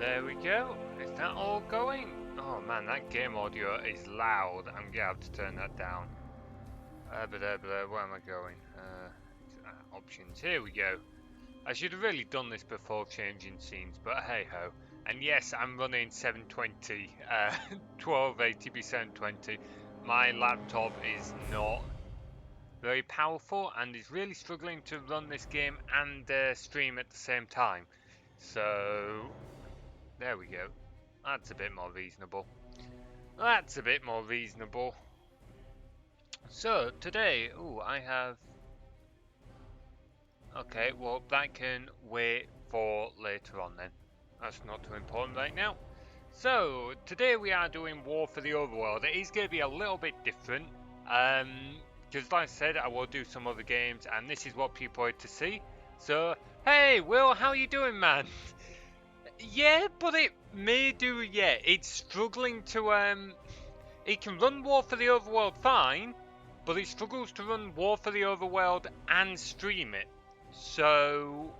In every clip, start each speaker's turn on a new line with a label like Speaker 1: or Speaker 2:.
Speaker 1: There we go. Is that all going? Oh man, that game audio is loud. I'm gonna have to turn that down. Where am I going? Options. Here we go. I should have really done this before changing scenes, but hey ho. And yes, I'm running 720, 1280p 720. My laptop is not very powerful and is really struggling to run this game and stream at the same time. So there we go. That's a bit more reasonable. That's a bit more reasonable. So today, I have... Okay, well that can wait for later on then. That's not too important right now. So today we are doing War for the Overworld. It is going to be a little bit different. Because like I said, I will do some other games and this is what people wanted to see. So, hey Will, how you doing, man? Yeah, but it may do, yeah. It's struggling to, it can run War for the Overworld fine, but it struggles to run War for the Overworld and stream it. So,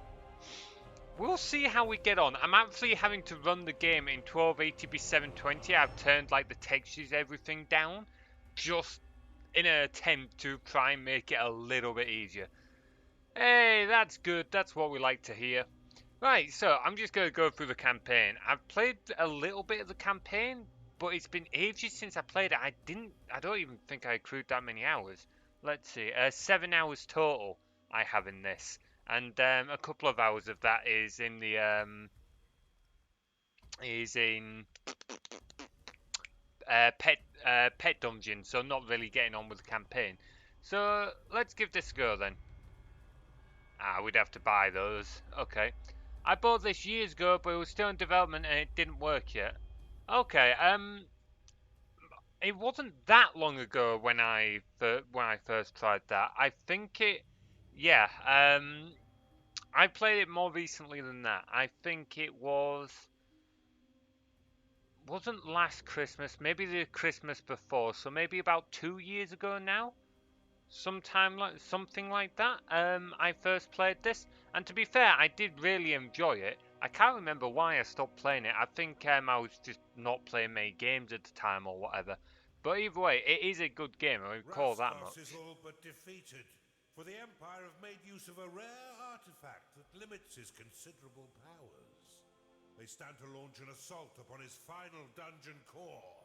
Speaker 1: we'll see how we get on. I'm actually having to run the game in 1280p 720. I've turned, like, the textures, everything down, just in an attempt to try and make it a little bit easier. Hey, that's good. That's what we like to hear. Right, so I'm just going to go through the campaign. I've played a little bit of the campaign, but it's been ages since I played it. I don't even think I accrued that many hours. Let's see, 7 hours total I have in this. And a couple of hours of that is in the, pet dungeon, so not really getting on with the campaign. So, let's give this a go then. We'd have to buy those. Okay. I bought this years ago, but it was still in development and it didn't work yet. Okay, it wasn't that long ago when I first tried that. I think it, yeah, I played it more recently than that. I think it wasn't last Christmas, maybe the Christmas before, so maybe about 2 years ago now. Something like that. I first played this, and to be fair, I did really enjoy it. I can't remember why I stopped playing it. I think I was just not playing many games at the time or whatever. But either way, it is a good game. I recall that much.
Speaker 2: Is all but defeated, for the Empire have made use of a rare artifact that limits his considerable powers. They stand to launch an assault upon his final dungeon core.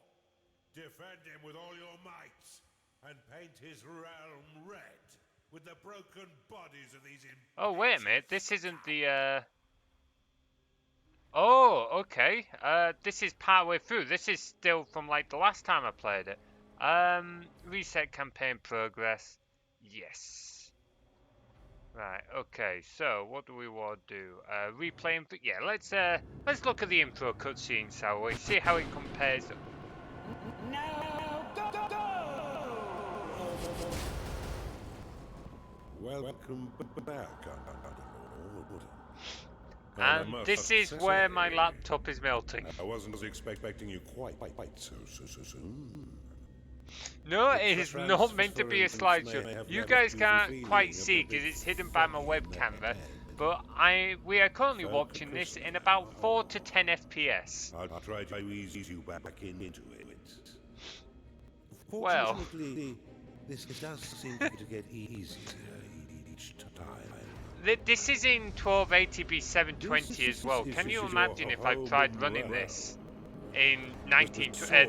Speaker 2: Defend him with all your might, and paint his realm red with the broken bodies of these
Speaker 1: Oh, wait a minute. This isn't the, Oh, okay. This is partway through. This is still from, like, the last time I played it. Reset campaign progress. Yes. Right, okay. So, what do we want to do? Replaying... Yeah, let's look at the intro cutscene, shall we? See how it compares...
Speaker 3: Now, go!
Speaker 2: Welcome back,
Speaker 1: And this is where my laptop is melting.
Speaker 2: I wasn't expecting you quite so soon.
Speaker 1: No, it is not meant to be a slideshow. You guys can't quite see because it's hidden by my web camera. But we are currently watching this in about 4 to 10 FPS.
Speaker 2: I'll try to ease you back into it.
Speaker 1: Well,
Speaker 2: Fortunately, this does seem to get easier each time.
Speaker 1: This is in 1280p 720 as well. Can you imagine if I tried running this in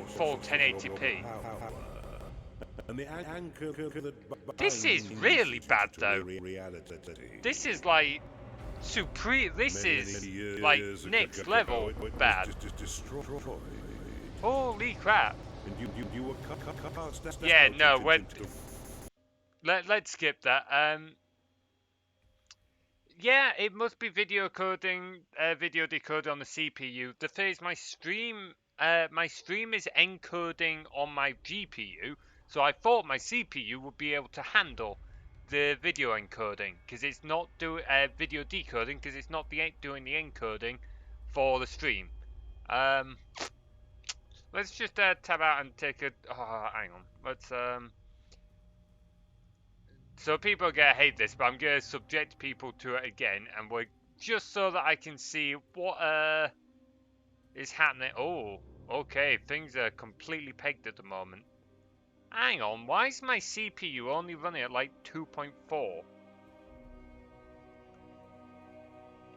Speaker 1: full 1080p? This is really bad though. This is like supreme. This is like next level bad. Holy crap! Yeah, no. Let's skip that. Yeah, it must be video coding, video decoder on the CPU. The thing is, my stream is encoding on my GPU, so I thought my CPU would be able to handle the video encoding, because it's not doing video decoding, because it's not doing the encoding for the stream. Let's just tab out and take a. Oh, hang on. Let's So people are going to hate this, but I'm going to subject people to it again, and we're just so that I can see what is happening. Oh, okay, things are completely pegged at the moment. Hang on, why is my CPU only running at like 2.4?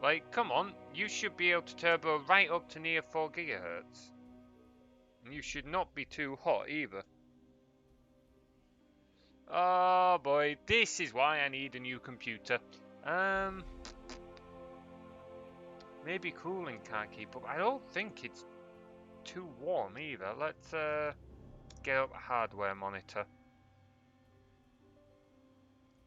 Speaker 1: Like, come on, you should be able to turbo right up to near 4 gigahertz. And you should not be too hot either. Oh boy, this is why I need a new computer. Maybe cooling can't keep up. I don't think it's too warm either. Let's get up a hardware monitor.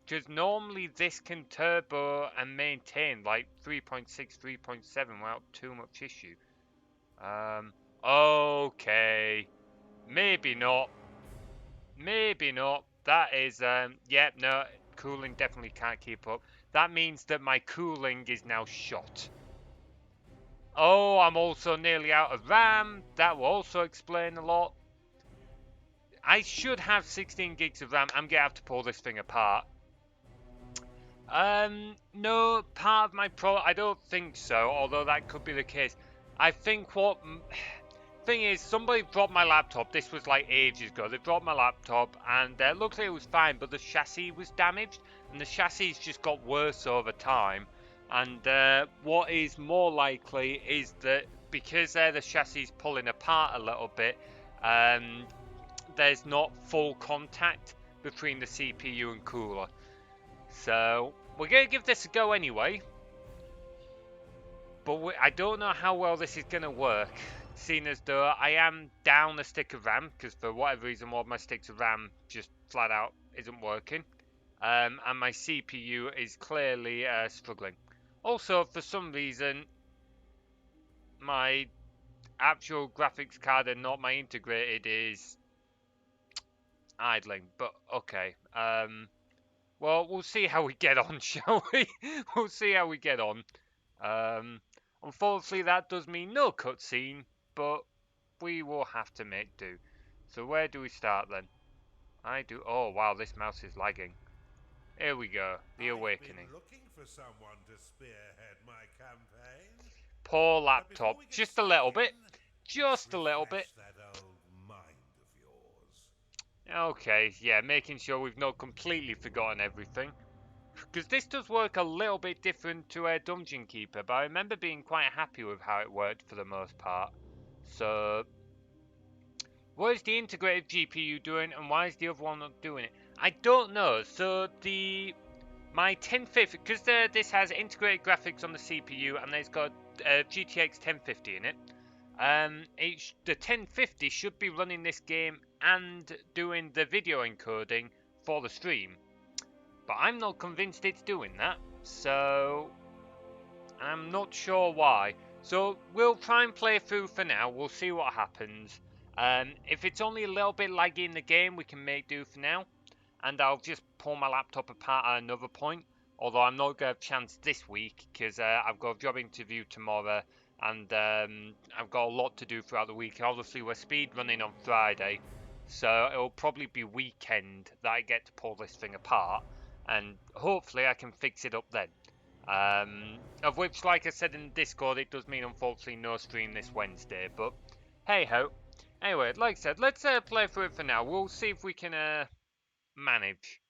Speaker 1: Because normally this can turbo and maintain like 3.6, 3.7 without too much issue. Okay. Maybe not. Maybe not. That is, yeah, no, cooling definitely can't keep up. That means that my cooling is now shot. Oh, I'm also nearly out of RAM. That will also explain a lot. I should have 16 gigs of RAM. I'm going to have to pull this thing apart. No, part of my I don't think so, although that could be the case. I think what thing is, somebody dropped my laptop. This was like ages ago. They dropped my laptop, and it looked like it was fine, but the chassis was damaged, and the chassis just got worse over time. And what is more likely is that because the chassis is pulling apart a little bit, there's not full contact between the CPU and cooler. So we're going to give this a go anyway. But I don't know how well this is going to work, seeing as though I am down a stick of RAM, because for whatever reason one of my sticks of RAM just flat out isn't working. And my CPU is clearly struggling. Also, for some reason, my actual graphics card and not my integrated is idling. But okay. Well, we'll see how we get on, shall we? We'll see how we get on. Unfortunately, that does mean no cutscene, but we will have to make do. So where do we start then? Oh wow, this mouse is lagging. Here we go, the awakening.
Speaker 2: I've been looking for someone to spearhead my campaign.
Speaker 1: Poor laptop, just a little bit. Just a little bit.
Speaker 2: That old mind of yours.
Speaker 1: Okay, yeah, making sure we've not completely forgotten everything. Because this does work a little bit different to a Dungeon Keeper, but I remember being quite happy with how it worked for the most part. So, what is the integrated GPU doing, and why is the other one not doing it? I don't know. So my 1050, because this has integrated graphics on the CPU, and it's got GTX 1050 in it. The 1050 should be running this game and doing the video encoding for the stream. But I'm not convinced it's doing that, so I'm not sure why. So we'll try and play through for now. We'll see what happens. If it's only a little bit laggy in the game, we can make do for now. And I'll just pull my laptop apart at another point. Although I'm not going to have a chance this week, because I've got a job interview tomorrow. And I've got a lot to do throughout the week. Obviously, we're speed running on Friday. So it'll probably be weekend that I get to pull this thing apart. And hopefully I can fix it up then. Of which, like I said in Discord, it does mean unfortunately no stream this Wednesday, but hey ho. Anyway, like I said, let's play through it for now. We'll see if we can manage.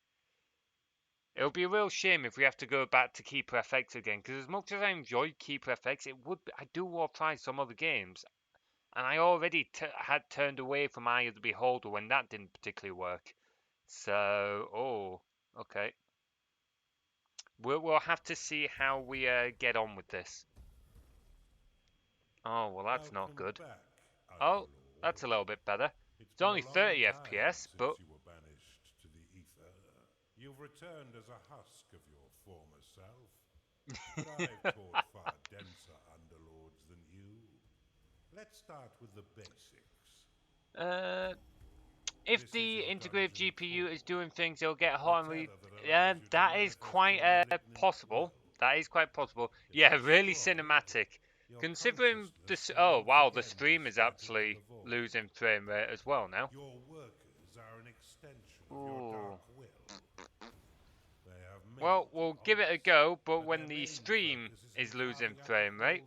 Speaker 1: It'll be a real shame if we have to go back to Keeper FX again, because as much as I enjoy Keeper FX, I do want to try some other games. And I already had turned away from Eye of the Beholder when that didn't particularly work. So, okay. We'll have to see how we get on with this. Oh, well, that's not good. Oh, that's a little bit better. It's only 30 FPS, but...
Speaker 2: You were banished to the ether. You've returned as a husk of your former self. But I've taught far denser underlords than you. Let's start with the basics.
Speaker 1: If the integrated GPU is doing things, it'll get hot and that is quite possible. That is quite possible. Yeah, really cinematic. Considering this, oh wow, the stream is actually losing frame rate as well now.
Speaker 2: Your workers are an extension of your dark will.
Speaker 1: Well, we'll give it a go, but when the stream is losing frame rate,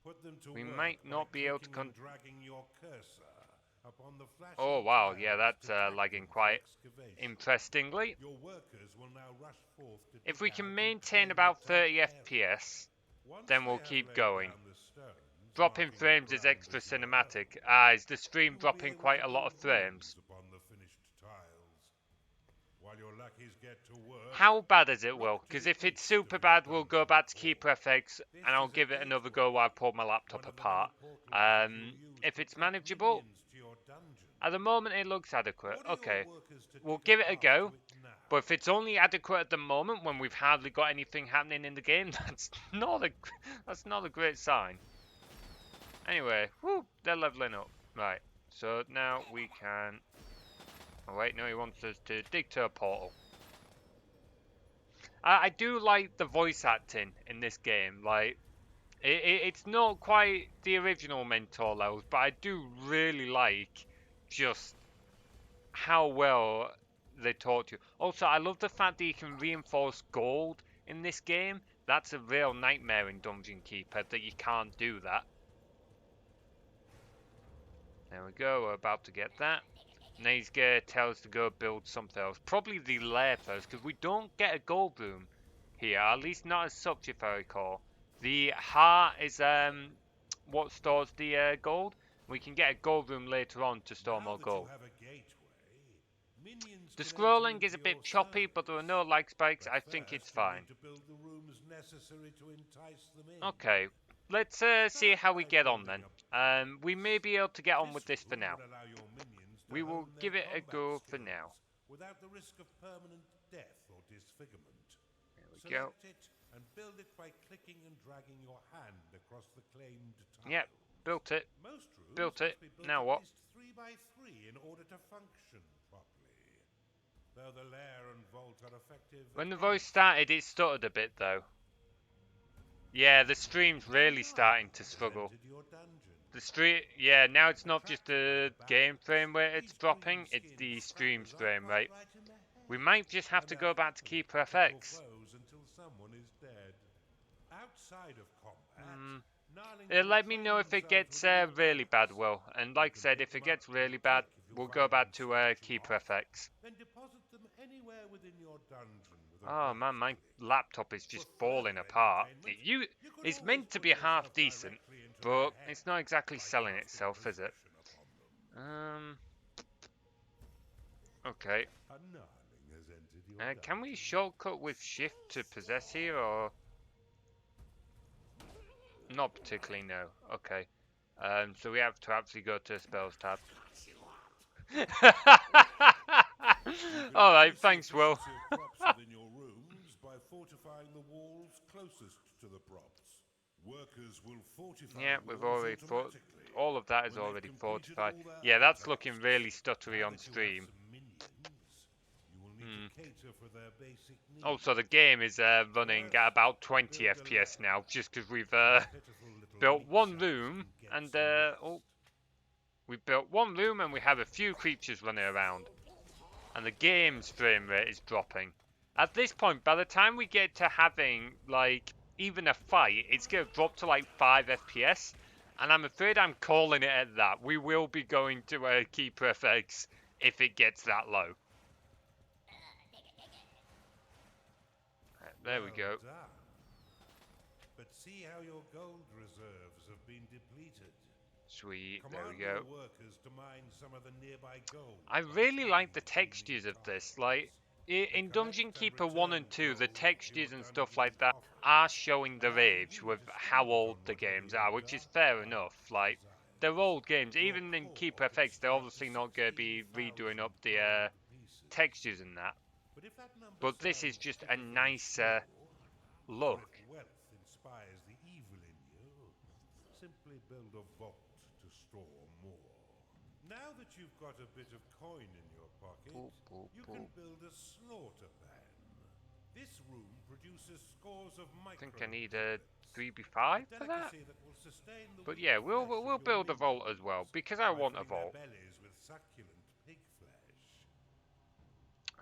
Speaker 2: Put them to
Speaker 1: We
Speaker 2: work
Speaker 1: might
Speaker 2: by
Speaker 1: not be able to
Speaker 2: clicking and dragging your cursor upon the flashing
Speaker 1: Oh wow, yeah,
Speaker 2: tiles
Speaker 1: that's
Speaker 2: to track
Speaker 1: lagging
Speaker 2: them for
Speaker 1: quite
Speaker 2: excavation.
Speaker 1: interestingly.
Speaker 2: Your workers will now rush forth to
Speaker 1: If
Speaker 2: dig
Speaker 1: we
Speaker 2: out
Speaker 1: can
Speaker 2: and
Speaker 1: maintain
Speaker 2: claim
Speaker 1: about
Speaker 2: the tapped
Speaker 1: 30
Speaker 2: area.
Speaker 1: FPS,
Speaker 2: Once
Speaker 1: then
Speaker 2: they
Speaker 1: we'll
Speaker 2: have
Speaker 1: keep
Speaker 2: laid
Speaker 1: going.
Speaker 2: down the stones,
Speaker 1: Dropping
Speaker 2: marking the
Speaker 1: frames is
Speaker 2: ground
Speaker 1: extra
Speaker 2: as your
Speaker 1: cinematic.
Speaker 2: own,
Speaker 1: Is the stream
Speaker 2: you will be
Speaker 1: dropping
Speaker 2: able
Speaker 1: quite
Speaker 2: to
Speaker 1: a lot of
Speaker 2: build
Speaker 1: frames?
Speaker 2: rooms upon the finished tiles. While your lackeys get to work,
Speaker 1: How bad is it,
Speaker 2: drop
Speaker 1: Will?
Speaker 2: to
Speaker 1: Because
Speaker 2: the
Speaker 1: if it's
Speaker 2: east
Speaker 1: super
Speaker 2: of your
Speaker 1: bad, we'll go
Speaker 2: dungeon
Speaker 1: back to
Speaker 2: core.
Speaker 1: Keeper FX
Speaker 2: This
Speaker 1: and I'll
Speaker 2: is a
Speaker 1: give it another
Speaker 2: gateway,
Speaker 1: go while I pull my laptop
Speaker 2: one of the
Speaker 1: apart.
Speaker 2: many portals that you'll use
Speaker 1: If
Speaker 2: to
Speaker 1: it's
Speaker 2: attract
Speaker 1: manageable,
Speaker 2: minions to your dungeon.
Speaker 1: at the moment it looks adequate.
Speaker 2: Order your
Speaker 1: Okay,
Speaker 2: workers to
Speaker 1: we'll
Speaker 2: dig
Speaker 1: give it a
Speaker 2: path
Speaker 1: go.
Speaker 2: to it now.
Speaker 1: But if it's only adequate at the moment when we've hardly got anything happening in the game, that's not a great sign. Anyway, whoo, they're leveling up. Right, so now we can... Oh wait, no, he wants us to dig to a portal. I do like the voice acting in this game. Like, it's not quite the original Mentor levels, but I do really like just how well they taught you. Also, I love the fact that you can reinforce gold in this game. That's a real nightmare in Dungeon Keeper, that you can't do that. There we go, we're about to get that. And then he's going to tell us to go build something else. Probably the lair first, because we don't get a gold room here. At least not as such, if I recall. The heart is what stores the gold. We can get a gold room later on to store more gold. The scrolling is a bit choppy, but there are no lag spikes. I think it's fine. Okay, let's see how we get on then. We may be able to get on with this for now. We will give it a go for now.
Speaker 2: Without the risk of permanent death or disfigurement.
Speaker 1: There we go.
Speaker 2: Select it and build it by clicking and dragging your hand across the claimed tile.
Speaker 1: Yep, built it.
Speaker 2: Most rooms
Speaker 1: Built it.
Speaker 2: must be built
Speaker 1: Now
Speaker 2: at
Speaker 1: what?
Speaker 2: least 3 by 3 in order to function properly. Though the lair and vault are effective.
Speaker 1: When the voice started, it stuttered a bit though. Yeah, the stream's really starting to struggle. The stream, yeah, now it's not just the game frame rate it's dropping, it's the stream's frame rate. We might just have to go back to Keeper FX. Let me know if it gets really bad, Will. And like I said, if it gets really bad, we'll go back to Keeper FX. Oh man, my laptop is just falling apart. It's meant to be half decent, but it's not exactly selling itself, is it? Okay. Can we shortcut with shift to possess here, or...? Not particularly, no. Okay. So we have to actually go to spells tab. Alright, thanks, Will. Yeah, we've already thought. All of that is already fortified. Yeah, that's looking really stuttery on stream. Also, the game is running at about 20 FPS now, just because we've built one room and we've built one room and we have a few creatures running around, and the game's frame rate is dropping. At this point, by the time we get to having like even a fight, it's gonna drop to like 5 FPS, and I'm afraid I'm calling it at that. We will be going to Keeper FX if it gets that low. There we go.
Speaker 2: But see how your gold reserves have been depleted.
Speaker 1: Sweet, there we go.
Speaker 2: To mine some of the nearby gold.
Speaker 1: I really like the textures of this. Like, in Dungeon Keeper 1 and 2, the textures and stuff like that are showing their age with how old the games are, which is fair enough. Like, they're old games. Even in Keeper FX, they're obviously not going to be redoing up the textures and that. But this is just a nice look.
Speaker 2: Simply build a vault to store more. Now that you've got a bit of coin in your pocket, you can build a slaughter pan. This room produces scores of micro.
Speaker 1: I think I need a 3B5 for that. But yeah, we'll build a vault as well, because I want a vault.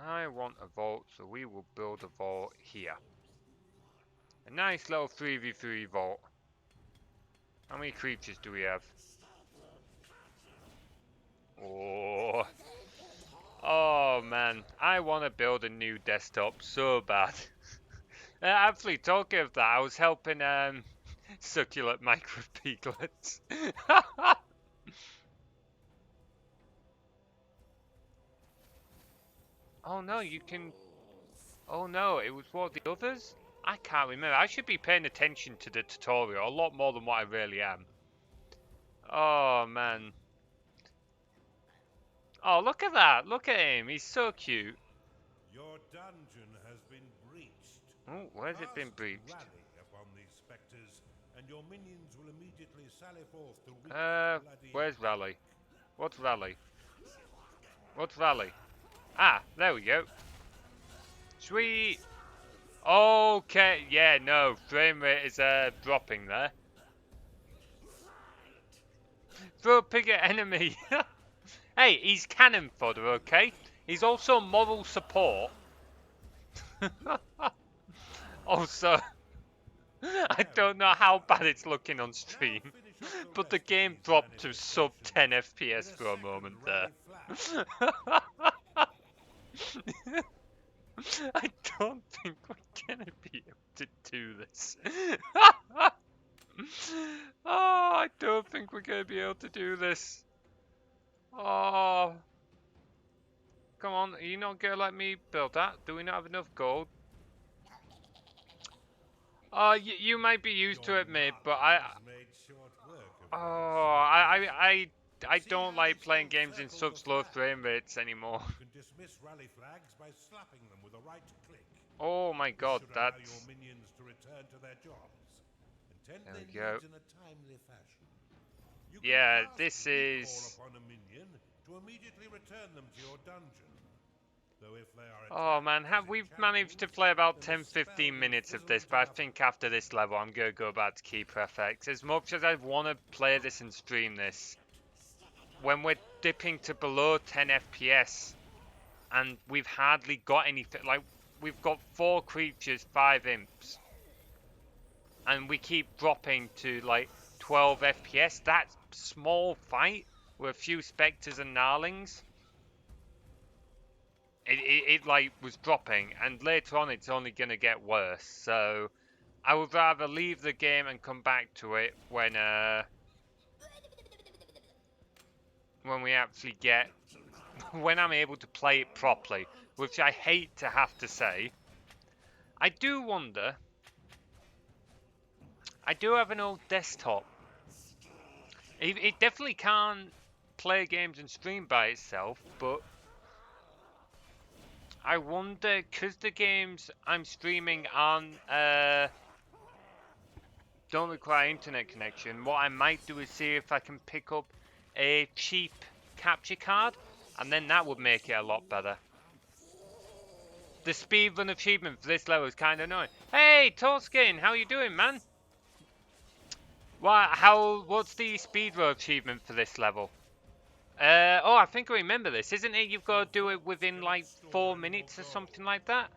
Speaker 1: I want a vault, so we will build a vault here. A nice little 3v3 vault. How many creatures do we have? Oh. Oh man, I want to build a new desktop so bad. Actually, talking of that, I was helping succulent micro piglets. Oh no, you can. Oh no, it was one of the others? I can't remember. I should be paying attention to the tutorial a lot more than what I really am. Oh man. Oh, look at that. Look at him. He's so cute.
Speaker 2: Your dungeon has been breached.
Speaker 1: Oh, where's it been
Speaker 2: Cast
Speaker 1: breached?
Speaker 2: Rally upon these spectres, and your minions will immediately sally forth to wreak bloody
Speaker 1: Where's
Speaker 2: havoc.
Speaker 1: Rally? What's Rally? What's Rally? Ah, there we go. Sweet. Okay, yeah, no, frame rate is dropping there. Throw a pig at enemy. Hey, he's cannon fodder, okay? He's also moral support. Also, I don't know how bad it's looking on stream, but the game dropped to sub 10 FPS for a moment there. I don't think we're gonna be able to do this. Oh, I don't think we're gonna be able to do this. Oh, come on, are you not gonna let me build that? Do we not have enough gold? Oh, you might be used to it, mate, but I don't like playing games in such low frame rates anymore.
Speaker 2: You can dismiss rally flags by slapping them with a right click.
Speaker 1: Oh my god,
Speaker 2: This should allow
Speaker 1: that's...
Speaker 2: your minions to return to their jobs and tend
Speaker 1: There
Speaker 2: their
Speaker 1: we go.
Speaker 2: needs in a timely fashion. You can
Speaker 1: Yeah,
Speaker 2: cast
Speaker 1: this
Speaker 2: recall
Speaker 1: is...
Speaker 2: upon a minion to immediately return them to your dungeon. Though if they are
Speaker 1: Oh
Speaker 2: attacked
Speaker 1: man,
Speaker 2: as
Speaker 1: we've managed to
Speaker 2: enchantments,
Speaker 1: play about
Speaker 2: then the
Speaker 1: 10-15
Speaker 2: spell
Speaker 1: minutes
Speaker 2: will
Speaker 1: of this,
Speaker 2: fizzle
Speaker 1: but I
Speaker 2: into
Speaker 1: think
Speaker 2: nothing.
Speaker 1: after this level I'm going to go back to Keeper FX. As much as I want to play this and stream this, when we're dipping to below 10 FPS, and we've hardly got anything, like, we've got 4 creatures, 5 imps, and we keep dropping to, like, 12 FPS, that small fight with a few spectres and gnarlings, it like was dropping, and later on it's only going to get worse. So I would rather leave the game and come back to it when we actually get when I'm able to play it properly, which I hate to have to say. I do wonder. I do have an old desktop. It definitely can't play games and stream by itself, but I wonder, because the games I'm streaming aren't don't require internet connection, what I might do is see if I can pick up a cheap capture card, and then that would make it a lot better. The speedrun achievement for this level is kind of annoying. Hey, Torskin, how you doing, man? What's the speedrun achievement for this level? Oh, I think I remember this. Isn't it you've got to do it within like 4 minutes or something like that?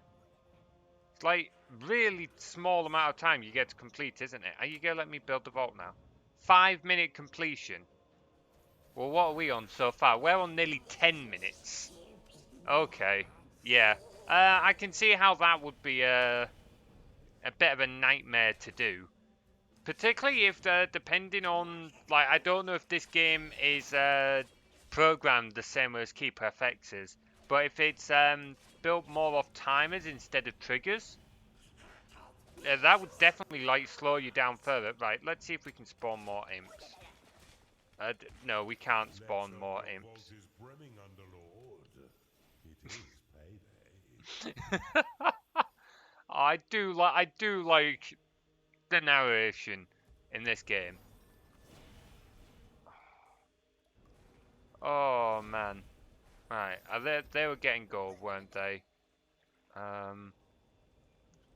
Speaker 1: It's like really small amount of time you get to complete, isn't it? Are you gonna let me build the vault now? 5-minute completion. Well, what are we on so far? We're on nearly 10 minutes. Okay, yeah. I can see how that would be a bit of a nightmare to do. Particularly if depending on, like, I don't know if this game is programmed the same way as Keeper FX is, but if it's built more off timers instead of triggers, that would definitely like slow you down further. Right, let's see if we can spawn more imps. No, we can't spawn more imps. I do like the narration in this game. Oh man. Right, they were getting gold, weren't they?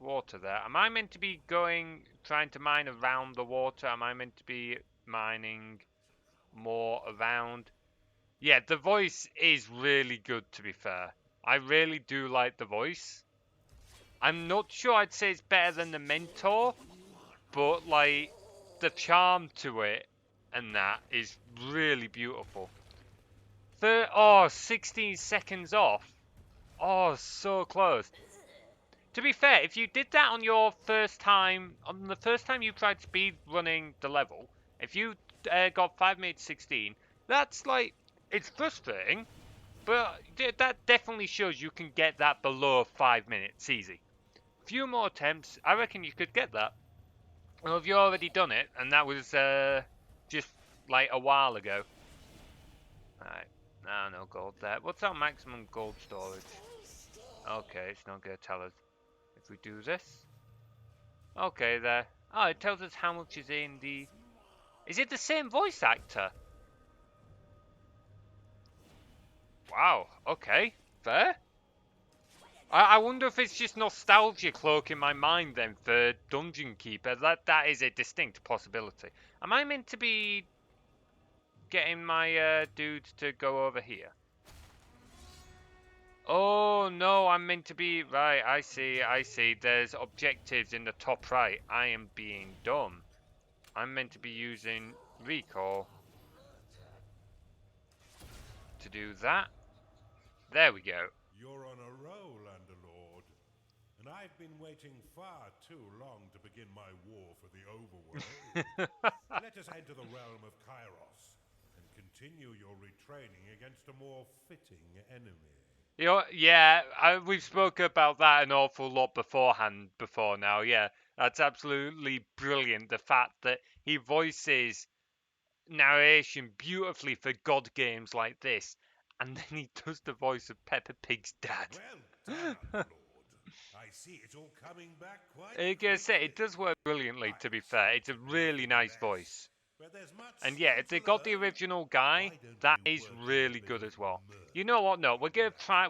Speaker 1: Water there. Am I meant to be trying to mine around the water? Am I meant to be mining more around? Yeah, the voice is really good, to be fair. I really do like the voice. I'm not sure I'd say it's better than the Mentor, but like, the charm to it and that is really beautiful. Oh, 16 seconds off. Oh, so close. To be fair, if you did that on your first time, on the first time you tried speed running the level, if you got 5 minutes 16, that's like, it's frustrating, but that definitely shows you can get that below 5 minutes easy. Few more attempts, I reckon you could get that. Well, have you already done it? And that was just like a while ago. Alright, no gold there. What's our maximum gold storage? Okay, it's not going to tell us. If we do this. Okay, there. Oh, it tells us how much is in the... Is it the same voice actor? Wow, okay, fair. I wonder if it's just nostalgia cloaking my mind then for Dungeon Keeper. That is a distinct possibility. Am I meant to be getting my dudes to go over here? Oh no, I'm meant to be... Right, I see. There's objectives in the top right. I am being dumb. I'm meant to be using recall to do that. There we go.
Speaker 2: You're on a roll, Underlord. And I've been waiting far too long to begin my war for the Overworld. Let us enter the realm of Kairos and continue your retraining against a more fitting enemy.
Speaker 1: Yeah, we've spoken about that an awful lot beforehand before now, yeah. That's absolutely brilliant, the fact that he voices narration beautifully for God games like this, and then he does the voice of Peppa Pig's dad.
Speaker 2: Well done, Underlord. I see it's all coming back quite
Speaker 1: I gotta say, it does work brilliantly, to be fair. It's a really nice voice. And yeah, if they got the original guy, that is really good as well. You know what? No, we're gonna try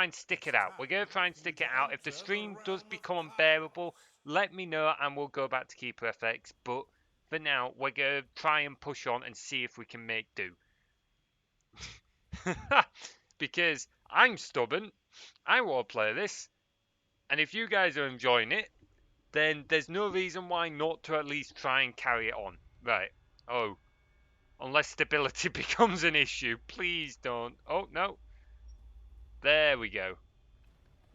Speaker 1: and stick it out. We're gonna try and stick it out. If the stream does become unbearable, let me know and we'll go back to Keeper FX. But for now, we're gonna try and push on and see if we can make do. Because I'm stubborn. I want to play this. And if you guys are enjoying it, then there's no reason why not to at least try and carry it on. Right. Oh. Unless stability becomes an issue. Please don't. Oh, no. There we go.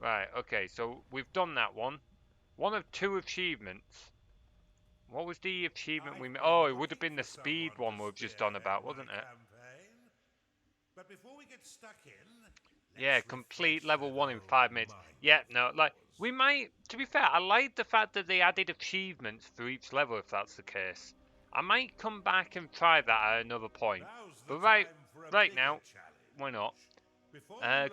Speaker 1: Right, okay, so we've done that one. One of 2 achievements. What was the achievement we made? Oh, it would have been the speed one we've just done about, wasn't it?
Speaker 2: But before we get stuck in,
Speaker 1: yeah, complete level 1 in 5 minutes. Yeah, no, like, we might, to be fair, I like the fact that they added achievements for each level if that's the case. I might come back and try that at another point. But right now, why not?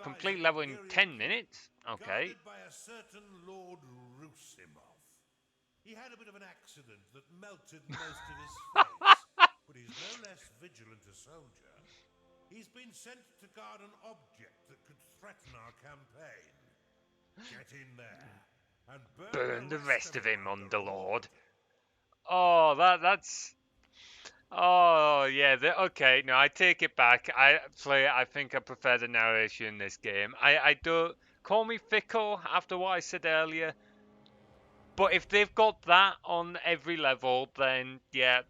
Speaker 1: Complete level in 10 minutes. Okay.
Speaker 2: By a certain Lord Rusimov. He had a bit of an accident that melted most of his face, but he's no less vigilant a soldier. He's been sent to guard an object that could threaten our campaign. Get in there and
Speaker 1: burn the rest of him, Underlord. Oh, that's... Oh, yeah, okay, no, I take it back. I think I prefer the narration in this game. I don't... Call me fickle after what I said earlier. But if they've got that on every level, then, yeah,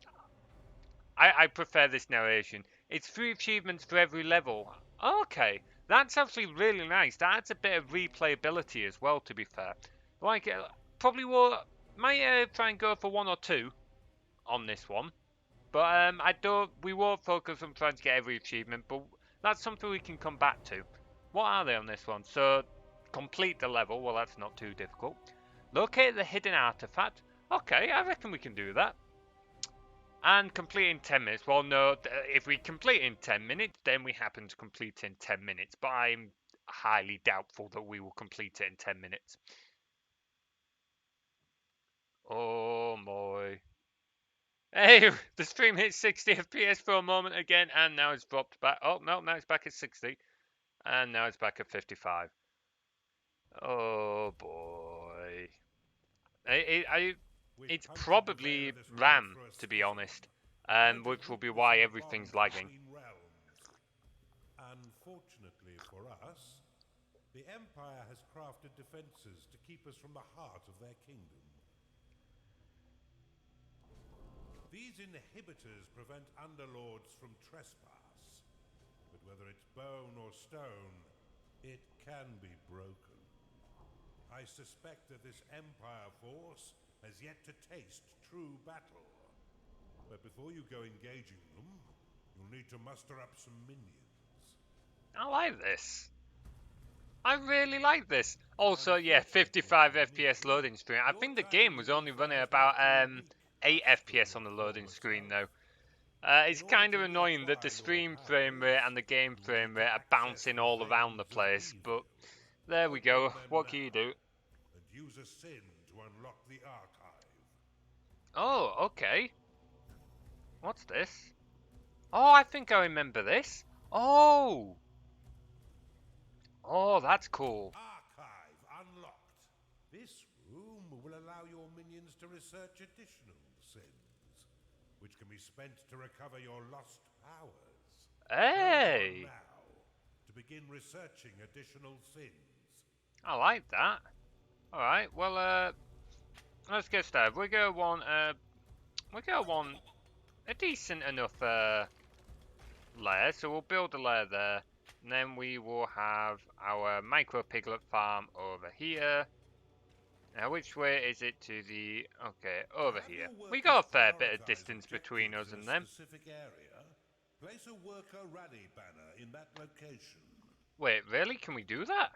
Speaker 1: I prefer this narration. It's 3 achievements for every level. Okay, that's actually really nice. That adds a bit of replayability as well, to be fair. Like, probably might try and go for 1 or 2 on this one. But we won't focus on trying to get every achievement, but that's something we can come back to. What are they on this one? So, complete the level. Well, that's not too difficult. Locate the hidden artifact. Okay, I reckon we can do that. And complete in 10 minutes. Well, no, if we complete in 10 minutes, then we happen to complete in 10 minutes. But I'm highly doubtful that we will complete it in 10 minutes. Oh, boy. Hey, the stream hit 60 FPS for a moment again, and now it's dropped back. Oh, no, now it's back at 60. And now it's back at 55. Oh, boy. It's probably RAM, to be honest, which will be why everything's lagging.
Speaker 2: Unfortunately for us, the Empire has crafted defenses to keep us from the heart of their kingdom. These inhibitors prevent underlords from trespass. But whether it's bone or stone, it can be broken. I suspect that this Empire force has yet to taste true battle. But before you go engaging them, you'll need to muster up some minions.
Speaker 1: I like this. I really like this. Also, yeah, 55 FPS loading screen. I think the game was only running about 8 FPS on the loading screen though. It's kind of annoying that the stream frame rate and the game frame rate are bouncing all around the place, but there we go. What can you do?
Speaker 2: And use a sin to unlock the archive.
Speaker 1: Oh, okay. What's this? Oh, I think I remember this. Oh! Oh, that's cool.
Speaker 2: Archive unlocked. This room will allow your minions to research additional sins, which can be spent to recover your lost powers.
Speaker 1: Hey!
Speaker 2: Go on now to begin researching additional sins.
Speaker 1: I like that. Alright, well, let's get started. We're gonna want a decent enough, layer, so we'll build a layer there. And then we will have our micro piglet farm over here. Now, which way is it to the... Okay, over here. We got a fair bit of distance between us and them.
Speaker 2: Area, place a worker rally banner in that location.
Speaker 1: Wait, really? Can we do that?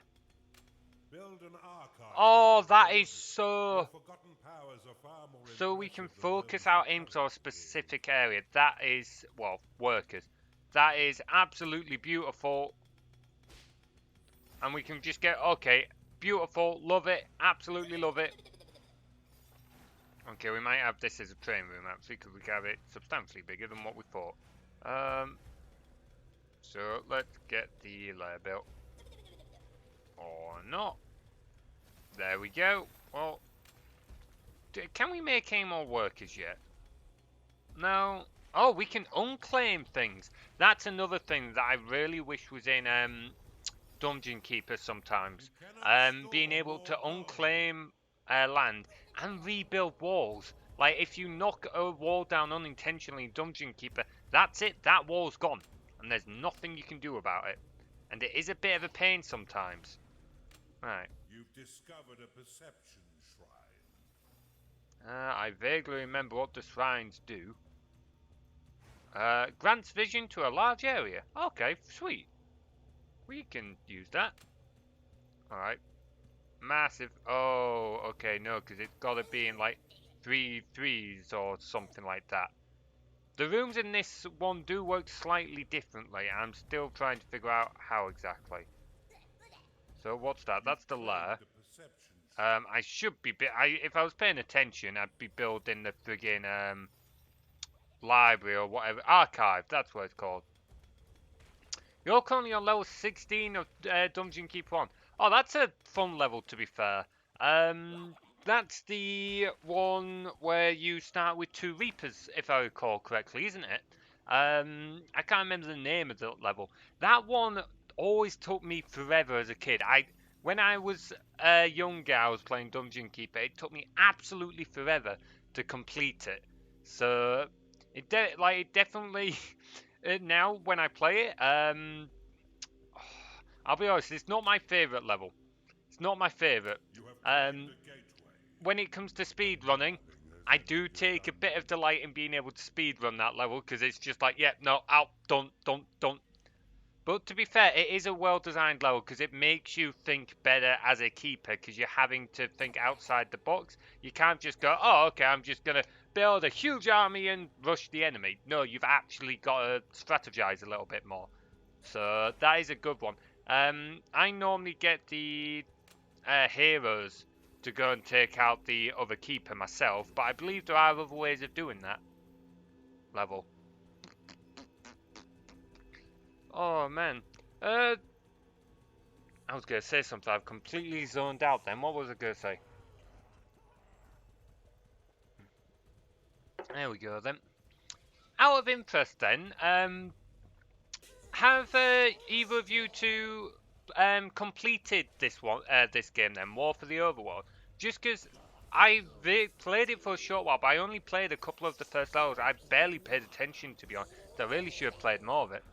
Speaker 2: Build an archive.
Speaker 1: Oh, that is so...
Speaker 2: Your forgotten powers are far more
Speaker 1: So we can
Speaker 2: impressive than
Speaker 1: focus
Speaker 2: those
Speaker 1: our
Speaker 2: of
Speaker 1: aims on a
Speaker 2: current
Speaker 1: specific area. That is, well, workers. That is absolutely beautiful. And we can just get, okay, beautiful, love it, absolutely love it. Okay, we might have this as a train room actually, because we can have it substantially bigger than what we thought. So let's get the layer built. Or not. There we go. Well, can we make any more workers yet? No. Oh, we can unclaim things. That's another thing that I really wish was in Dungeon Keeper sometimes. Being able to unclaim land and rebuild walls. Like, if you knock a wall down unintentionally in Dungeon Keeper, that's it. That wall's gone. And there's nothing you can do about it. And it is a bit of a pain sometimes. Right.
Speaker 2: You've discovered a perception shrine.
Speaker 1: I vaguely remember what the shrines do. Grants vision to a large area. Okay, sweet. We can use that. Alright. Massive. Oh, okay, no, because it's got to be in like 3 threes or something like that. The rooms in this one do work slightly differently. I'm still trying to figure out how exactly. So what's that? That's the lair. I should be. If I was paying attention, I'd be building the friggin' library or whatever. Archive. That's what it's called. You're currently on level 16 of Dungeon Keeper 1. Oh, that's a fun level, to be fair. That's the one where you start with 2 Reapers, if I recall correctly, isn't it? I can't remember the name of the level. That one always took me forever as a kid. When I was younger, I was playing Dungeon Keeper. It took me absolutely forever to complete it. So it definitely now when I play it, I'll be honest, it's not my favorite level. It's not my favorite. When it comes to speed running, I do take a bit of delight in being able to speed run that level because it's just like, yeah, no, out, don't. But to be fair, it is a well-designed level because it makes you think better as a keeper because you're having to think outside the box. You can't just go, oh, okay, I'm just going to build a huge army and rush the enemy. No, you've actually got to strategize a little bit more. So that is a good one. I normally get the heroes to go and take out the other keeper myself, but I believe there are other ways of doing that level. Oh man, I was gonna say something. I've completely zoned out. Then what was I gonna say? There we go. Then, out of interest, then, have either of you two completed this one, this game then, War for the Overworld? Just because played it for a short while, but I only played a couple of the first levels. I barely paid attention, to be honest. So I really should have played more of it.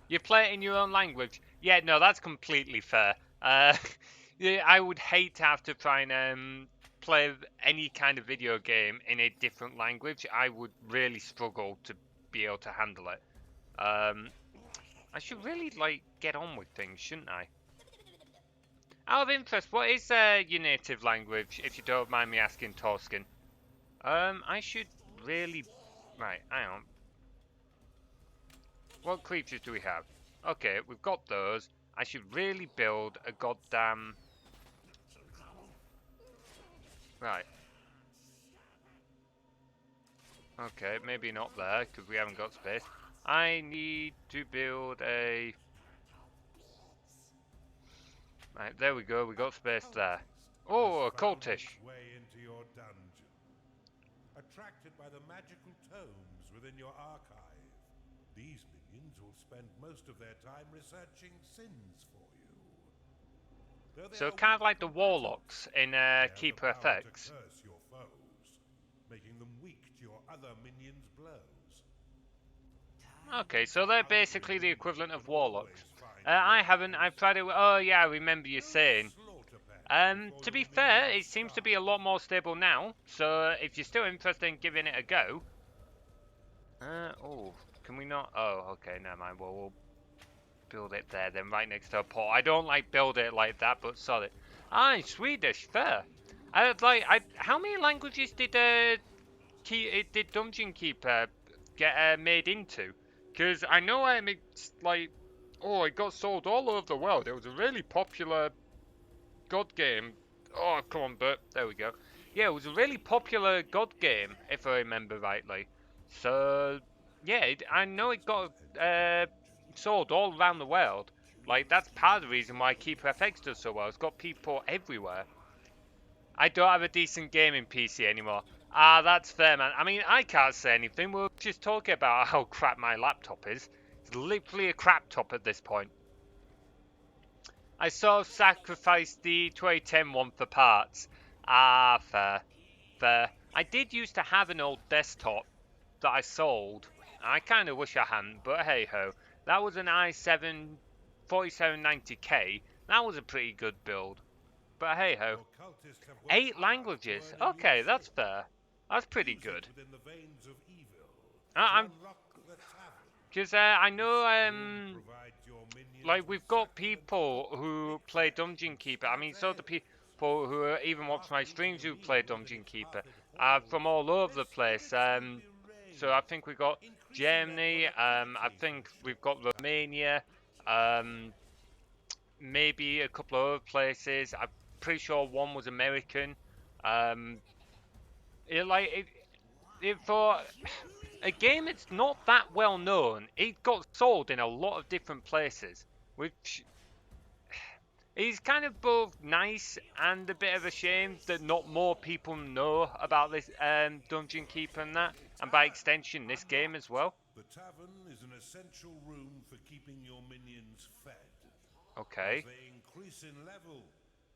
Speaker 1: You play it in your own language. Yeah, no, that's completely fair. Yeah, I would hate to have to try and play any kind of video game in a different language. I would really struggle to be able to handle it. I should really like get on with things, shouldn't I? Out of interest, what is your native language, if you don't mind me asking, Torskin? I should really... Right, hang on. What creatures do we have? Okay, we've got those. I should really build a goddamn... Right. Okay, maybe not there, because we haven't got space. I need to build a... Right, there we go, we got space there. Oh, a cultish.
Speaker 2: Way into your dungeon. Attracted by the magical tomes within your archive, these minions will spend most of their time researching sins for you.
Speaker 1: So kind of like the warlocks in Keeper FX.
Speaker 2: Curse your foes, making them weak to your other minions' blows.
Speaker 1: Okay, so they're basically the equivalent of warlocks. I've tried it. Oh yeah, I remember you saying. To be fair, it seems to be a lot more stable now. So if you're still interested in giving it a go. Oh, can we not? Oh, okay, never mind. Well, we'll build it there then, right next to a port. I don't like build it like that, but solid. Ah, in Swedish, fair. How many languages did Dungeon Keeper get made into? Because I know it's like, oh, it got sold all over the world. It was a really popular God game. Oh, come on, Bert. There we go. Yeah, it was a really popular God game, if I remember rightly. So, yeah, I know it got sold all around the world. Like, that's part of the reason why Keeper FX does so well. It's got people everywhere. I don't have a decent gaming PC anymore. Ah, that's fair, man. I mean, I can't say anything. We're just talking about how crap my laptop is. It's literally a crap top at this point. I sort of sacrificed the 2010 one for parts. Ah, fair. Fair. I did used to have an old desktop that I sold. I kind of wish I hadn't, but hey ho. That was an i7 4790K. That was a pretty good build. But hey ho. 8 languages. Okay, that's fair. That's pretty good. Because I know, like, we've got people who play Dungeon Keeper. I mean, so the people who even watch my streams who play Dungeon Keeper are from all over the place. So I think we've got Germany. I think we've got Romania. Maybe a couple of other places. I'm pretty sure one was American. For a game that's not that well known, it got sold in a lot of different places, which is kind of both nice and a bit of a shame that not more people know about this Dungeon Keeper and that, and by extension this game as well.
Speaker 2: The tavern is an essential room for keeping your minions fed.
Speaker 1: Okay.
Speaker 2: As they increase in level,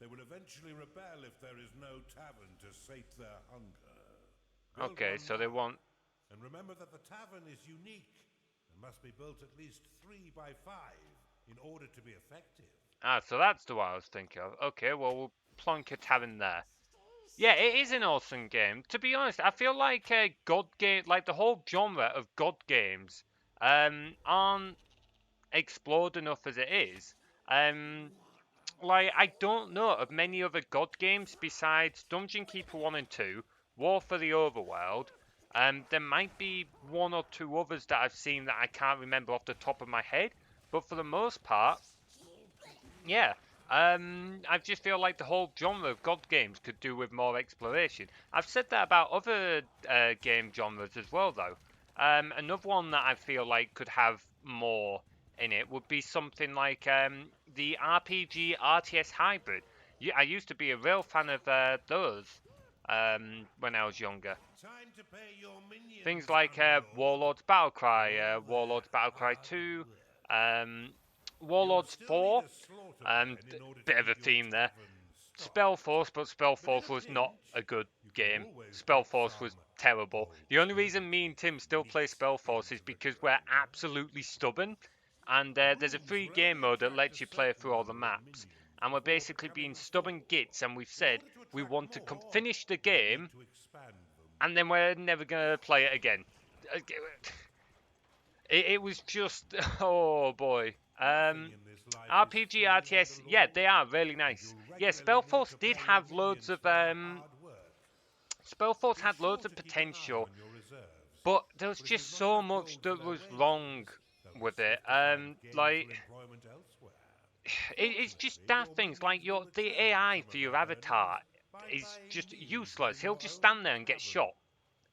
Speaker 2: they will eventually rebel if there is no tavern to sate their hunger.
Speaker 1: Okay, so they want...
Speaker 2: And remember that the tavern is unique and must be built at least 3 by 5 in order to be effective.
Speaker 1: Ah, so that's the one I was thinking of. Okay, well, we'll plonk a tavern there. Yeah, it is an awesome game. To be honest, I feel like God game, like the whole genre of God games, aren't explored enough as it is. Like, I don't know of many other God games besides Dungeon Keeper 1 and 2, War for the Overworld. There might be 1 or 2 others that I've seen that I can't remember off the top of my head, but for the most part, yeah. I just feel like the whole genre of God games could do with more exploration. I've said that about other game genres as well, though. Another one that I feel like could have more in it would be something like the RPG RTS hybrid. I used to be a real fan of those when I was younger. Things like Warlords Battlecry, Warlords Battlecry 2, Warlords 4, bit of a theme there. Spellforce, but Spellforce was not a good game. Spellforce was terrible. The only reason me and Tim still play Spellforce is because we're absolutely stubborn. And there's a free game mode that lets you play through all the maps. And we're basically being stubborn gits, and we've said we want to finish the game, and then we're never going to play it again. It was just, oh boy. RPG, RTS, yeah, they are really nice. Yeah, Spellforce did have loads of, Spellforce had loads of potential, but there was just so much that was wrong with it. Like, it's just daft things, like the AI for your avatar is just useless. He'll just stand there and get shot.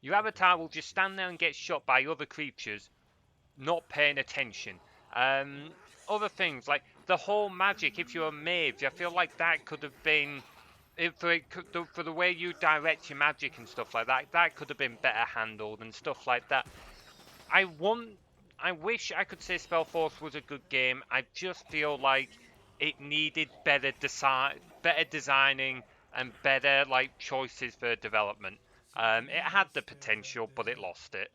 Speaker 1: Your avatar will just stand there and get shot by other creatures, not paying attention. Other things like the whole magic. If you're a mage, I feel like that could have been, for the way you direct your magic and stuff like that. That could have been better handled and stuff like that. I wish I could say Spellforce was a good game. I just feel like it needed better designing and better like choices for development. It had the potential, but it lost it.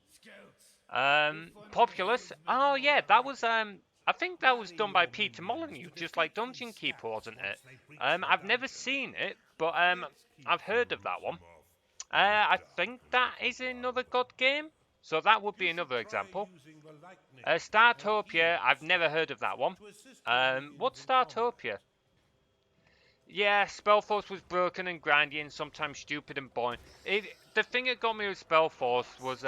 Speaker 1: Populous. Oh yeah, that was I think that was done by Peter Molyneux, just like Dungeon Keeper, wasn't it? I've never seen it, but I've heard of that one. I think that is another God game, so that would be another example. Startopia, I've never heard of that one. What's Startopia? Yeah, Spellforce was broken and grindy and sometimes stupid and boring. The thing that got me with Spellforce was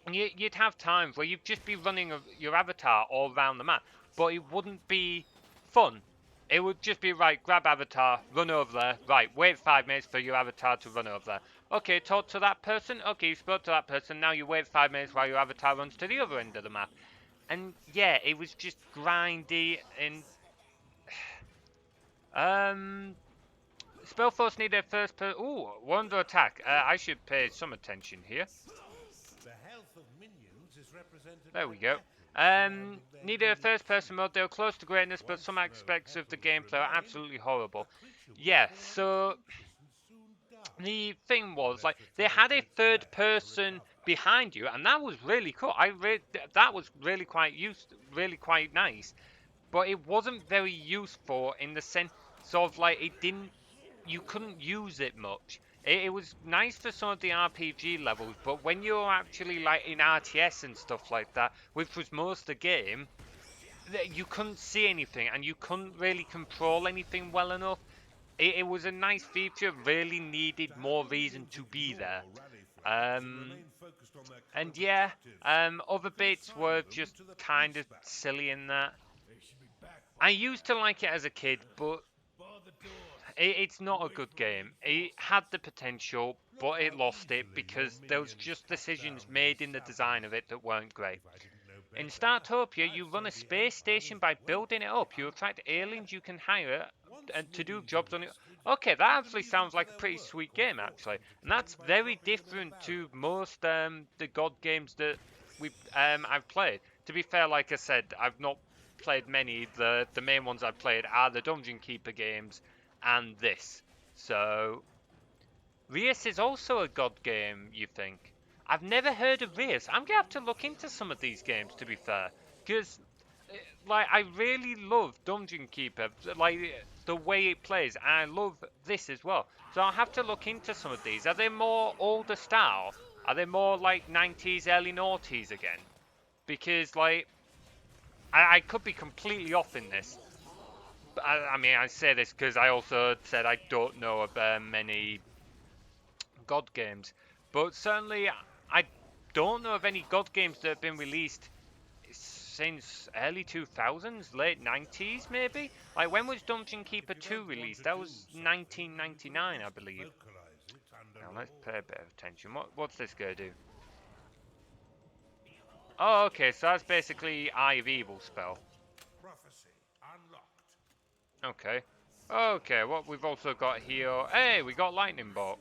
Speaker 1: you'd have times where you'd just be running your avatar all around the map, but it wouldn't be fun. It would just be, right, grab avatar, run over there, right, wait 5 minutes for your avatar to run over there. Okay, talk to that person, okay, you spoke to that person, now you wait 5 minutes while your avatar runs to the other end of the map. And yeah, it was just grindy and... Spellforce needed a first person... Ooh, we're under attack. I should pay some attention here. There we go. Needed a first-person mode. They were close to greatness, but some aspects of the gameplay are absolutely horrible. Yeah, so the thing was, like, they had a third person behind you, and that was really cool. That was really quite nice, but it wasn't very useful in the sense of like you couldn't use it much. It was nice for some of the RPG levels, but when you're actually like in RTS and stuff like that, which was most of the game, you couldn't see anything and you couldn't really control anything well enough. It was a nice feature, really needed more reason to be there. And yeah, other bits were just kind of silly in that. I used to like it as a kid, but it's not a good game. It had the potential, but it lost it because there was just decisions made in the design of it that weren't great. In Startopia, you run a space station by building it up. You attract aliens you can hire and to do jobs on it. Okay, that actually sounds like a pretty sweet game, actually. And that's very different to most the God games that I've played. To be fair, like I said, I've not played many. The main ones I've played are the Dungeon Keeper games and this. So Rias is also a God game, you think? I've never heard of Rias. I'm gonna have to look into some of these games, to be fair, because like I really love Dungeon Keeper, like the way it plays. And I love this as well, so I'll have to look into some of these. Are they more older style? Are they more like 90s, early noughties again? Because like I could be completely off in this. I mean, I say this because I also said I don't know about many God games, but certainly I don't know of any God games that have been released since early 2000s, late 90s maybe? Like, when was Dungeon Keeper 2 released? That was 1999, I believe. Now, let's pay a bit of attention. What's this gonna do? Oh, okay, so that's basically Eye of Evil spell. Okay. Okay, what we've also got here... Hey, we got Lightning Bolt.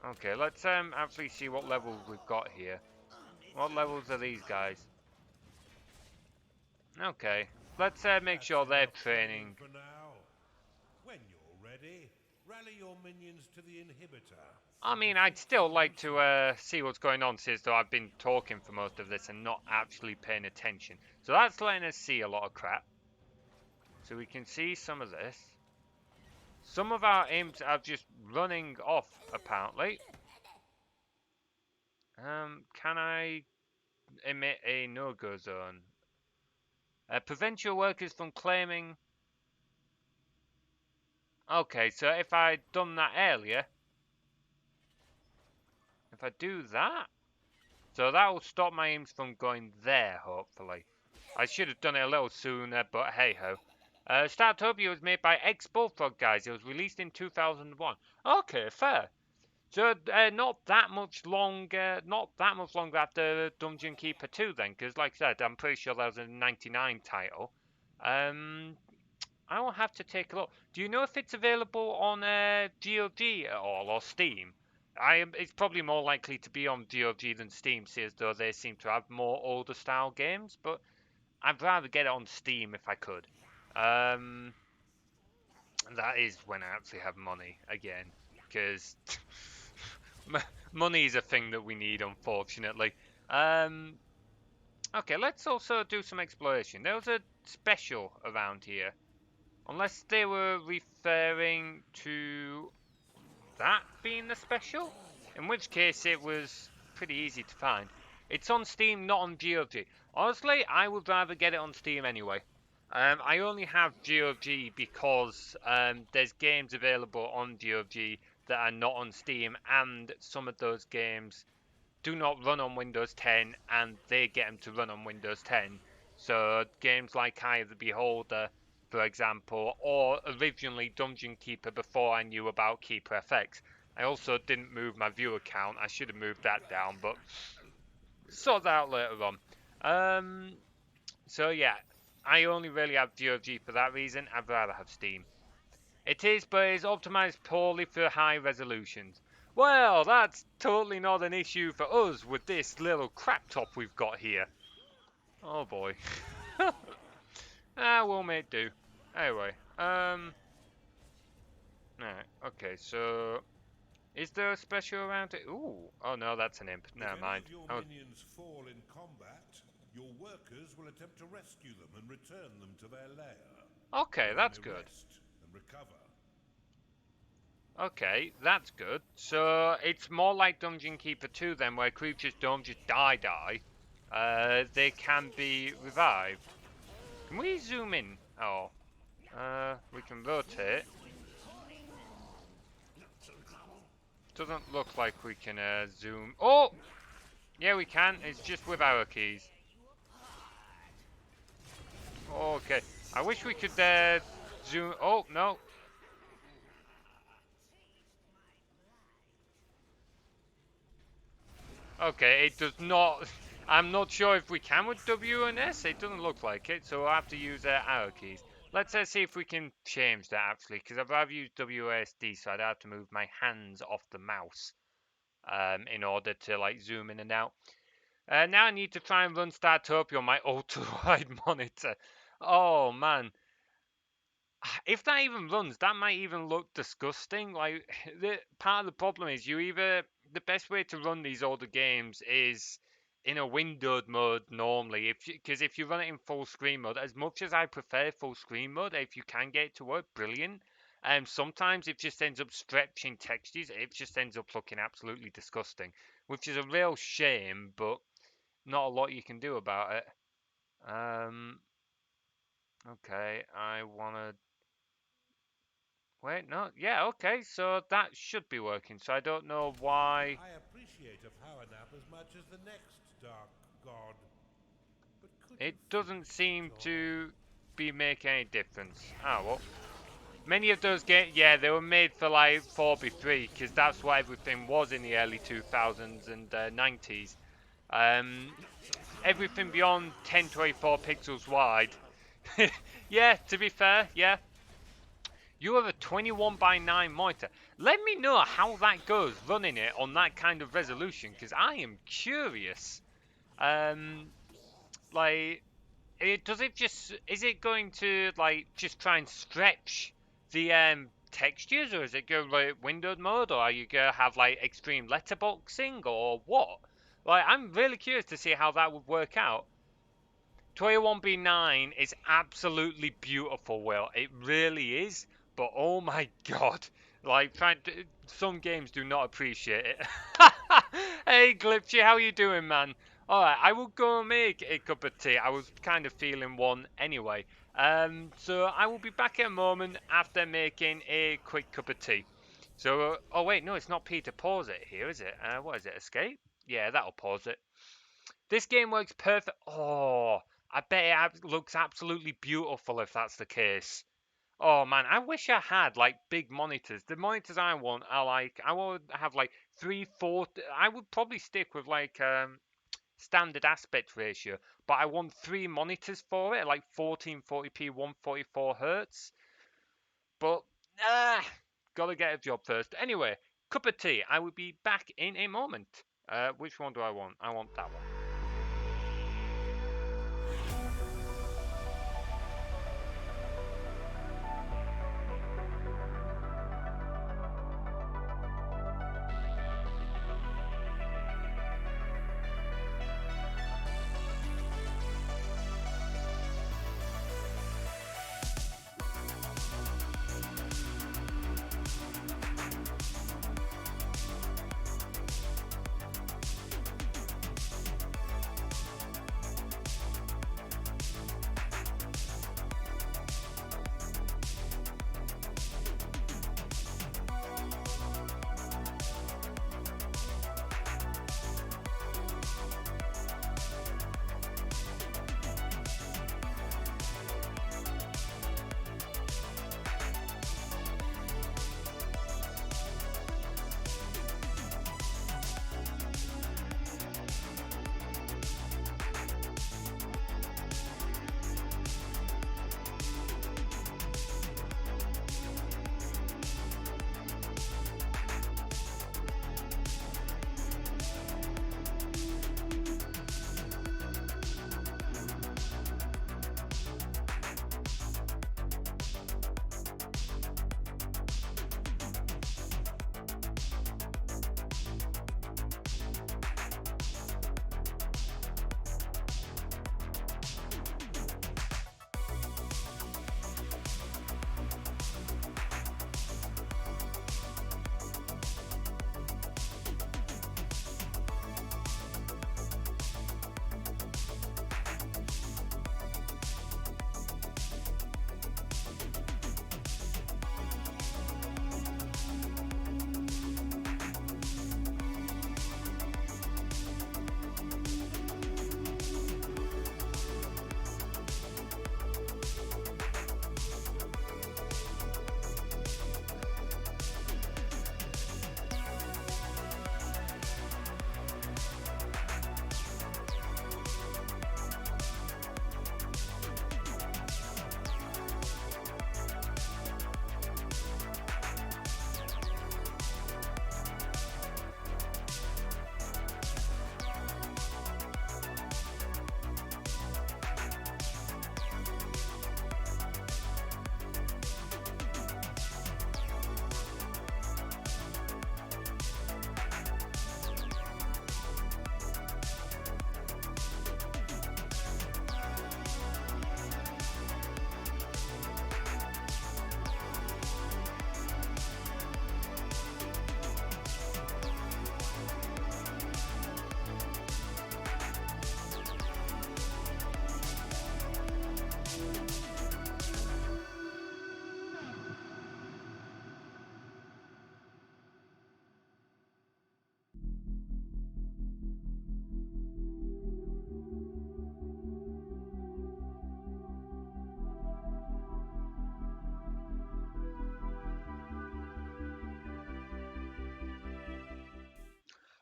Speaker 1: Okay, let's actually see what levels we've got here. What levels are these guys? Okay, let's make sure they're training.
Speaker 2: ready, rally your minions to the inhibitor.
Speaker 1: I mean, I'd still like to see what's going on, since though I've been talking for most of this and not actually paying attention. So that's letting us see a lot of crap. So we can see some of this. Some of our imps are just running off, apparently. Can I emit a no-go zone? Prevent your workers from claiming... Okay, so if I'd done that earlier... If I do that... So that will stop my imps from going there, hopefully. I should have done it a little sooner, but hey-ho. Startopia was made by ex-Bullfrog guys. It was released in 2001. Okay, fair. So not that much longer after Dungeon Keeper 2 then, because like I said, I'm pretty sure that was a 99 title. I will have to take a look. Do you know if it's available on GOG at all, or Steam? It's probably more likely to be on GOG than Steam, see as though they seem to have more older style games, but I'd rather get it on Steam if I could. That is when I actually have money again, because money is a thing that we need, unfortunately. Okay, let's also do some exploration. There was a special around here. Unless they were referring to that being the special, in which case it was pretty easy to find. It's on Steam, not on GOG. Honestly, I would rather get it on Steam anyway. I only have GOG because there's games available on GOG that are not on Steam, and some of those games do not run on Windows 10, and they get them to run on Windows 10. So games like Eye of the Beholder, for example, or originally Dungeon Keeper before I knew about Keeper FX. I also didn't move my viewer count. I should have moved that down, but sort that out later on. So yeah, I only really have GOG for that reason. I'd rather have Steam. It is, but it is optimized poorly for high resolutions. Well, that's totally not an issue for us with this little crap top we've got here. Oh boy. We'll make do. Anyway, alright, okay, so is there a special around it? Ooh, oh no, that's an imp. Never mind.
Speaker 2: If any of your minions fall in combat, your workers will attempt to rescue them and return them to their lair.
Speaker 1: Okay, that's good.
Speaker 2: Rest and recover.
Speaker 1: Okay, that's good. So it's more like Dungeon Keeper 2 then, where creatures don't just die. They can be revived. Can we zoom in? Oh, we can rotate. Doesn't look like we can zoom. Oh, yeah, we can. It's just with arrow keys. Okay, I wish we could zoom. Oh no. Okay, it does not. I'm not sure if we can with W and S. It doesn't look like it, so I'll have to use arrow keys. Let's see if we can change that actually, because I've rather used WASD, so I'd have to move my hands off the mouse in order to like zoom in and out. Now I need to try and run Startopia on my ultra-wide monitor. Oh man. If that even runs, that might even look disgusting. Like, part of the problem is the best way to run these older games is in a windowed mode normally. Because if you run it in full screen mode, as much as I prefer full screen mode, if you can get it to work, brilliant. Sometimes it just ends up stretching textures. It just ends up looking absolutely disgusting, which is a real shame, but not a lot you can do about it. Okay, I wanna. Wait, no, yeah, okay, so that should be working, so I don't know why...
Speaker 2: I appreciate a power nap as much as the next dark god. But
Speaker 1: it doesn't seem to be making any difference. Oh, well. Many of those games, yeah, they were made for like 4x3, because that's what everything was in the early 2000s and 90s. Everything beyond 1024 pixels wide. Yeah, to be fair, yeah. You have a 21:9 monitor. Let me know how that goes running it on that kind of resolution, because I am curious. Like, is it going to like just try and stretch the textures, or is it going like windowed mode, or are you gonna have like extreme letterboxing, or what? Like, I'm really curious to see how that would work out. 21B9 is absolutely beautiful, Will. It really is. But oh my god, like some games do not appreciate it. Hey Glitchy, how you doing, man? All right, I will go make a cup of tea. I was kind of feeling one anyway. So I will be back in a moment after making a quick cup of tea. So, oh wait, no, it's not P to pause it here, is it? What is it? Escape? Yeah, that'll pause it. This game works perfect. Oh, I bet it looks absolutely beautiful if that's the case. Oh man, I wish I had like big monitors. The monitors I want are like I would have like 3, 4. I would probably stick with like standard aspect ratio, but I want 3 monitors for it, like 1440p, 144 hertz. But gotta get a job first. Anyway, cup of tea. I will be back in a moment. Which one do I want? I want that one.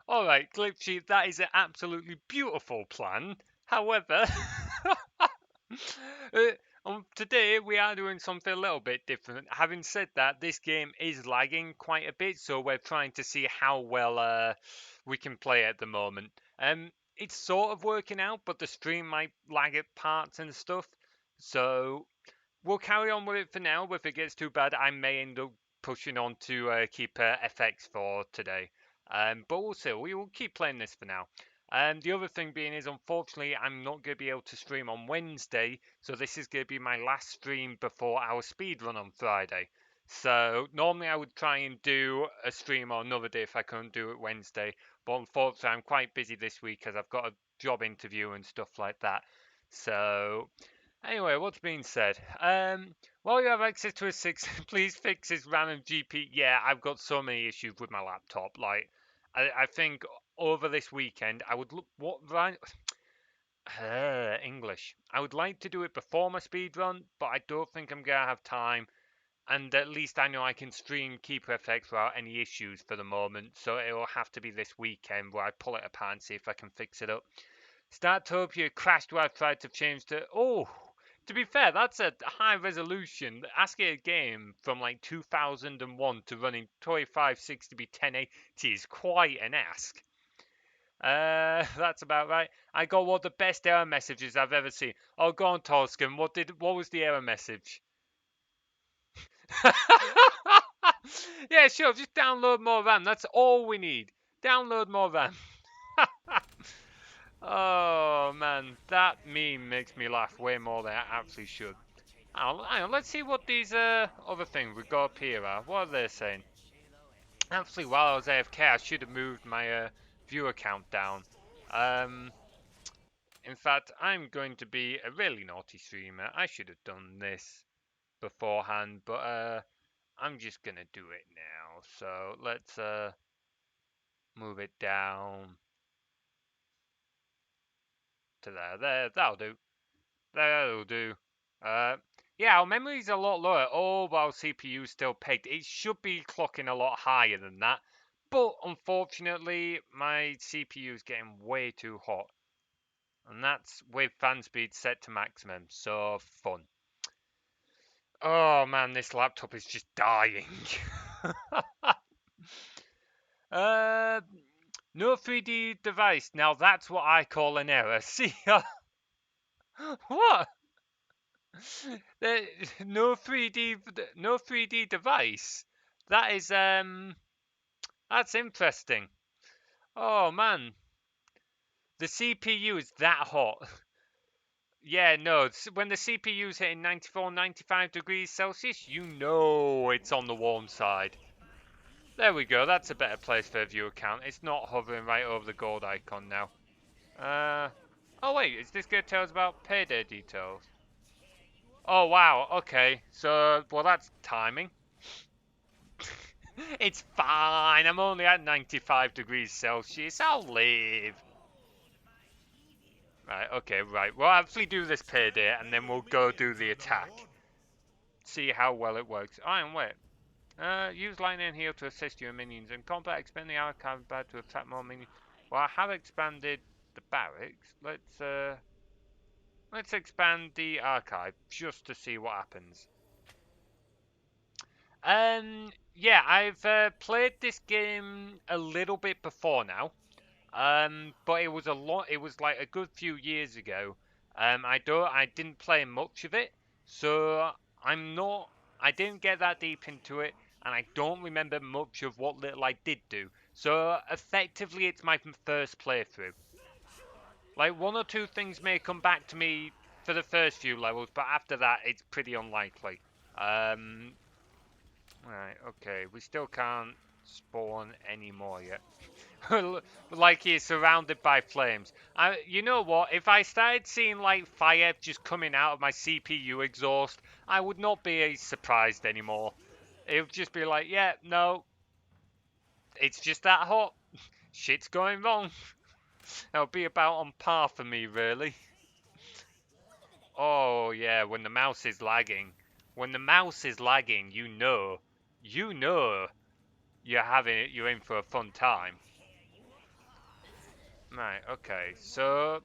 Speaker 1: All right, Glitchy, that is an absolutely beautiful plan. However, today we are doing something a little bit different. Having said that, this game is lagging quite a bit, so we're trying to see how well we can play at the moment. It's sort of working out, but the stream might lag at parts and stuff. So we'll carry on with it for now. If it gets too bad, I may end up pushing on to keep FX for today. But also, we will keep playing this for now. The other thing being is, unfortunately, I'm not going to be able to stream on Wednesday, so this is going to be my last stream before our speedrun on Friday. So normally I would try and do a stream on another day if I couldn't do it Wednesday, but unfortunately I'm quite busy this week as I've got a job interview and stuff like that. So anyway, what's being said? While you have access to a 6, please fix this RAM and GP. Yeah, I've got so many issues with my laptop. Like, I think over this weekend I would look what right. English. I would like to do it before my speed run, but I don't think I'm gonna have time. And at least I know I can stream Keeper FX without any issues for the moment. So it'll have to be this weekend where I pull it apart and see if I can fix it up. Startopia crashed where I tried to change to. Oh, to be fair, that's a high resolution. Asking a game from like 2001 to running 2560 by 1080 is quite an ask. That's about right. I got one of the best error messages I've ever seen. Oh, go on, Toscan. What was the error message? Yeah, sure. Just download more RAM. That's all we need. Download more RAM. Oh man, that meme makes me laugh way more than I actually should. Hang on, let's see what these other things we got up here are. What are they saying? Actually, while I was AFK, I should have moved my viewer count down. In fact, I'm going to be a really naughty streamer. I should have done this beforehand, but I'm just gonna do it now. So let's move it down to there. There, that'll do. That'll do. Yeah, our memory's a lot lower. Oh, while CPU's still pegged. It should be clocking a lot higher than that. But unfortunately, my CPU's getting way too hot. And that's with fan speed set to maximum. So fun. Oh man, this laptop is just dying. No 3D device. Now that's what I call an error. See, what? No 3D device. That is that's interesting. Oh man, the CPU is that hot. Yeah, no, when the CPU's hitting 94, 95 degrees Celsius, you know it's on the warm side. There we go, that's a better place for a view account. It's not hovering right over the gold icon now. Oh wait, is this going to tell us about payday details? Oh wow, okay, so, well that's timing. It's fine, I'm only at 95 degrees Celsius, I'll live. Right, okay, right, we'll actually do this payday and then we'll go do the attack. See how well it works. Oh, and wait. Use lightning heal to assist your minions in combat. Expand the archive bar to attract more minions. Well, I have expanded the barracks. Let's expand the archive just to see what happens. Yeah, I've played this game a little bit before now. But it was like a good few years ago. I didn't play much of it, so I didn't get that deep into it, and I don't remember much of what little I did do. So effectively, it's my first playthrough. Like, one or two things may come back to me for the first few levels, but after that, it's pretty unlikely. Right, okay, we still can't spawn anymore yet. Like he's surrounded by flames. You know what? If I started seeing like fire just coming out of my CPU exhaust, I would not be surprised anymore. It would just be like, yeah, no, it's just that hot. Shit's going wrong. It'll be about on par for me, really. Oh yeah, when the mouse is lagging. When the mouse is lagging, you know you're in for a fun time. Right, okay, so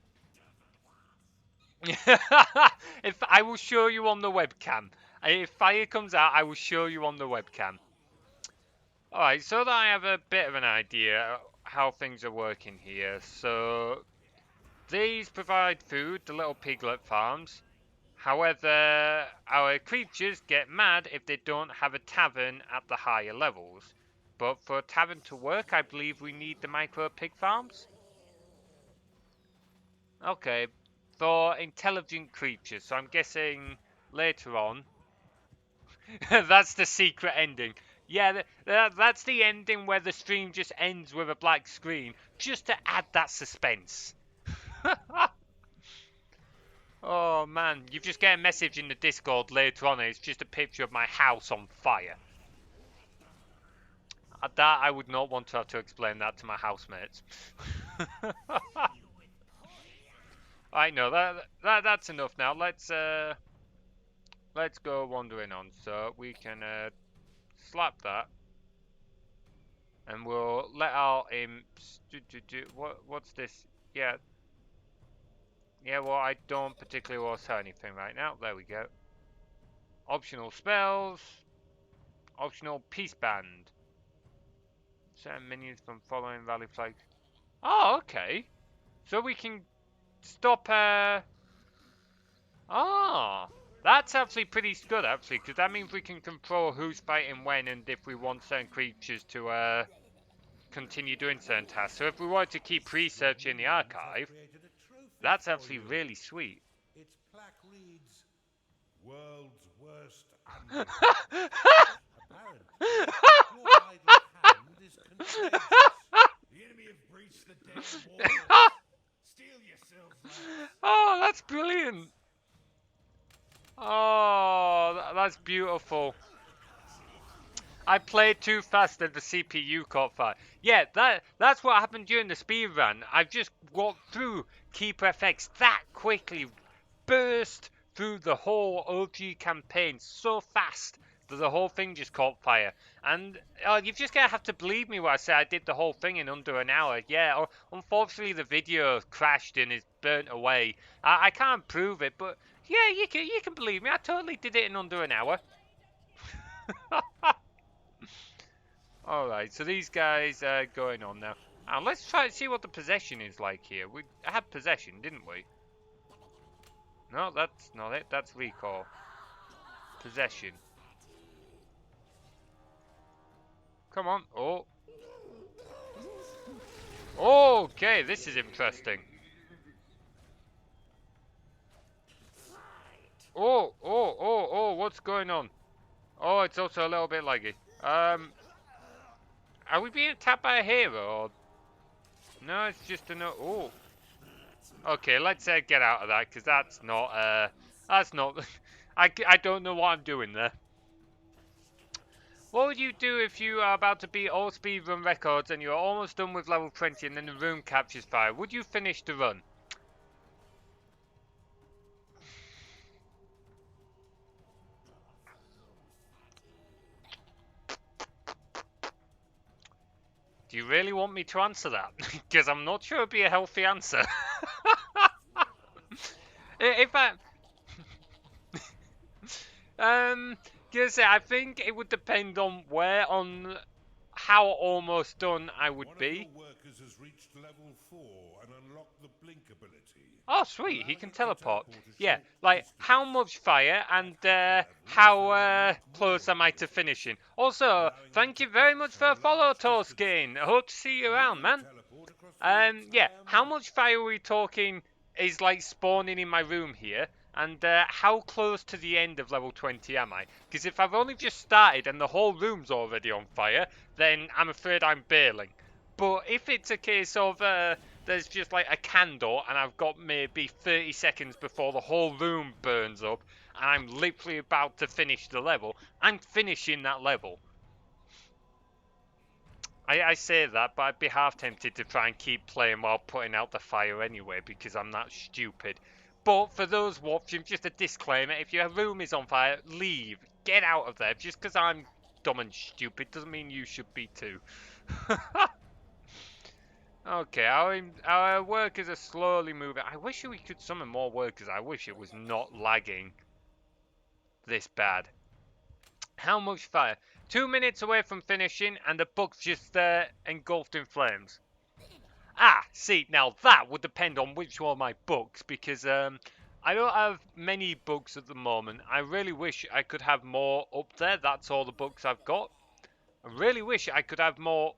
Speaker 1: if I will show you on the webcam. If fire comes out, I will show you on the webcam. Alright, so that I have a bit of an idea how things are working here. So these provide food, the little piglet farms. However, our creatures get mad if they don't have a tavern at the higher levels. But for a tavern to work, I believe we need the micro pig farms. Okay, for intelligent creatures. So I'm guessing later on. That's the secret ending. Yeah, that's the ending where the stream just ends with a black screen, just to add that suspense. Oh man, you just get a message in the Discord later on and it's just a picture of my house on fire. That I would not want to have to explain that to my housemates. I know that's enough now. Let's go wandering on so we can slap that. And we'll let our imps what's this? Yeah, well, I don't particularly want to say anything right now. There we go. Optional spells. Optional peace band. Certain minions from following rally flags. Oh, okay. So we can stop. That's actually pretty good, actually, because that means we can control who's fighting when and if we want certain creatures to continue doing certain tasks. So if we wanted to keep researching the archive, that's actually really sweet.
Speaker 2: Its plaque reads, "World's worst underdog." Apparently, your idle hand is contagious. The enemy have breached the damn walls. Steel yourselves, lads.
Speaker 1: Oh, that's brilliant. Oh, that's beautiful. I played too fast and the CPU caught fire. Yeah, that's what happened during the speed run. I've just walked through Keeper FX that quickly, burst through the whole OG campaign so fast that the whole thing just caught fire. And you've just gonna have to believe me when I say I did the whole thing in under an hour. Yeah, unfortunately the video crashed and is burnt away. I can't prove it, but yeah, you can believe me. I totally did it in under an hour. Alright, so these guys are going on now. Now let's try and see what the possession is like here. We had possession, didn't we? No, that's not it. That's recall. Possession. Come on. Oh. Okay, this is interesting. Oh, what's going on? Oh, it's also a little bit laggy. Are we being attacked by a hero? Or... No, it's just a no. Oh. Okay, let's get out of that, because that's not, I don't know what I'm doing there. What would you do if you are about to beat all speedrun records and you're almost done with level 20 and then the room catches fire? Would you finish the run? Do you really want me to answer that? Because I'm not sure it'd be a healthy answer. If I think it would depend on how almost done I would be.
Speaker 2: One of your workers has reached level 4 and unlocked the blink ability.
Speaker 1: Oh, sweet, he can teleport. Yeah, like, how much fire and how close am I to finishing? Also, thank you very much for a follow, Toskin. I hope to see you around, man. Yeah, how much fire are we talking is, like, spawning in my room here? And how close to the end of level 20 am I? Because if I've only just started and the whole room's already on fire, then I'm afraid I'm bailing. But if it's a case of there's just like a candle and I've got maybe 30 seconds before the whole room burns up and I'm literally about to finish the level, I'm finishing that level. I say that, but I'd be half tempted to try and keep playing while putting out the fire anyway because I'm that stupid. But for those watching, just a disclaimer, if your room is on fire, leave. Get out of there. Just because I'm dumb and stupid doesn't mean you should be too. Okay, our workers are slowly moving. I wish we could summon more workers. I wish it was not lagging this bad. How much fire? 2 minutes away from finishing and the book's just engulfed in flames. Ah, see, now that would depend on which one of my books, because I don't have many books at the moment. I really wish I could have more up there. That's all the books I've got. I really wish I could have more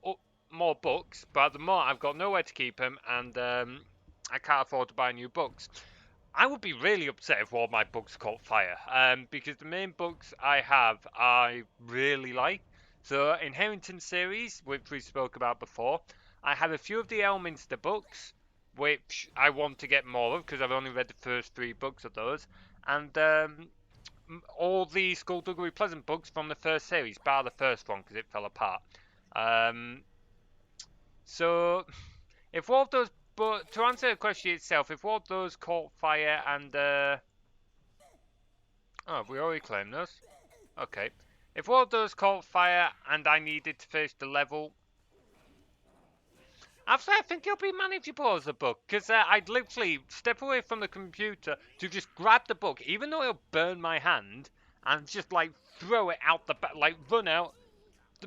Speaker 1: books, but at the moment I've got nowhere to keep them, and I can't afford to buy new books. I would be really upset if all my books caught fire, because the main books I have I really like. So Inheritance series, which we spoke about before, I have a few of the Elminster books, which I want to get more of because I've only read the first 3 books of those, and all the Skullduggery Pleasant books from the first series, bar the first one because it fell apart. Um, so if all of those, but to answer the question itself, if all of those caught fire and oh, we already claimed those. Okay. If all of those caught fire and I needed to finish the level, actually, I think it'll be manageable as a book, because I'd literally step away from the computer to just grab the book, even though it'll burn my hand, and just, like, throw it out the back, like, run out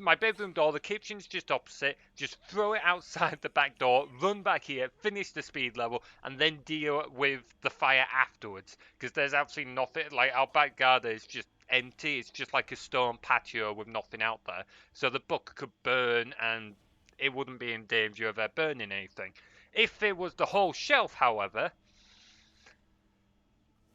Speaker 1: my bedroom door, the kitchen's just opposite, just throw it outside the back door, run back here, finish the speed level, and then deal with the fire afterwards, because there's absolutely nothing, like, our back garden is just empty, it's just like a stone patio with nothing out there, so the book could burn, and it wouldn't be in danger of burning anything. If it was the whole shelf, however,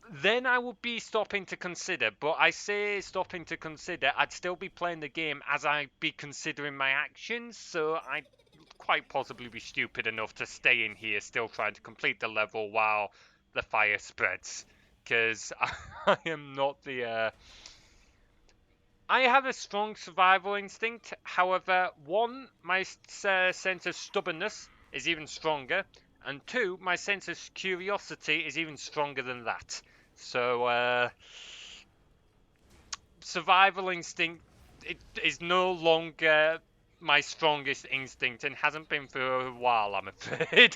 Speaker 1: then I would be stopping to consider. But I say stopping to consider, I'd still be playing the game as I'd be considering my actions, so I'd quite possibly be stupid enough to stay in here still trying to complete the level while the fire spreads. Because I am not the... I have a strong survival instinct. However, 1, my sense of stubbornness is even stronger. And 2, my sense of curiosity is even stronger than that. So, survival instinct is no longer my strongest instinct and hasn't been for a while, I'm afraid.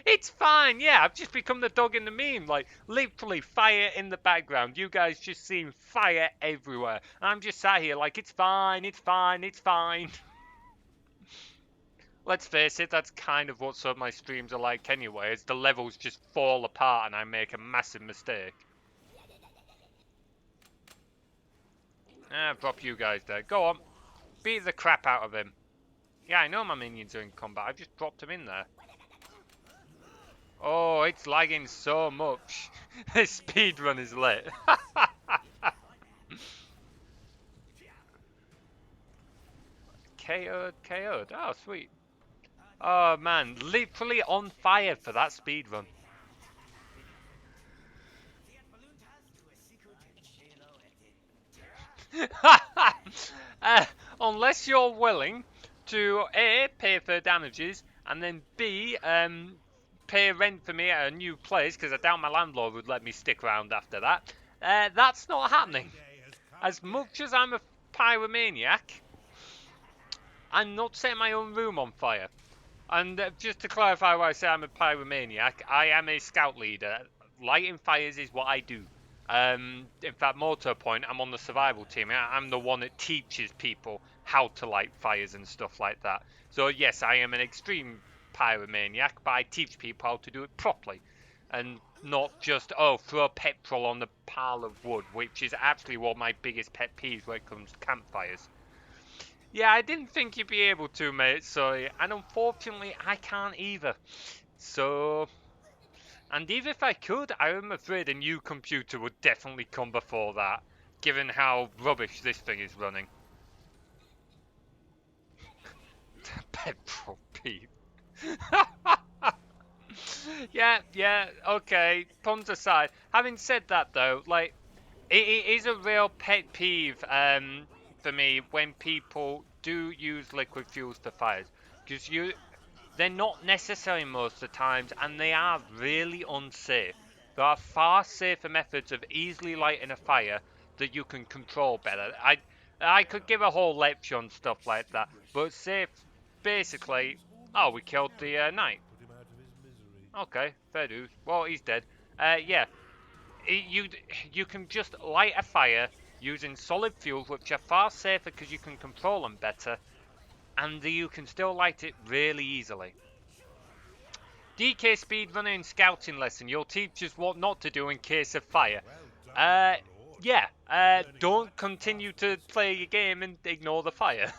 Speaker 1: It's fine, yeah, I've just become the dog in the meme, like, literally fire in the background, you guys just seeing fire everywhere, and I'm just sat here like, it's fine, it's fine, it's fine. Let's face it, that's kind of what some of my streams are like anyway, as the levels just fall apart and I make a massive mistake. Drop you guys there. Go on. Beat the crap out of him. Yeah, I know my minions are in combat. I've just dropped him in there. Oh, it's lagging so much. This speedrun is lit. KO'd. Oh, sweet. Oh, man. Literally on fire for that speedrun. Unless you're willing to A, pay for damages, and then B, pay rent for me at a new place, because I doubt my landlord would let me stick around after that, that's not happening. As much as I'm a pyromaniac, I'm not setting my own room on fire. And just to clarify why I say I'm a pyromaniac, I am a scout leader. Lighting fires is what I do. In fact, more to a point, I'm on the survival team. I'm the one that teaches people how to light fires and stuff like that. So yes, I am an extreme pyromaniac, but I teach people how to do it properly. And not just, oh, throw petrol on the pile of wood, which is actually one of my biggest pet peeves when it comes to campfires. Yeah, I didn't think you'd be able to, mate, sorry. And unfortunately, I can't either. So... And even if I could, I am afraid a new computer would definitely come before that, given how rubbish this thing is running. Petrol Pete. Yeah, okay, puns aside. Having said that though, like, it is a real pet peeve for me when people do use liquid fuels for fires. Because they're not necessary most of the times, and they are really unsafe. There are far safer methods of easily lighting a fire that you can control better. I could give a whole lecture on stuff like that, but safe, basically... Oh, we killed the knight. Okay, fair dues. Well, he's dead. Yeah. You can just light a fire using solid fuels, which are far safer because you can control them better, and you can still light it really easily. DK speedrunner and scouting lesson. You'll teach us what not to do in case of fire.
Speaker 2: Well done, my lord.
Speaker 1: Yeah.
Speaker 2: Learning
Speaker 1: Don't
Speaker 2: that
Speaker 1: continue
Speaker 2: fast
Speaker 1: to
Speaker 2: was
Speaker 1: play your game and ignore the fire.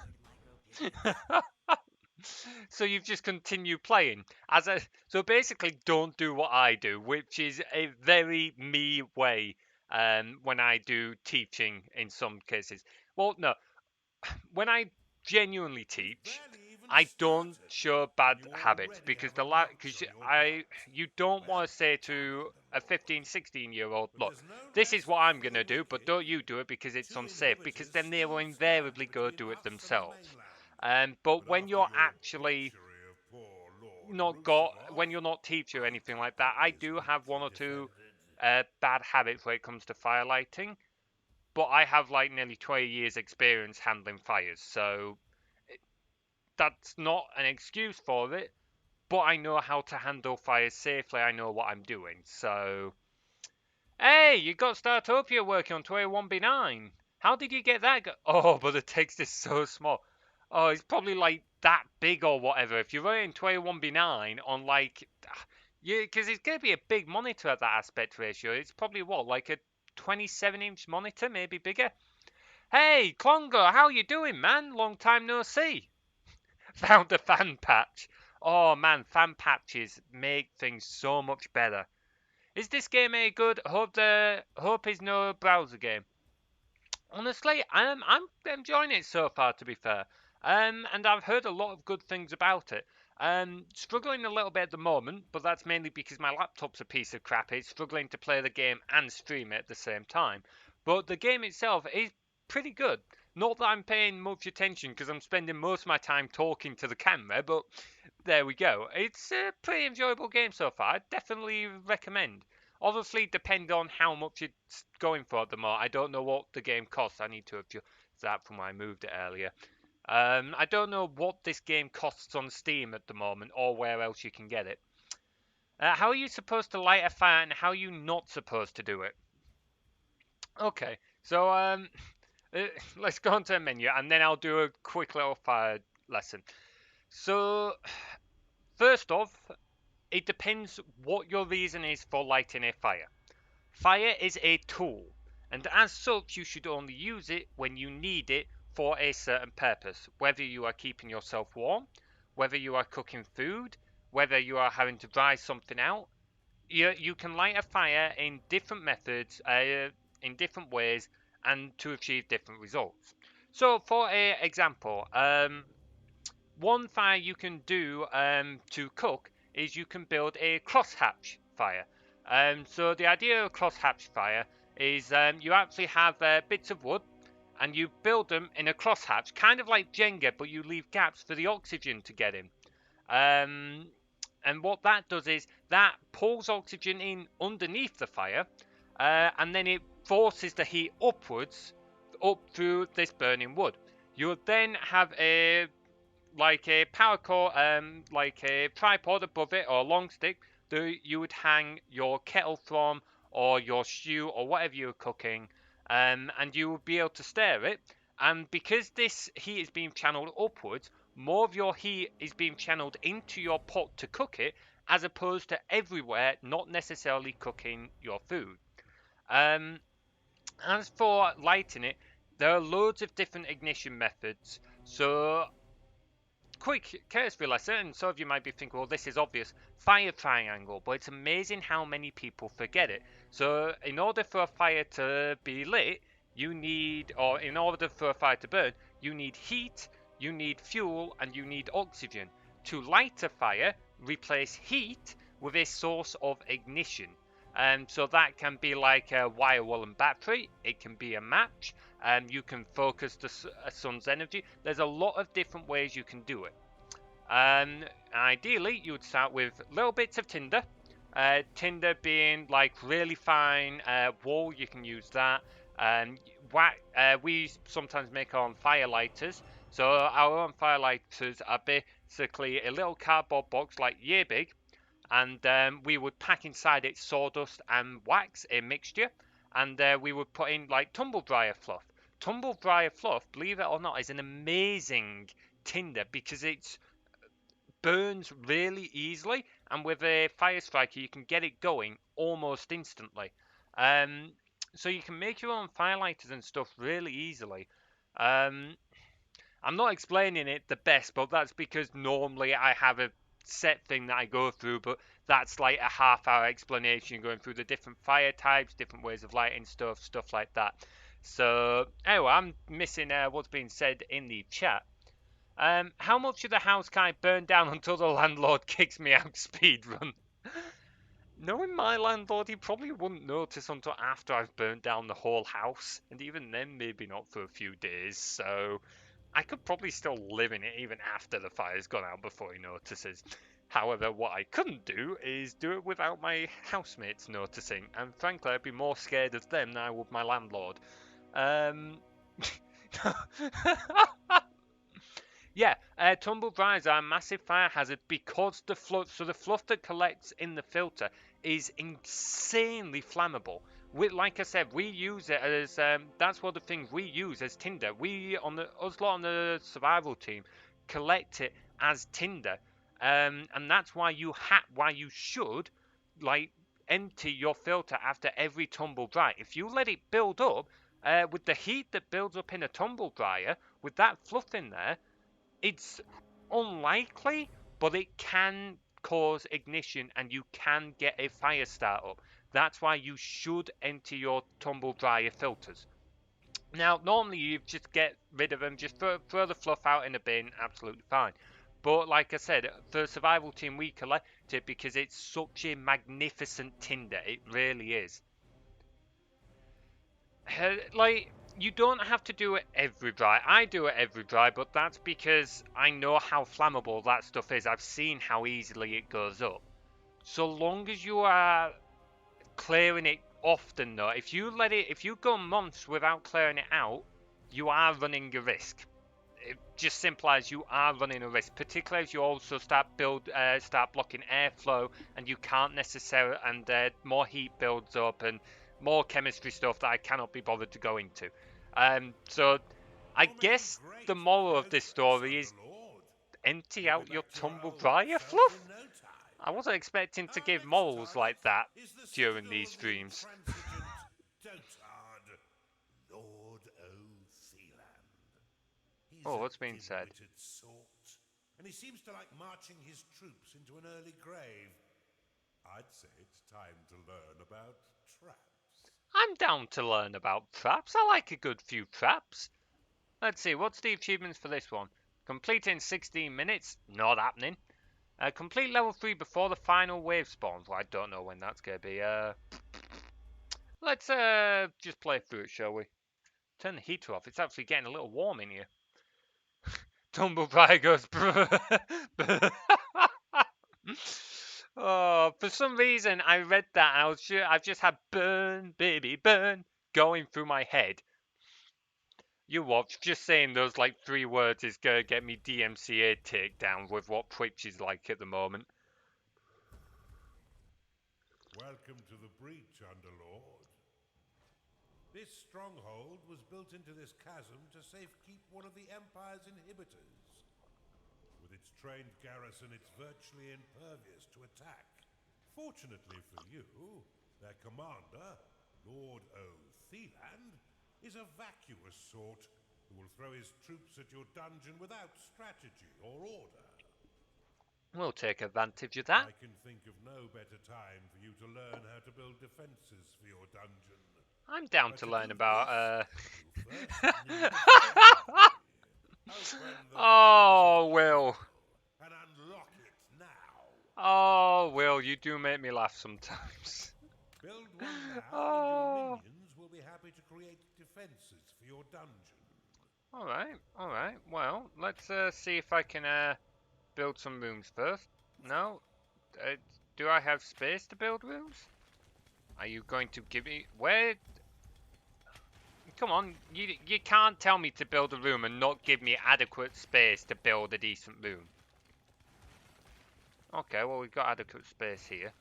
Speaker 1: So you've just continued playing so basically don't do what I do, which is a very me way when I do teaching in some cases. Well, no, when I genuinely
Speaker 2: We've
Speaker 1: teach,
Speaker 2: barely even
Speaker 1: I don't
Speaker 2: started,
Speaker 1: show
Speaker 2: and
Speaker 1: bad
Speaker 2: you
Speaker 1: habits
Speaker 2: already
Speaker 1: because
Speaker 2: have a notch
Speaker 1: because
Speaker 2: on your
Speaker 1: I
Speaker 2: belt.
Speaker 1: you don't
Speaker 2: Well
Speaker 1: want to say
Speaker 2: done,
Speaker 1: to
Speaker 2: my
Speaker 1: a
Speaker 2: lord.
Speaker 1: 15, 16-year-old,
Speaker 2: But
Speaker 1: look,
Speaker 2: there's no
Speaker 1: this is
Speaker 2: rest
Speaker 1: what I'm
Speaker 2: for
Speaker 1: going
Speaker 2: the
Speaker 1: to do, but
Speaker 2: wicked.
Speaker 1: don't you do it because it's
Speaker 2: 2
Speaker 1: unsafe, because
Speaker 2: inhibitors
Speaker 1: then they will
Speaker 2: still stand
Speaker 1: invariably go
Speaker 2: between
Speaker 1: do it
Speaker 2: us and the
Speaker 1: themselves.
Speaker 2: mainland.
Speaker 1: But
Speaker 2: But
Speaker 1: when
Speaker 2: after
Speaker 1: you're
Speaker 2: your
Speaker 1: actually
Speaker 2: butchery of poor Lord
Speaker 1: not got
Speaker 2: Rusuloff,
Speaker 1: when you're not teacher or
Speaker 2: I
Speaker 1: anything
Speaker 2: can't
Speaker 1: like that, I
Speaker 2: copy his
Speaker 1: do have one
Speaker 2: victory
Speaker 1: or two
Speaker 2: defended.
Speaker 1: bad habits when it comes to firelighting, but I have like nearly 20 years experience handling fires, so that's not an excuse for it, but I know how to handle fires safely. I know what I'm doing. So, hey, you got Startopia working on 21B9. How did you get that? Oh, but the text is so small. Oh, it's probably like that big or whatever. If you're running 21B9 on like, yeah, because it's going to be a big monitor at that aspect ratio. It's probably what, like a 27-inch monitor, maybe bigger. Hey, Klongo, how you doing, man? Long time no see. Found a fan patch. Oh man, fan patches make things so much better. Is this game any good? Hope is no browser game. Honestly, I'm enjoying it so far. To be fair, and I've heard a lot of good things about it. Struggling a little bit at the moment, but that's mainly because my laptop's a piece of crap. It's struggling to play the game and stream it at the same time. But the game itself is pretty good. Not that I'm paying much attention because I'm spending most of my time talking to the camera, but there we go. It's a pretty enjoyable game so far. I definitely recommend. Obviously, depend on how much it's going for at the moment. I don't know what the game costs. I need to adjust that from when I moved it earlier. I don't know what this game costs on Steam at the moment or where else you can get it. How are you supposed to light a fire and how are you not supposed to do it? Okay, so let's go on to the menu and then I'll do a quick little fire lesson. So, first off, it depends what your reason is for lighting a fire. Fire is a tool, and as such you should only use it when you need it for a certain purpose, whether you are keeping yourself warm, whether you are cooking food, whether you are having to dry something out. You can light a fire in different methods, in different ways, and to achieve different results. So, for a example, one fire you can do to cook is you can build a crosshatch fire. So the idea of a crosshatch fire is you actually have bits of wood and you build them in a crosshatch, kind of like Jenga, but you leave gaps for the oxygen to get in. Um, and what that does is that pulls oxygen in underneath the fire, and then it forces the heat upwards up through this burning wood. You'll then have a like a power core, like a tripod above it or a long stick that you would hang your kettle from or your stew or whatever you're cooking, and you would be able to stir it. And because this heat is being channeled upwards, more of your heat is being channeled into your pot to cook it, as opposed to everywhere not necessarily cooking your food. Um, as for lighting it, there are loads of different ignition methods. So quick courtesy lesson, and some of you might be thinking, well, this is obvious. Fire triangle, but it's amazing how many people forget it. So, in order for a fire to be lit, you need, or in order for a fire to burn, you need heat, you need fuel, and you need oxygen. To light a fire, replace heat with a source of ignition. So that can be like a wire woolen battery, it can be a match, you can focus the sun's energy. There's a lot of different ways you can do it. Ideally, you would start with little bits of tinder. Tinder being like really fine wool, you can use that. We sometimes make our own fire lighters. So our own fire lighters are basically a little cardboard box like year big, and we would pack inside it sawdust and wax, a mixture, and we would put in like tumble dryer fluff. Tumble dryer fluff, believe it or not, is an amazing tinder because it's burns really easily, and with a fire striker you can get it going almost instantly. Um, so you can make your own firelighters and stuff really easily. Um, I'm not explaining it the best, but that's because normally I have a set thing that I go through, but that's like a half-hour explanation going through the different fire types, different ways of lighting stuff like that. So, anyway, I'm missing what's being said in the chat. How much of the house can I burn down until the landlord kicks me out speedrun? Knowing my landlord, he probably wouldn't notice until after I've burnt down the whole house, and even then maybe not for a few days, so I could probably still live in it even after the fire's gone out before he notices. However, what I couldn't do is do it without my housemates noticing, and frankly I'd be more scared of them than I would my landlord. Yeah, tumble dryers are a massive fire hazard because the fluff that collects in the filter is insanely flammable. Like I said, we use it as that's one of the things we use as tinder. We on the us lot on the survival team collect it as tinder, and that's why you should like empty your filter after every tumble dry. If you let it build up, with the heat that builds up in a tumble dryer, with that fluff in there, it's unlikely, but it can cause ignition and you can get a fire start up. That's why you should empty your tumble dryer filters. Now, normally you just get rid of them, just throw the fluff out in a bin, absolutely fine. But like I said, for the survival team, we collect it because it's such a magnificent tinder. It really is. Like, you don't have to do it every dry. I do it every dry, but that's because I know how flammable that stuff is. I've seen how easily it goes up. So long as you are clearing it often, though, if you go months without clearing it out, you are running a risk. Just simple as you are running a risk, particularly as you also start blocking airflow, and you can't necessarily, and more heat builds up and more chemistry stuff that I cannot be bothered to go into. So I guess the moral of this story is empty out your tumble dryer fluff. I wasn't expecting to give morals like that during these streams. Oh, what's being said?
Speaker 2: And he seems to like marching his troops into an early grave. I'd say it's time to learn about traps.
Speaker 1: I'm down to learn about traps. I like a good few traps. Let's see, what's the achievements for this one? Complete in 16 minutes? Not happening. Complete level 3 before the final wave spawns. Well, I don't know when that's going to be. Let's just play through it, shall we? Turn the heater off. It's actually getting a little warm in here. Tumblefly goes. Oh, for some reason I read that and I was sure I've just had "burn, baby, burn" going through my head. You watch, just saying those like 3 words is gonna get me DMCA takedown with what Twitch is like at the moment.
Speaker 2: Welcome to the breach, Underlord. This stronghold was built into this chasm to safekeep one of the Empire's inhibitors. With its trained garrison, it's virtually impervious to attack. Fortunately for you, their commander, Lord O'Theland, is a vacuous sort who will throw his troops at your dungeon without strategy or order.
Speaker 1: We'll take advantage of that.
Speaker 2: I can think of no better time for you to learn how to build defenses for your dungeon.
Speaker 1: I'm down to learn about, Oh, Will.
Speaker 2: And unlock it now.
Speaker 1: Oh, Will, you do make me laugh sometimes.
Speaker 2: Build one now, and your minions will be happy to create defenses for your dungeon.
Speaker 1: Alright. Well, let's see if I can build some rooms first. No? Do I have space to build rooms? Are you going to give me... Where... Come on, you can't tell me to build a room and not give me adequate space to build a decent room. Okay, well we've got adequate space here.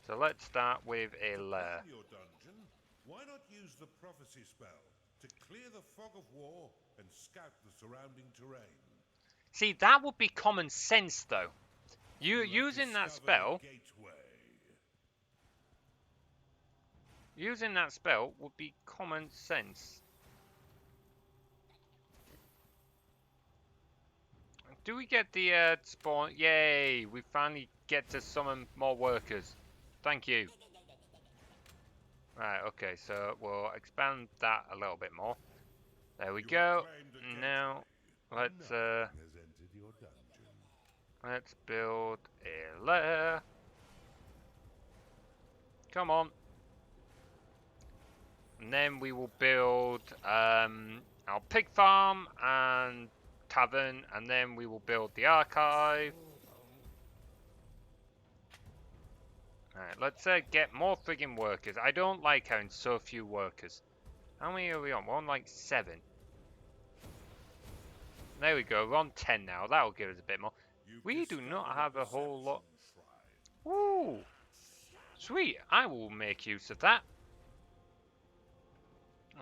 Speaker 1: So let's start with a lair.
Speaker 2: In your dungeon, why not use the prophecy spell to clear the fog of war and scout the surrounding terrain?
Speaker 1: See, that would be common sense though. You
Speaker 2: have
Speaker 1: using that
Speaker 2: discovered a
Speaker 1: spell?
Speaker 2: gateway.
Speaker 1: Using that spell would be common sense. Do we get the spawn? Yay! We finally get to summon more workers. Thank you. Right, okay, so we'll expand that a little bit more. There we go. Now, let's build a lair. Come on. And then we will build our pig farm and tavern, and then we will build the archive. Alright, let's get more friggin' workers. I don't like having so few workers. How many are we on? We're on like 7. There we go, we're on 10 now. That'll give us a bit more. We do not have a whole lot. Woo! Sweet, I will make use of that.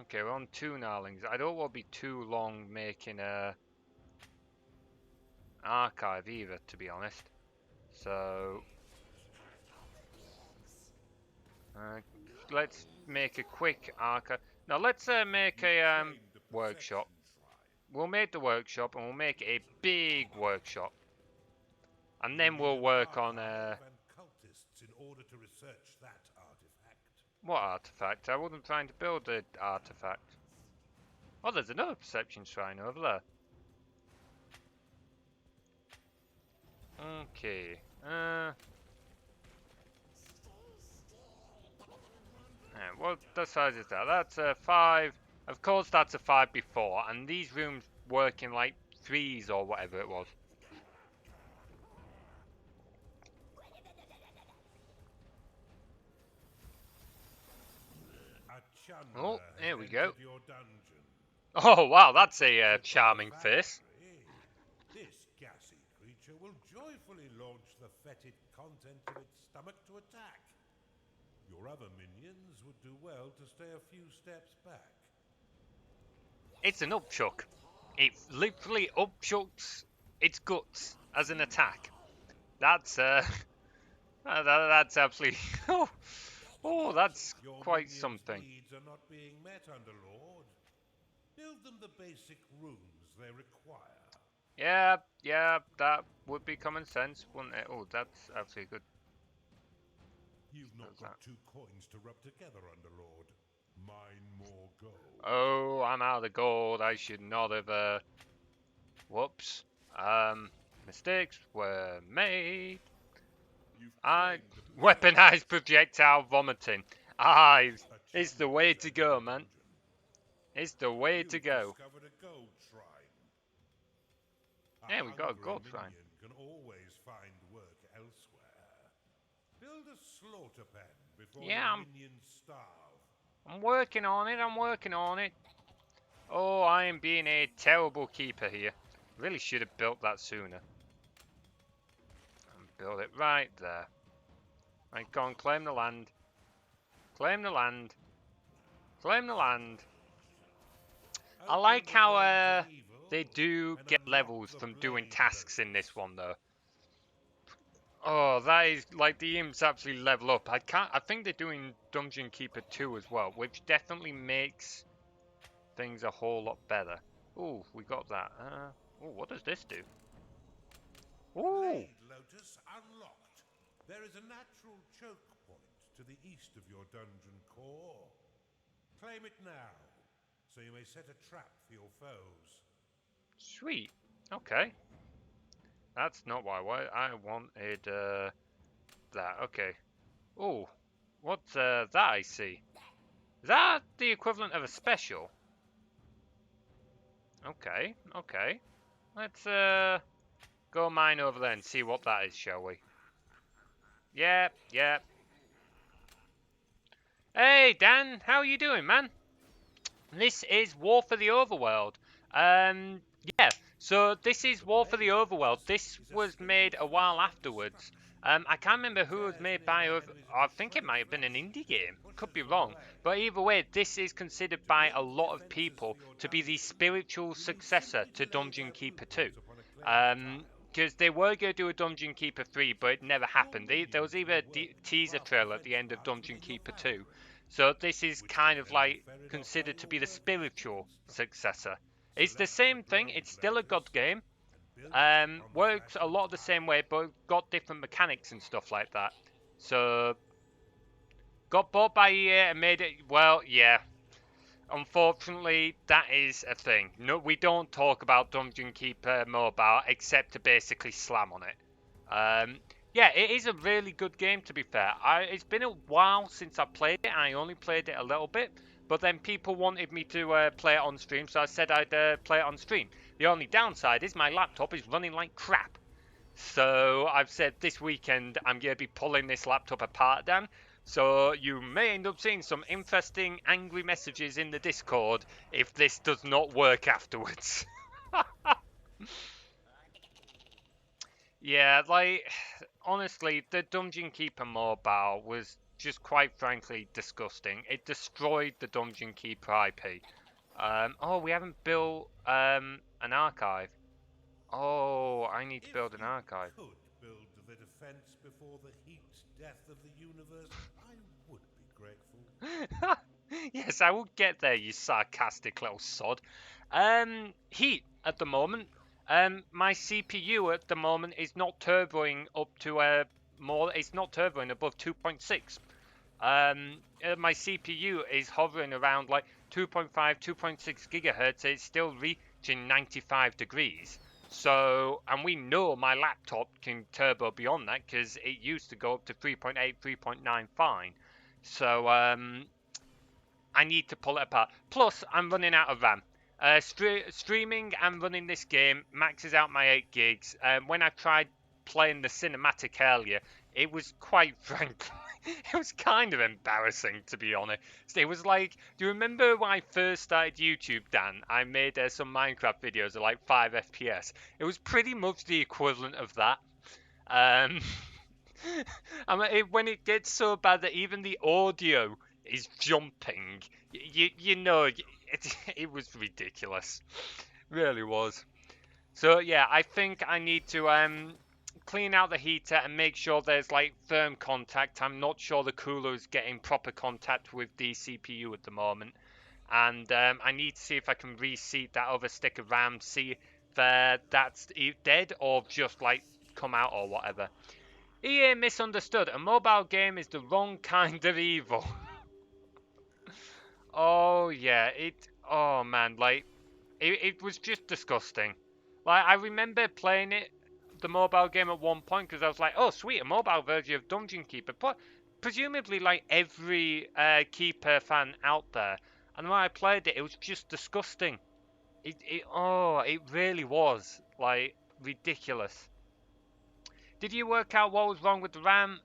Speaker 1: Okay, we're on 2 gnarlings. I don't want to be too long making a archive either, to be honest. So let's make a quick archive. Now let's make a workshop. We'll make the workshop and we'll make a big workshop. And then we'll work on what artifact? I wasn't trying to build an artifact. Oh, there's another perception shrine over there. Okay. What the size is that? That's a 5. Of course, that's a 5 before, and these rooms work in like 3s or whatever it was. Oh, here we go. Oh wow, that's a charming face.
Speaker 2: This gassy creature will joyfully launch the fetid content of its stomach to attack. Your other minions would do well to stay a few steps back.
Speaker 1: It's an upchuck. It literally upchucks its guts as an attack. That's that's absolutely oh, that's quite something.
Speaker 2: Needs are not being met, Underlord. Build them the basic rooms they require.
Speaker 1: Yeah, that would be common sense, wouldn't it? Oh, that's absolutely good.
Speaker 2: You've not got 2 coins to rub together, Underlord. Mine more gold.
Speaker 1: Oh, I'm out of the gold. I should not have. Whoops. Mistakes were made. Weaponized projectile vomiting. It's the way to go, man. It's the way to go. Yeah, we got a gold shrine.
Speaker 2: Can always find work elsewhere. Build a slaughter pen before the minions starve.
Speaker 1: I'm working on it. I'm working on it. Oh, I am being a terrible keeper here. Really should have built that sooner. And build it right there. Right, go on, claim the land. Claim the land. Claim the land. I like how they do get levels from doing tasks in this one, though. Oh, that is like the imps actually level up. I think they're doing Dungeon Keeper 2 as well, which definitely makes things a whole lot better. Oh, we got that. Oh, what does this do? Ooh.
Speaker 2: Lotus unlocked. There is a natural choke point to the east of your dungeon core. Claim it now, so you may set a trap for your foes.
Speaker 1: Sweet. Okay. That's not what I wanted. I wanted that. Okay. Oh, what's that I see? Is that the equivalent of a special? Okay, okay. Let's go mine over there and see what that is, shall we? Yep, yep. Hey Dan, how are you doing, man? This is War for the Overworld. Yeah, so this is War for the Overworld. This was made a while afterwards. I can't remember who it was made by. I think it might have been an indie game. Could be wrong. But either way, this is considered by a lot of people to be the spiritual successor to Dungeon Keeper 2. because they were going to do a Dungeon Keeper 3, but it never happened. There was even a teaser trailer at the end of Dungeon Keeper 2. So this is kind of like considered to be the spiritual successor. It's the same thing. It's still a god game. Works a lot the same way, but got different mechanics and stuff like that. So got bought by EA and made it. Well, yeah. Unfortunately, that is a thing. No, we don't talk about Dungeon Keeper Mobile except to basically slam on it. Yeah, it is a really good game, to be fair. It's been a while since I played it. I only played it a little bit, but then people wanted me to play it on stream, so I said I'd play it on stream. The only downside is my laptop is running like crap. So I've said this weekend I'm going to be pulling this laptop apart, Dan. So you may end up seeing some interesting angry messages in the Discord if this does not work afterwards. Yeah, like, honestly, the Dungeon Keeper mobile was just quite frankly disgusting. It destroyed the Dungeon Keeper IP. Oh, we haven't built an archive. Oh, I need to build an archive.
Speaker 2: Could build the defense before the heat death of the universe, I would be grateful.
Speaker 1: Yes, I will get there, you sarcastic little sod. Heat at the moment. My CPU at the moment is not turboing up to more. It's not turboing above 2.6. My CPU is hovering around like 2.5, 2.6 gigahertz. It's still reaching 95 degrees. So, and we know my laptop can turbo beyond that because it used to go up to 3.8, 3.9 fine. So, I need to pull it apart. Plus, I'm running out of RAM. Streaming and running this game maxes out my 8 gigs. When I tried playing the cinematic earlier, it was quite frankly, it was kind of embarrassing, to be honest. It was like, do you remember when I first started YouTube, Dan? I made some Minecraft videos at like 5 FPS. It was pretty much the equivalent of that. I mean, when it gets so bad that even the audio is jumping, you know, it was ridiculous. Really was. So yeah, I think I need to clean out the heater and make sure there's like firm contact. I'm not sure the cooler is getting proper contact with the CPU at the moment. And I need to see if I can reseat that other stick of RAM, see if that's dead or just like come out or whatever. EA misunderstood. A mobile game is the wrong kind of evil. Oh yeah, oh man, like it was just disgusting. Like I remember playing the mobile game at one point because I was like, oh sweet, a mobile version of Dungeon Keeper. But presumably like every Keeper fan out there. And when I played it, it was just disgusting. It really was like ridiculous. Did you work out what was wrong with the RAM?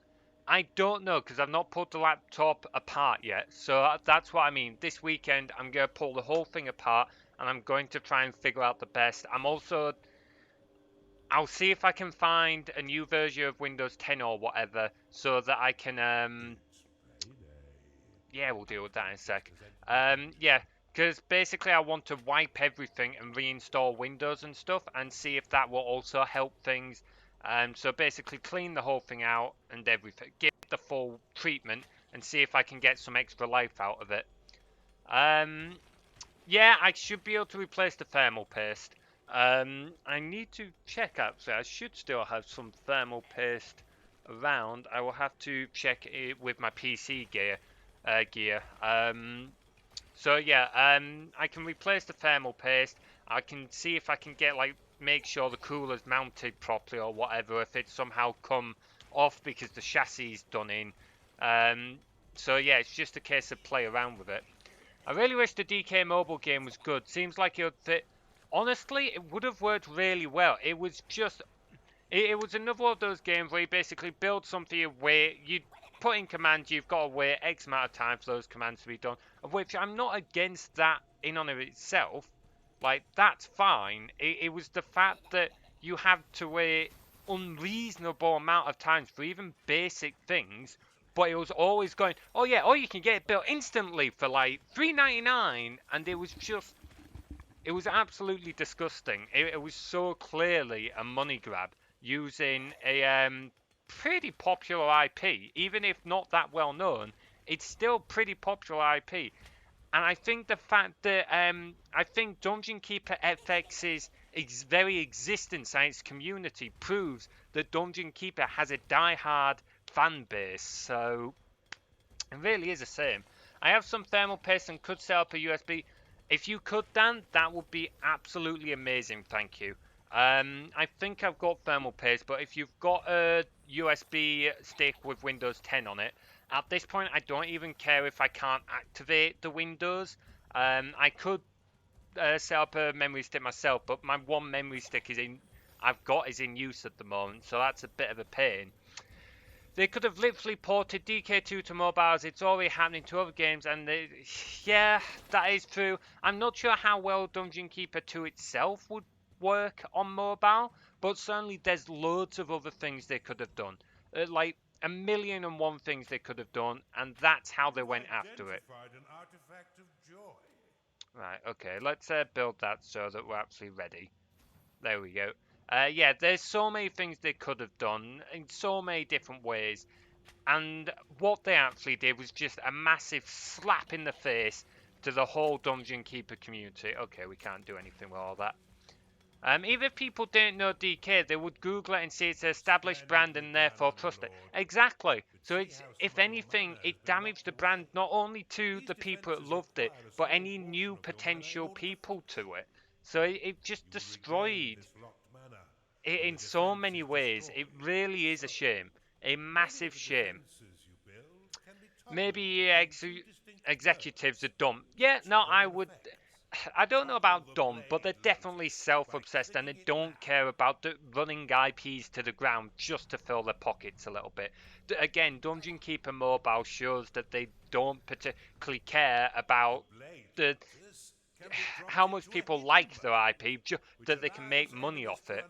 Speaker 1: I don't know because I've not pulled the laptop apart yet. So that's what I mean. This weekend I'm going to pull the whole thing apart and I'm going to try and figure out the best. I'll see if I can find a new version of Windows 10 or whatever so that I can yeah, we'll deal with that in a sec. Yeah, because basically I want to wipe everything and reinstall Windows and stuff and see if that will also help things. So basically clean the whole thing out and everything, give it the full treatment and see if I can get some extra life out of it. Yeah, I should be able to replace the thermal paste. I need to check actually, I should still have some thermal paste around. I will have to check it with my PC gear. So yeah, I can replace the thermal paste. I can see if I can get like make sure the cooler's mounted properly or whatever, if it's somehow come off because the chassis is done in. So yeah, it's just a case of play around with it. I really wish the DK mobile game was good. Seems like it would fit. Honestly, it would have worked really well. It was just, it was another one of those games where you basically build something, you wait, you put in commands, you've got to wait X amount of time for those commands to be done, of which I'm not against that in and of itself. Like, that's fine. It was the fact that you have to wait unreasonable amount of times for even basic things, but it was always going, oh yeah, or you can get it built instantly for like $3.99, and it was just, It was absolutely disgusting. It was so clearly a money grab using a pretty popular IP, even if not that well known. It's still pretty popular IP, and I think the fact that I think Dungeon Keeper FX's very existence and its community proves that Dungeon Keeper has a die-hard fan base. So it really is a shame. I have some thermal paste and could set up a USB. If you could, Dan, that would be absolutely amazing. Thank you. I think I've got thermal paste, but if you've got a USB stick with Windows 10 on it, at this point, I don't even care if I can't activate the Windows. I could set up a memory stick myself, but my one memory stick I've got is in use at the moment, so that's a bit of a pain. They could have literally ported DK2 to mobiles. It's already happening to other games, and yeah, that is true. I'm not sure how well Dungeon Keeper 2 itself would work on mobile, but certainly there's loads of other things they could have done. Like a million and one things they could have done, and that's how they went after it.
Speaker 2: An artifact of joy.
Speaker 1: Right, okay, let's build that so that we're actually ready. There we go. Yeah, there's so many things they could have done in so many different ways. And what they actually did was just a massive slap in the face to the whole Dungeon Keeper community. Okay, we can't do anything with all that. Even if people didn't know DK, they would Google it and see it's an established brand and therefore trust it. Exactly. So it's, if anything, it damaged the brand not only to the people that loved it, but any new potential people to it. So it just destroyed it in so many ways. It really is a shame. A massive shame. Maybe executives are dumb. Yeah, no, I don't know about dumb, but they're definitely self-obsessed and they don't care about running IPs to the ground just to fill their pockets a little bit. Again, Dungeon Keeper Mobile shows that they don't particularly care about how much people like their IP, just that they can make money off it.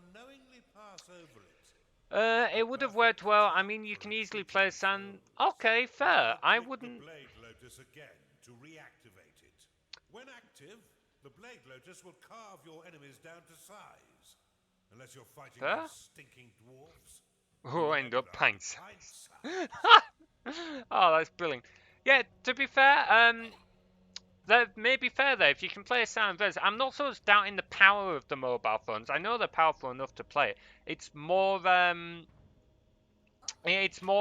Speaker 1: It would have worked well. I mean, you can easily play San. Okay, fair. I wouldn't.
Speaker 2: Blade Lotus again to reactivate it. When active, the Blade Lotus will carve your enemies down to size. Unless you're fighting stinking dwarves.
Speaker 1: Who end up pint size. Oh, that's brilliant. Yeah, to be fair, that may be fair there. If you can play a San Andreas, I'm not so much doubting the power of the mobile phones. I know they're powerful enough to play it. It's more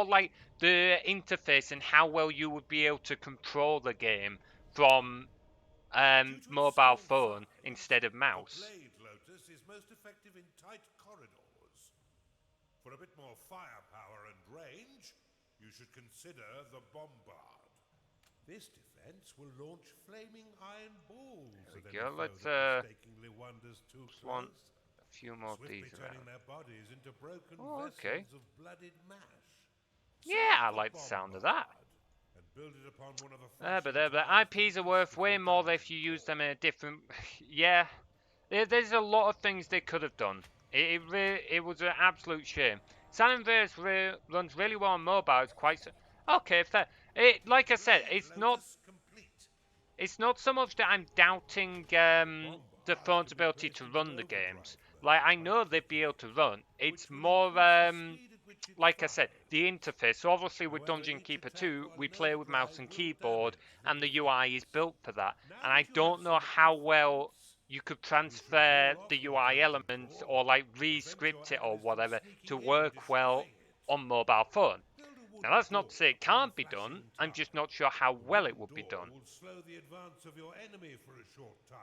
Speaker 1: like the interface and how well you would be able to control the game from mobile phone instead of mouse.
Speaker 2: Blade Lotus is most effective in tight corridors. For a bit more firepower and range, you should consider the Bombard. This defense will launch flaming iron balls.
Speaker 1: There we go. Let's want a few more of these around.
Speaker 2: Their bodies into broken
Speaker 1: okay.
Speaker 2: vessels of blooded mash.
Speaker 1: Yeah, I like the sound of that. But the IPs are worth way more if you use them in a different. Yeah, there's a lot of things they could have done. It was an absolute shame. San Andreas runs really well on mobile. It's quite okay. Fair. Like I said, it's not so much that I'm doubting the phone's ability to run the games. Like, I know they'd be able to run. It's more like I said, the interface. So obviously with Dungeon Keeper 2, we play with mouse and keyboard, and the UI is built for that. And I don't know how well you could transfer the UI elements or like re-script it or whatever to work well on mobile phone. Now that's not to say it can't be done. I'm just not sure how well it would be done.
Speaker 2: Will slow the advance of your enemy for a short time.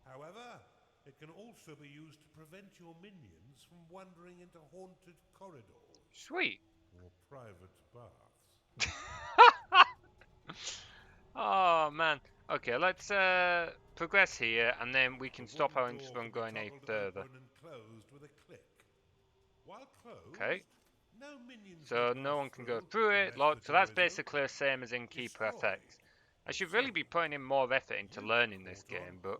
Speaker 2: However, it can also be used to prevent your minions from wandering into haunted corridors.
Speaker 1: Sweet.
Speaker 2: Or private baths.
Speaker 1: Oh man. Okay, let's progress here, and then we can stop our interest from going any further. Okay. So no one can go through it. So that's basically the same as in Keeper FX. I should really be putting in more effort into learning this game, but.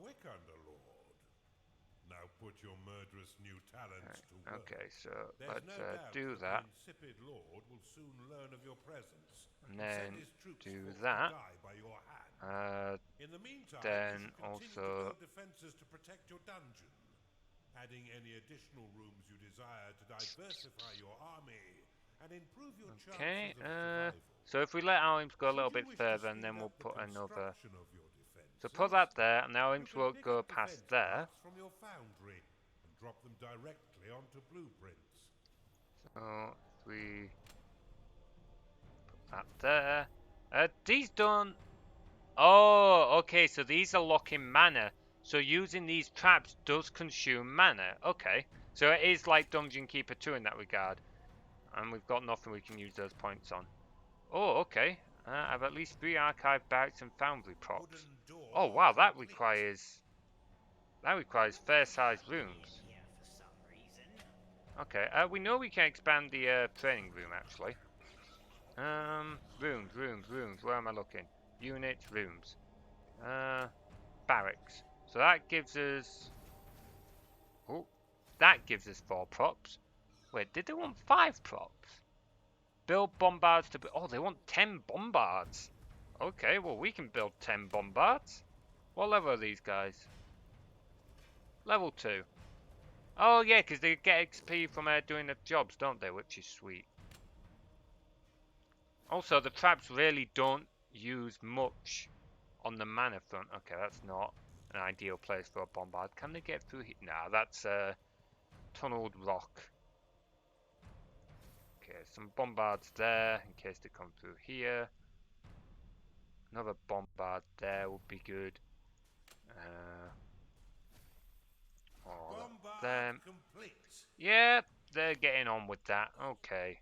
Speaker 2: Now put your murderous new talents to work.
Speaker 1: Okay, so let's do that.
Speaker 2: Lord will soon learn of your presence.
Speaker 1: And then do that.
Speaker 2: In the meantime,
Speaker 1: Then
Speaker 2: you should continue to
Speaker 1: also-
Speaker 2: build defenses to protect your dungeon, adding any additional rooms you desire to diversify your army and improve your
Speaker 1: Okay,
Speaker 2: chances of survival.
Speaker 1: so if we let our imps go a
Speaker 2: Should
Speaker 1: little
Speaker 2: you
Speaker 1: bit
Speaker 2: wish to
Speaker 1: further, and
Speaker 2: speed
Speaker 1: then we'll
Speaker 2: up the
Speaker 1: put another.
Speaker 2: construction of your defenses,
Speaker 1: So put that there, and our
Speaker 2: you
Speaker 1: imps
Speaker 2: can
Speaker 1: won't
Speaker 2: pick
Speaker 1: go
Speaker 2: up
Speaker 1: past
Speaker 2: defense
Speaker 1: there.
Speaker 2: parts from your foundry and drop them directly onto blueprints.
Speaker 1: So if we put that there. These don't. Oh, okay. So these are locking mana. So using these traps does consume mana. Okay. So it is like Dungeon Keeper 2 in that regard. And we've got nothing we can use those points on. Oh, okay. I've at least 3 archive barracks and foundry props.
Speaker 2: Wooden door
Speaker 1: Oh wow, that
Speaker 2: complete.
Speaker 1: requires fair-sized rooms.
Speaker 3: Here for some reason.
Speaker 1: Okay, we know we can expand the training room actually. Rooms. Where am I looking? Units, rooms. Barracks. So that gives us. Oh, that gives us 4 props. Wait, did they want 5 props? Build bombards to. Oh, they want 10 bombards. Okay, well we can build 10 bombards. What level are these guys? Level 2. Oh yeah, because they get XP from doing the jobs, don't they? Which is sweet. Also, the traps really don't use much on the mana front. Okay, that's not an ideal place for a bombard. Can they get through here? Nah, that's tunneled rock. Okay, some bombards there in case they come through here. Another bombard there would be good.
Speaker 2: Bombard complete.
Speaker 1: Yeah, they're getting on with that. Okay.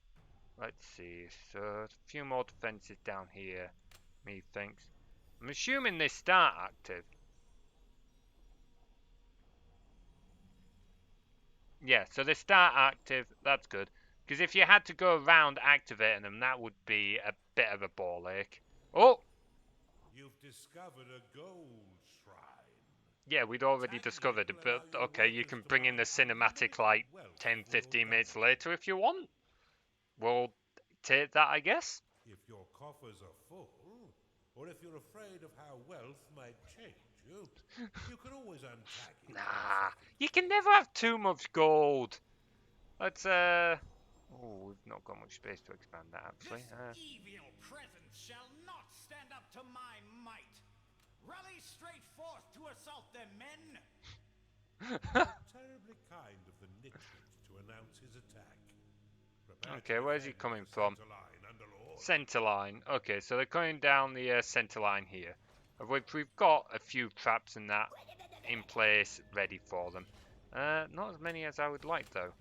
Speaker 1: Let's see. So, a few more defenses down here. Methinks. I'm assuming they start active. Yeah, so they start active. That's good. Because if you had to go around activating them, that would be a bit of a ball ache. Oh!
Speaker 2: You've discovered a gold shrine.
Speaker 1: Yeah, we'd already discovered it, but okay, you can bring in the cinematic like 10-15 minutes later if you want. We'll take that, I guess.
Speaker 2: If your coffers are full, or if you're afraid of how wealth might change you, you can always untag it.
Speaker 1: Nah, you can never have too much gold. Let's oh, we've not got much space to expand that actually.
Speaker 3: This evil presence shall not stand up to my might. Rally straight forth to assault them, men.
Speaker 2: Terribly kind of the Nitwit to announce his attack. Prepare
Speaker 1: Okay,
Speaker 2: to
Speaker 1: where's he
Speaker 2: defend
Speaker 1: coming
Speaker 2: the
Speaker 1: from?
Speaker 2: center line, Underlord.
Speaker 1: Center line. Okay, so they're coming down the center line here. Of which we've got a few traps and that in place ready for them. Not as many as I would like though.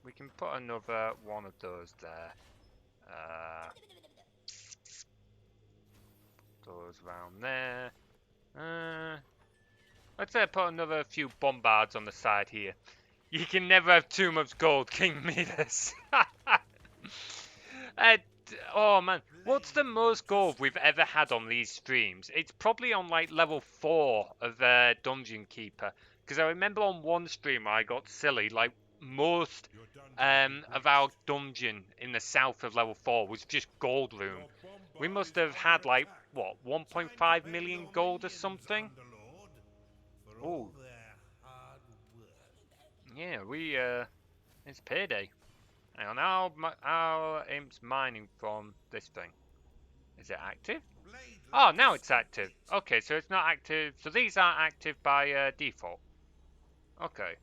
Speaker 1: We can put another one of those there. Those around there. Let's put another few bombards on the side here. You can never have too much gold, King Midas. Oh man, what's the most gold we've ever had on these streams? It's probably on like level 4 of Dungeon Keeper. Because I remember on one stream I got silly, like most of our dungeon in the south of level 4 was just gold room. We must have had like, what, 1.5 million gold or something? Oh. Yeah, it's payday. Hang on, our imp's mining from this thing. Is it active? Oh, now it's active. Okay, so it's not active. So these aren't active by default. Okay.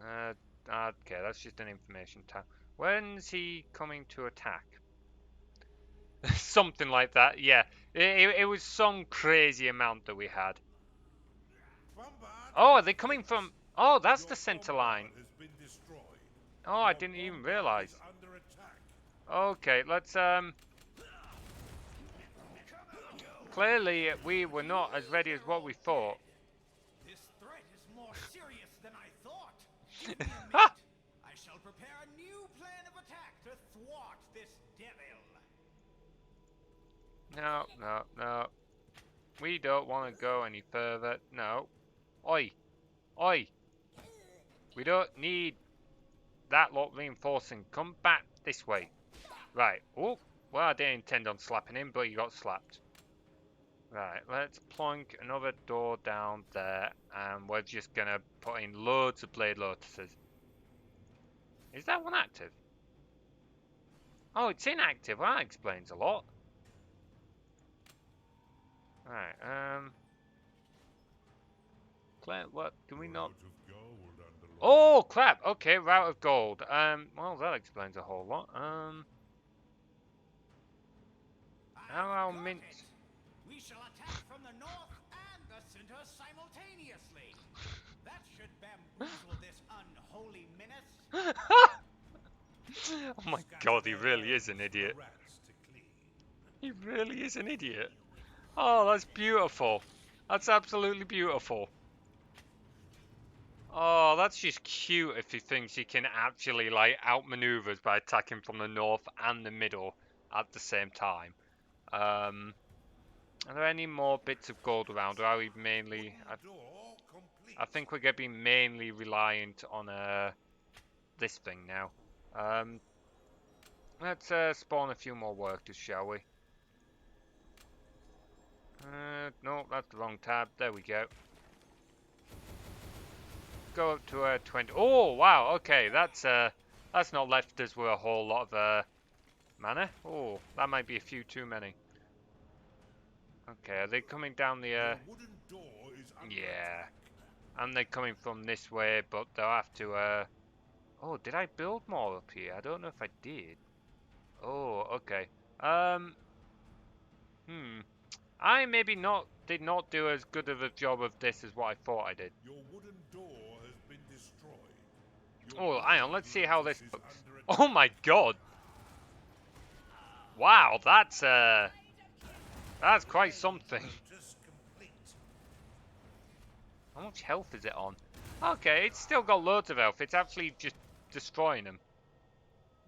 Speaker 1: Okay, that's just an information tab. When's he coming to attack? Something like that, yeah. It was some crazy amount that we had. Oh, are they coming from... Oh, that's the center line. Oh, I didn't even realize. Okay, let's clearly we were not as ready as what we thought.
Speaker 3: This threat is more serious than I thought. Give me a minute. I shall prepare a new plan of attack to thwart this devil.
Speaker 1: No. We don't want to go any further. No. Oi. We don't need that lot reinforcing. Come back this way. Right. Oh, Well, I didn't intend on slapping him, but he got slapped. Right, let's plonk another door down there, and we're just gonna put in loads of blade lotuses. Is that one active? Oh, it's inactive. Well, that explains a lot. Right, what do we not? Oh, crap. Okay, route of gold. Well, that explains a whole lot. How our
Speaker 3: I've got
Speaker 1: mint?
Speaker 3: it. We shall attack from the north and the center simultaneously. That should bamboozle this unholy menace.
Speaker 1: Oh my God, he really is an idiot. He really is an idiot. Oh, that's beautiful. That's absolutely beautiful. Oh, that's just cute if he thinks he can actually, like, outmaneuver us by attacking from the north and the middle at the same time. Are there any more bits of gold around, or are we mainly... I think we're going to be mainly reliant on this thing now. Let's spawn a few more workers, shall we? No, that's the wrong tab. There we go. Go up to 20. Oh, wow. Okay, that's not left us with a whole lot of mana. Oh, that might be a few too many. Okay, are they coming down the? Yeah, and they're coming from this way, but they'll have to. Oh, did I build more up here? I don't know if I did. Oh, okay. I maybe did not do as good of a job of this as what I thought I did.
Speaker 2: Your wooden door has been destroyed.
Speaker 1: Oh, hang on, let's see how this looks. Oh my God! Wow, that's quite something. How much health is it on? Okay, it's still got loads of health. It's actually just destroying them.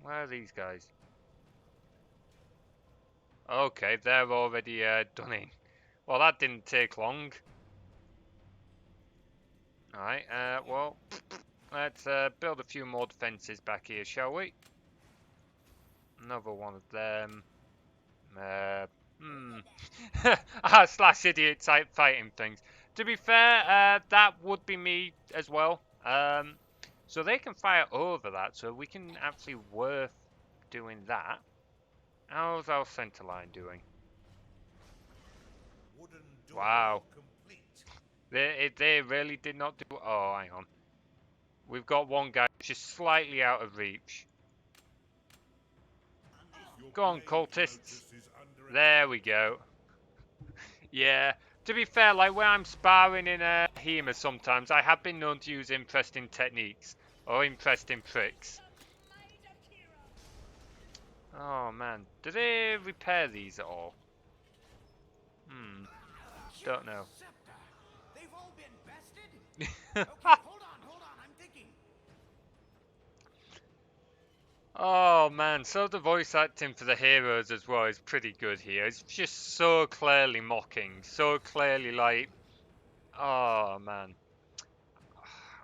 Speaker 1: Where are these guys? Okay, they're already done in. Well, that didn't take long. Alright, well, let's build a few more defences back here, shall we? Another one of them. Slash idiot type fighting things. To be fair, that would be me as well. So they can fire over that, so we can actually worth doing that. How's our center line doing? Wow. They really did not do... Oh, hang on. We've got one guy just slightly out of reach. Go on, cultists. There we go. Yeah. To be fair, like when I'm sparring in a HEMA sometimes, I have been known to use interesting techniques. Or interesting tricks. Oh man. Do they repair these at all? Don't know.
Speaker 3: They've all been bested? Okay, hold on, I'm thinking.
Speaker 1: Oh man, so the voice acting for the heroes as well is pretty good here. It's just so clearly mocking, so clearly like, oh man.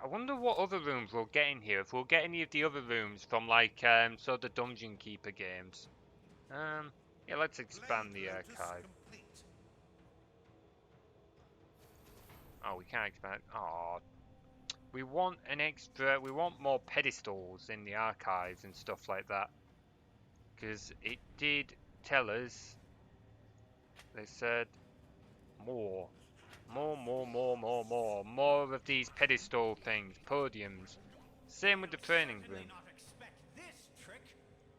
Speaker 1: I wonder what other rooms we'll get in here, if we'll get any of the other rooms from like, so the Dungeon Keeper games. Yeah, let's expand the archive. Oh, we can't expand. Oh, we want more pedestals in the archives and stuff like that. Because it did tell us, they said, more of these pedestal things, podiums. Same with the training room.
Speaker 3: Not expect this trick.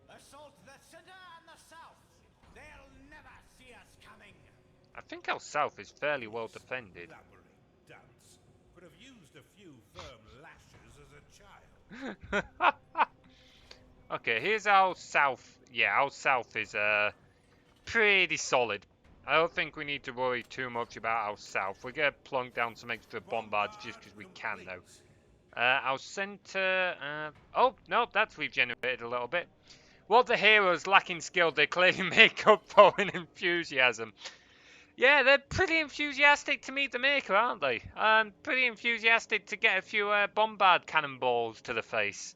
Speaker 3: Assault the center and the south. They'll never see us coming.
Speaker 1: I think our south is fairly well defended.
Speaker 2: Could have used a few firm lashes as a child.
Speaker 1: Okay, here's our south. Yeah, our south is pretty solid. I don't think we need to worry too much about our south. We're going to plunk down some extra bombards just because we can, though. Our centre... oh, no, that's regenerated a little bit. What the heroes lacking skill, they clearly make up for in enthusiasm. Yeah, they're pretty enthusiastic to meet the Maker, aren't they? Pretty enthusiastic to get a few bombard cannonballs to the face.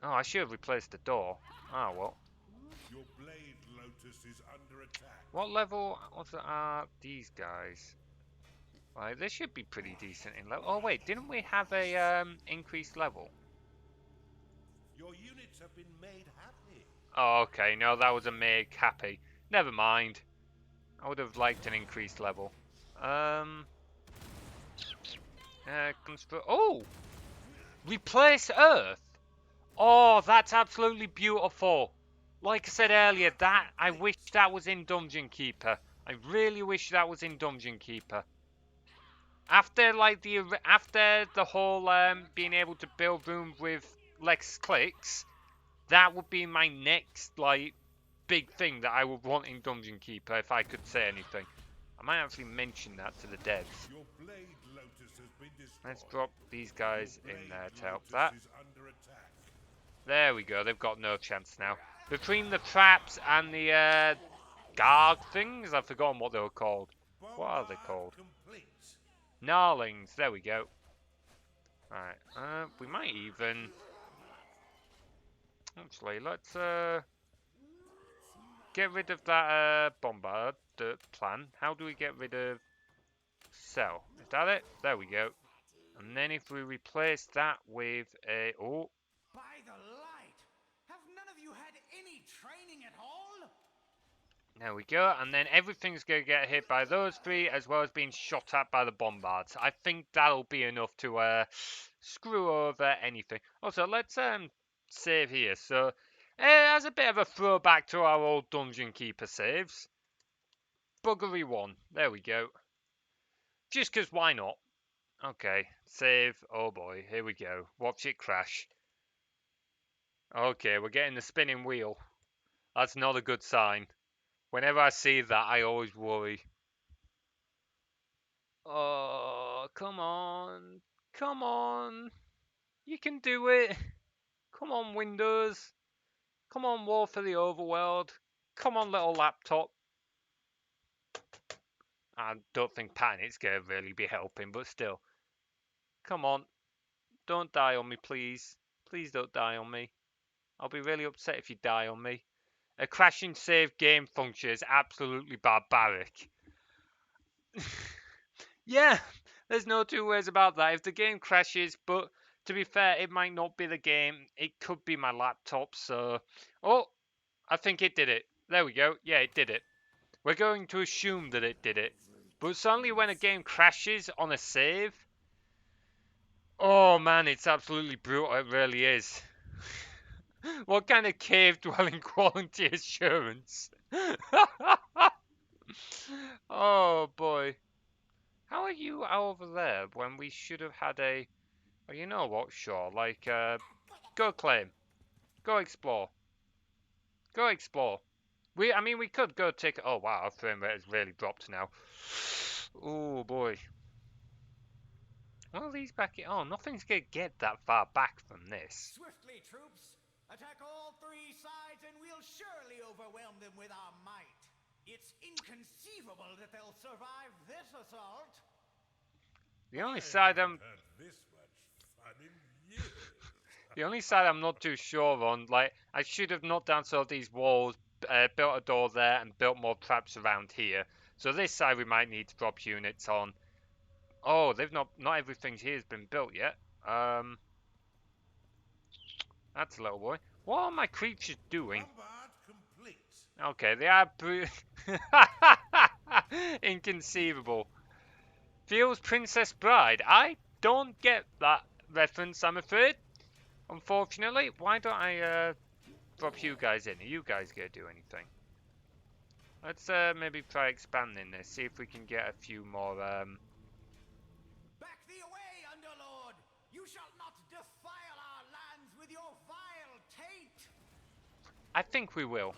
Speaker 1: Oh, I should have replaced the door. Oh, well.
Speaker 2: Your blade lotus is under attack.
Speaker 1: What level are these guys? Right, they should be pretty decent in level. Oh wait, didn't we have a increased level?
Speaker 2: Your units have been made happy.
Speaker 1: Oh, okay, no, that was a make happy. Never mind. I would have liked an increased level. Oh! Replace Earth? Oh, that's absolutely beautiful. Like I said earlier, that I wish that was in Dungeon Keeper. I really wish that was in Dungeon Keeper. After the whole being able to build rooms with less clicks, that would be my next big thing that I would want in Dungeon Keeper if I could say anything. I might actually mention that to the devs.
Speaker 2: Your blade lotus has been destroyed.
Speaker 1: Let's drop these guys in there to help that.
Speaker 2: Is under attack.
Speaker 1: There we go, they've got no chance now. Between the traps and the guard things, I've forgotten what they were called. What are they called?
Speaker 2: Complete.
Speaker 1: Gnarlings, there we go. Right, we might even... Actually, let's get rid of that bombard plan. How do we get rid of cell? Is that it? There we go. And then if we replace that with a... Oh,
Speaker 3: By the light! Have none of you had any training at all?
Speaker 1: there we go. And then everything's going to get hit by those three as well as being shot at by the bombards. I think that'll be enough to screw over anything. Also, let's save here. So, as a bit of a throwback to our old Dungeon Keeper saves. Buggery 1. There we go. Just because why not? Okay, save. Oh boy, here we go. Watch it crash. Okay, we're getting the spinning wheel. That's not a good sign. Whenever I see that, I always worry. Oh, come on. Come on. You can do it. Come on, Windows. Come on, War for the Overworld. Come on, little laptop. I don't think Panic's going to really be helping, but still. Come on. Don't die on me, please. Please don't die on me. I'll be really upset if you die on me. A crashing save game function is absolutely barbaric. Yeah, there's no two ways about that. If the game crashes, but to be fair, it might not be the game. It could be my laptop, so... Oh, I think it did it. There we go. Yeah, it did it. We're going to assume that it did it. But suddenly when a game crashes on a save... Oh man, it's absolutely brutal. It really is. What kind of cave dwelling quality assurance? Oh boy. How are you over there when we should have had a... Oh, you know what? Sure. Go claim. Go explore. Go explore. I mean, we could go take... Oh, wow. Our frame rate has really dropped now. Oh, boy. Well, these back... Oh, nothing's going to get that far back from this.
Speaker 3: Swiftly, troops! Attack all three sides and we'll surely overwhelm them with our might. It's inconceivable that they'll survive this assault.
Speaker 1: The only side I'm...
Speaker 2: Had this much fun in years.
Speaker 1: The only side I'm not too sure on, I should have knocked down some of these walls, built a door there, and built more traps around here. So this side we might need to drop units on. Oh, not everything here has been built yet. That's a little boy. What are my creatures doing?
Speaker 2: Bombard complete.
Speaker 1: Okay, they are inconceivable. Feels Princess Bride. I don't get that reference, I'm afraid. Unfortunately, why don't I drop you guys in? Are you guys gonna do anything? Let's maybe try expanding this. See if we can get a few more.
Speaker 3: Back thee away, Underlord! You shall not defile our lands with your vile taint!
Speaker 1: I think we will.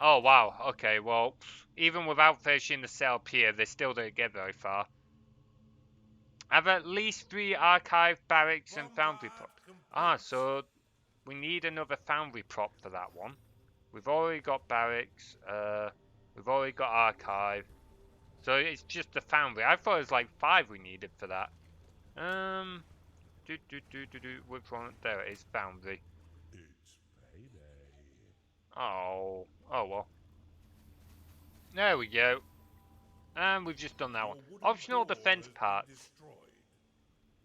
Speaker 1: Oh wow. Okay. Well, even without finishing the cell pier, they still don't get very far. I have at least 3 archive barracks and foundry prop. Ah, so we need another foundry prop for that one. We've already got barracks. We've already got archive. So it's just the foundry. I thought it was like 5 we needed for that. Which one? There it is, foundry.
Speaker 2: It's payday.
Speaker 1: Oh. Oh well. There we go. And we've just done that one.
Speaker 2: Your wooden
Speaker 1: Optional
Speaker 2: door
Speaker 1: defense
Speaker 2: has been
Speaker 1: parts.
Speaker 2: destroyed.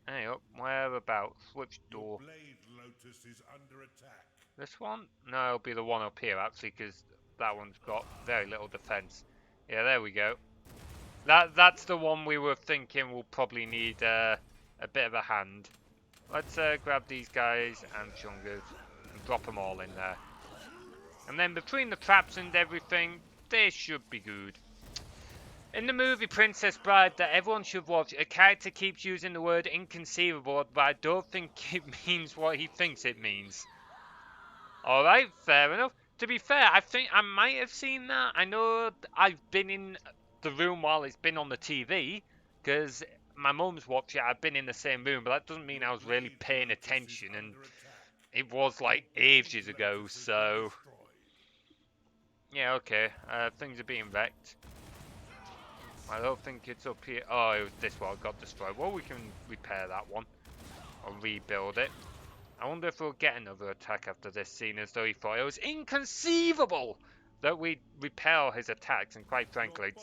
Speaker 1: Hey up, whereabouts? Which
Speaker 2: Your
Speaker 1: door?
Speaker 2: blade lotus is under attack.
Speaker 1: This one? No, it'll be the one up here actually, because that one's got very little defense. Yeah, there we go. That's the one we were thinking will probably need a bit of a hand. Let's grab these guys and chungas and drop them all in there. And then between the traps and everything, they should be good. In the movie Princess Bride that everyone should watch, a character keeps using the word inconceivable, but I don't think it means what he thinks it means. Alright, fair enough. To be fair, I think I might have seen that. I know I've been in the room while it's been on the TV, because my mum's watched it. I've been in the same room, but that doesn't mean I was really paying attention, and it was like ages ago, so... Yeah, okay. Things are being wrecked. I don't think it's up here. Oh, it was this one got destroyed. Well, we can repair that one. Or rebuild it. I wonder if we'll get another attack after this scene, as though he thought it was inconceivable that we'd repel his attacks, and quite frankly...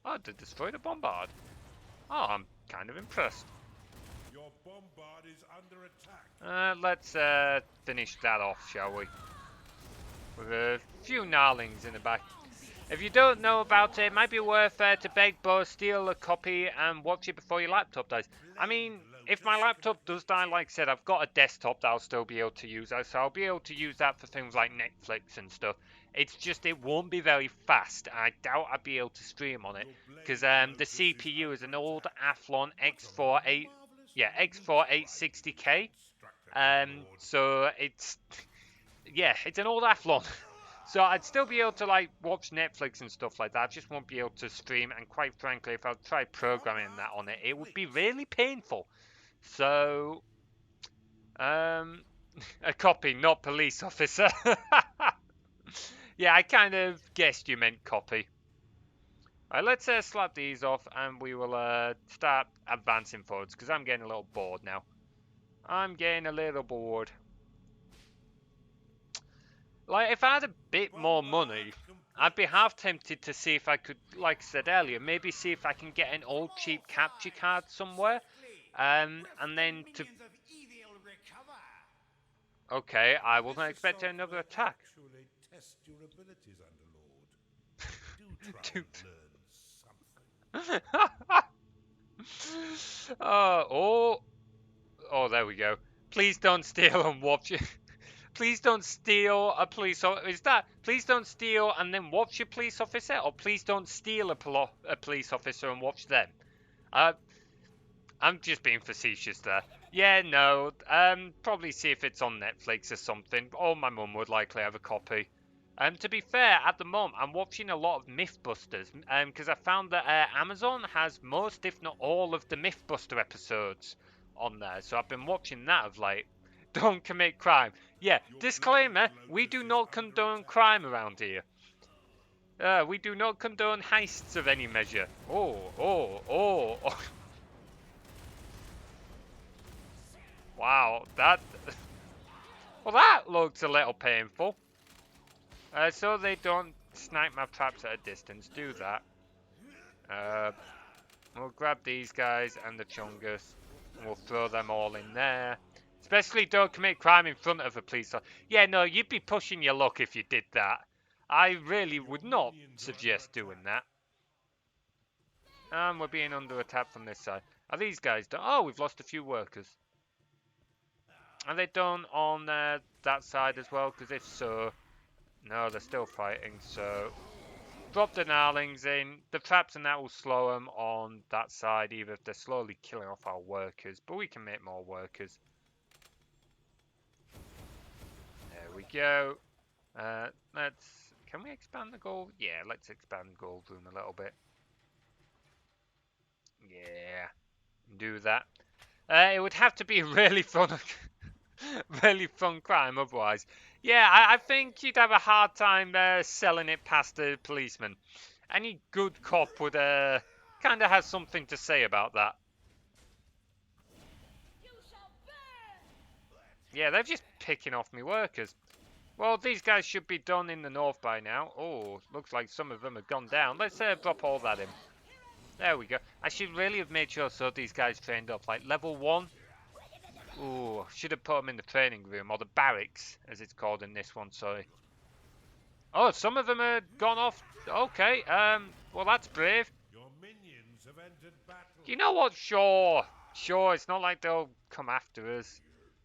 Speaker 1: Oh, they destroyed a bombard. Oh, I'm kind of impressed.
Speaker 2: Your bombard is under attack.
Speaker 1: Let's finish that off, shall we? With a few gnarlings in the back. If you don't know about it, it might be worth to beg, borrow, steal a copy and watch it before your laptop dies. I mean, if my laptop does die, like I said, I've got a desktop that I'll still be able to use, so I'll be able to use that for things like Netflix and stuff. It's just it won't be very fast. I doubt I'd be able to stream on it, because the CPU is an old Athlon X4 860K. So it's it's an old Athlon. So I'd still be able to like watch Netflix and stuff like that. I just won't be able to stream, and quite frankly, if I tried programming that on it, it would be really painful. So, a copy, not police officer. Yeah, I kind of guessed you meant copy. Alright, let's slap these off, and we will start advancing forwards, because I'm getting a little bored now. I'm getting a little bored. Like, if I had a bit more money, I'd be half tempted to see if I could, like I said earlier, maybe see if I can get an old cheap capture card somewhere. And then to... Okay, I wasn't expecting another attack.
Speaker 2: Test your abilities, Underlord. Do try and learn something.
Speaker 1: Oh, there we go. Please don't steal and watch it. Please don't steal a police officer. Is that please don't steal and then watch a police officer, or please don't steal a police officer and watch them? I'm just being facetious there. Yeah, no. Probably see if it's on Netflix or something. Or my mum would likely have a copy. To be fair, at the moment, I'm watching a lot of Mythbusters. Because I found that Amazon has most, if not all, of the Mythbuster episodes on there. So I've been watching that of late. Don't commit crime. Yeah, disclaimer, we do not condone crime around here. We do not condone heists of any measure. Oh. Wow, that... Well, that looks a little painful. So they don't snipe my traps at a distance, do that. We'll grab these guys and the chungus, and we'll throw them all in there. Especially don't commit crime in front of a police officer. Yeah, no, you'd be pushing your luck if you did that. I really would not suggest doing that. And we're being under attack from this side. Are these guys done? Oh, we've lost a few workers. Are they done on that side as well? Because if so... No, they're still fighting, so... Drop the gnarlings in. The traps and that will slow them on that side, even if they're slowly killing off our workers. But we can make more workers. There we go. Can we expand the gold? Yeah, let's expand the gold room a little bit. Yeah, do that. It would have to be really fun, really fun crime otherwise. Yeah, I think you'd have a hard time selling it past the policeman. Any good cop would kind of have something to say about that. Yeah, they're just picking off me workers. Well, these guys should be done in the north by now. Oh, looks like some of them have gone down. Let's drop all that in. There we go. I should really have made sure so these guys trained up. Like level 1. Ooh, should have put them in the training room. Or the barracks, as it's called in this one, sorry. Oh, some of them have gone off. Okay, well that's brave.
Speaker 2: Your minions have entered battle.
Speaker 1: You know what? Sure, it's not like they'll come after us.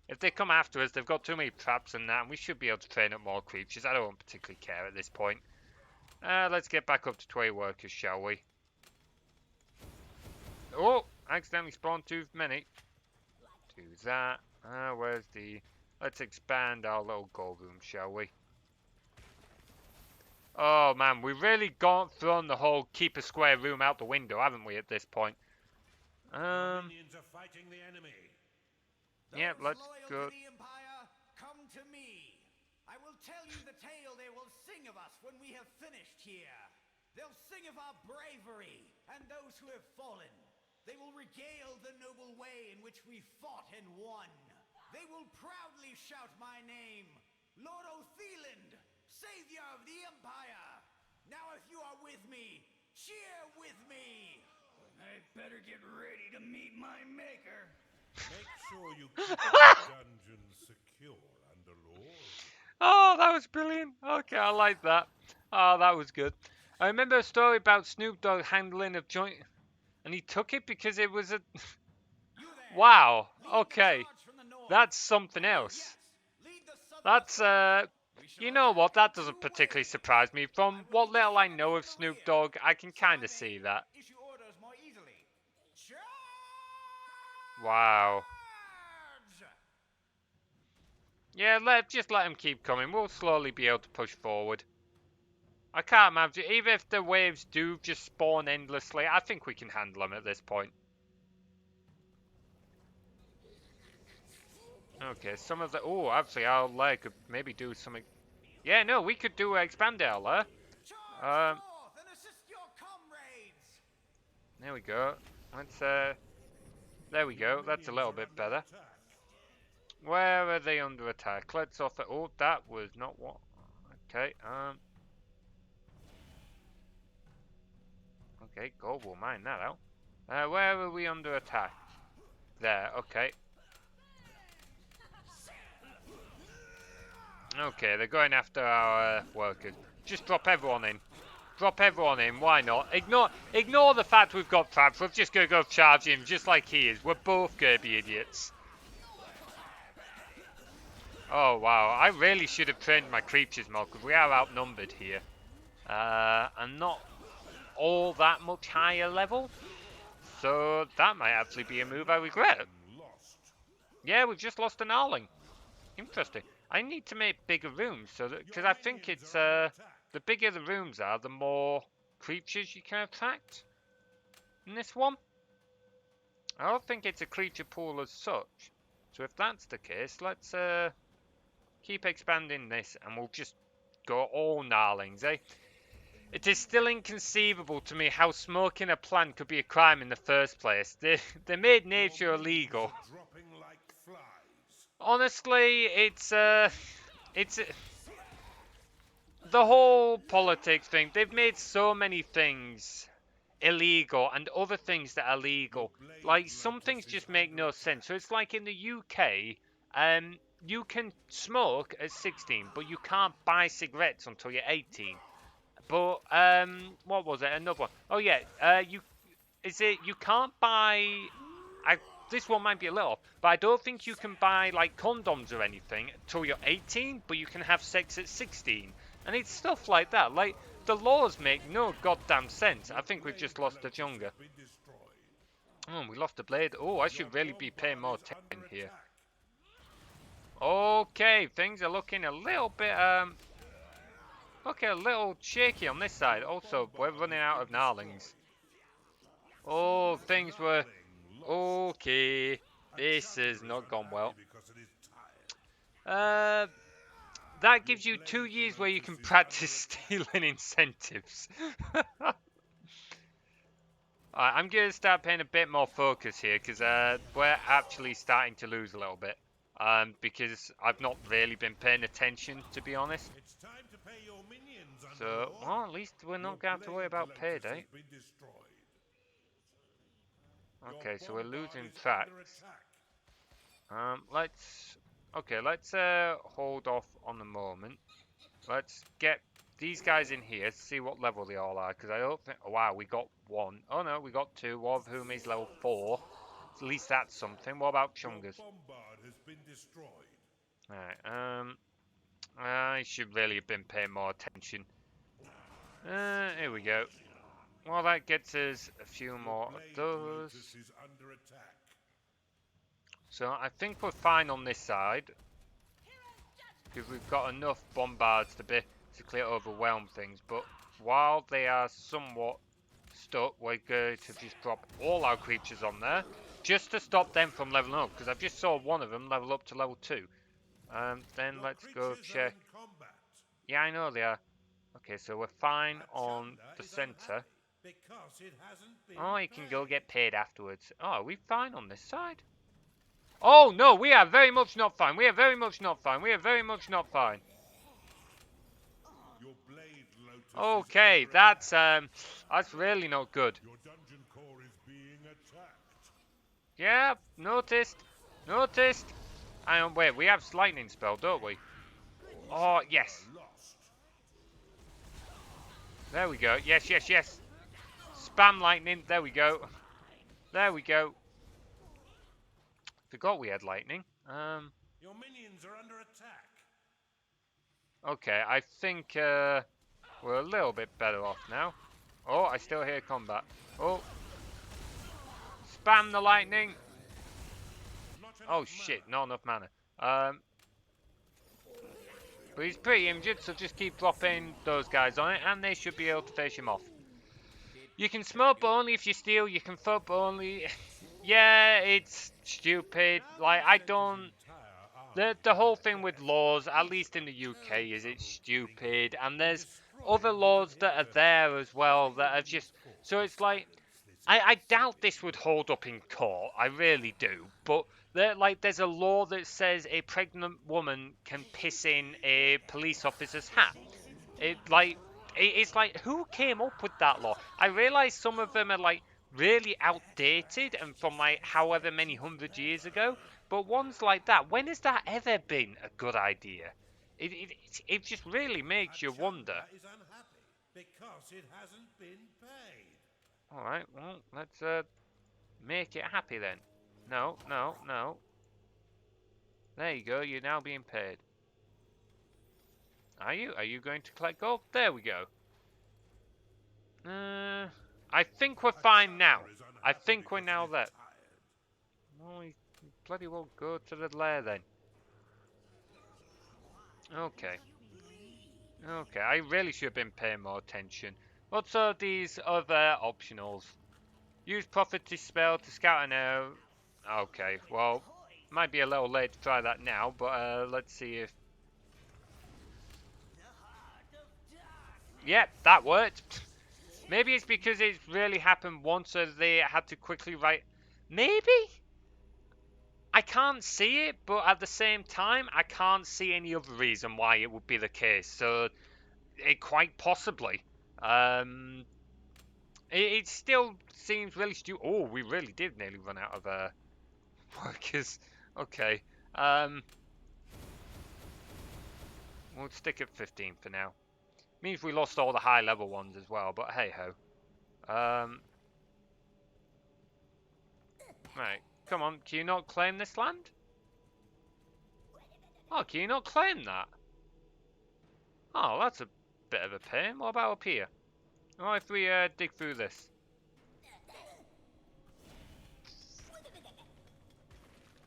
Speaker 1: If they come after us, they've got too many traps and that, and we should be able to train up more creatures. I don't particularly care at this point. Let's get back up to 20 workers, shall we? Oh, accidentally spawned too many. Do that. Where's the... Let's expand our little goal room, shall we? Oh man, we've really thrown the whole keep a square room out the window, haven't we, at this point?
Speaker 2: Your minions are fighting the enemy.
Speaker 1: Yeah,
Speaker 3: Those
Speaker 1: let's
Speaker 3: loyal
Speaker 1: go.
Speaker 3: to the Empire, come to me. I will tell you the tale they will sing of us when we have finished here. They'll sing of our bravery and those who have fallen. They will regale the noble way in which we fought and won. They will proudly shout my name, Lord Otheland, Savior of the Empire. Now if you are with me, cheer with me. I better get ready to meet my maker.
Speaker 2: Make sure you keep the dungeon secure, Underlord.
Speaker 1: Oh, that was brilliant. Okay, I like that. Oh, that was good. I remember a story about Snoop Dogg handling a joint, and he took it because it was a... Wow, okay. That's something else. That's, you know what, that doesn't particularly surprise me. From what little I know of Snoop Dogg, I can kind of see that. Wow. Yeah, just let him keep coming. We'll slowly be able to push forward. I can't imagine, even if the waves do just spawn endlessly, I think we can handle them at this point. Okay, some of the... Oh, actually, our lair could maybe do something... Yeah, no, we could do expand our lair. There we go. Let's, there we go. That's a little bit better. Where are they under attack? Let's offer... Oh, that was not what... Okay, Okay, gold, we'll mine that out. Where are we under attack? There, okay. Okay, they're going after our workers. Just drop everyone in. Drop everyone in, why not? Ignore the fact we've got traps. We're just going to go charge him just like he is. We're both going to be idiots. Oh, wow. I really should have trained my creatures more, because we are outnumbered here. And not all that much higher level. So that might actually be a move I regret. Yeah, we've just lost an Arling. Interesting. I need to make bigger rooms, so that, because I think it's the bigger the rooms are, the more creatures you can attract in this one. I don't think it's a creature pool as such. So if that's the case, let's keep expanding this, and we'll just go all gnarlings, eh? It is still inconceivable to me how smoking a plant could be a crime in the first place. They made nature illegal. Honestly, it's the whole politics thing. They've made so many things illegal and other things that are legal. Like, some things just make no sense. So it's like in the UK, you can smoke at 16, but you can't buy cigarettes until you're 18. But what was it? Another one. Oh yeah, you can't buy. This one might be a little off, but I don't think you can buy like condoms or anything until you're 18, but you can have sex at 16. And it's stuff like that. Like, the laws make no goddamn sense. I think we've just lost the Junga. Oh, we lost the blade. Oh, I should really be paying more attention here. Okay, things are looking a little bit, okay, a little shaky on this side. Also, we're running out of gnarlings. Oh, things were... Okay, this has not gone well. That gives you 2 years where you can practice stealing incentives. Alright, I'm going to start paying a bit more focus here, because we're actually starting to lose a little bit. because I've not really been paying attention, to be honest.
Speaker 2: It's time to pay your minions,
Speaker 1: So,
Speaker 2: Underlord.
Speaker 1: well, at least we're not going to have to worry
Speaker 2: Your
Speaker 1: about
Speaker 2: blade
Speaker 1: payday.
Speaker 2: has been destroyed.
Speaker 1: Okay, so we're
Speaker 2: Your
Speaker 1: losing
Speaker 2: bombard is
Speaker 1: tracks.
Speaker 2: under attack.
Speaker 1: Let's hold off on the moment. Let's get these guys in here to see what level they all are, because I don't think... Oh, wow, we got one. Oh, no, we got two, one of whom is level 4. At least that's something. What about Chungus?
Speaker 2: Your bombard has been destroyed.
Speaker 1: Alright, I should really have been paying more attention. Here we go. Well, that gets us a few more of those.
Speaker 2: Is under attack.
Speaker 1: So I think we're fine on this side, because we've got enough bombards to basically overwhelm things. But while they are somewhat stuck, we're going to just drop all our creatures on there, just to stop them from leveling up, because I've just saw one of them level up to level 2. Then let's go check. Yeah, I know they are. Okay, so we're fine on the center. Oh, you can go get paid afterwards. Oh, are we fine on this side? Oh, no, we are very much not fine. We are very much not fine. We are very much not fine. Okay, that's really not good.
Speaker 2: Your dungeon core is being attacked.
Speaker 1: Yeah, noticed. Noticed. And wait, we have lightning spell, don't we? Oh, yes. There we go. Yes, yes, yes. Spam lightning. There we go. There we go. Forgot we had lightning.
Speaker 2: Your minions are under attack.
Speaker 1: Okay, I think we're a little bit better off now. Oh, I still hear combat. Oh. Spam the lightning. Oh shit, not enough mana. But he's pretty injured, so just keep dropping those guys on it, and they should be able to finish him off. You can smoke, but only if you steal. You can throw, but only... Yeah, it's stupid. Like, I don't... The whole thing with laws, at least in the UK, is it's stupid. And there's other laws that are there as well that are just... So it's like... I doubt this would hold up in court. I really do. But there's a law that says a pregnant woman can piss in a police officer's hat. It's like, who came up with that law? I realise some of them are like really outdated and from like however many 100 years ago. But ones like that, when has that ever been a good idea? It just really makes you wonder.
Speaker 2: Is unhappy because it hasn't been paid.
Speaker 1: Alright, well, let's make it happy then. No, no, no. There you go, you're now being paid. Are you? Are you going to collect gold? There we go. I think we're fine now. I think we're now there. Well, we bloody well go to the lair then. Okay. Okay, I really should have been paying more attention. What's all these other optionals? Use prophecy spell to scout an arrow. Okay, well, might be a little late to try that now, but let's see if... Yep, that worked. Maybe it's because it's really happened once, so they had to quickly write... Maybe? I can't see it, but at the same time, I can't see any other reason why it would be the case. So, quite possibly. It still seems really stupid. Oh, we really did nearly run out of workers. Okay. We'll stick at 15 for now. Means we lost all the high level ones as well, but hey ho. Right, come on, can you not claim this land? Oh, can you not claim that? Oh, that's a bit of a pain. What about up here? Oh, if we dig through this.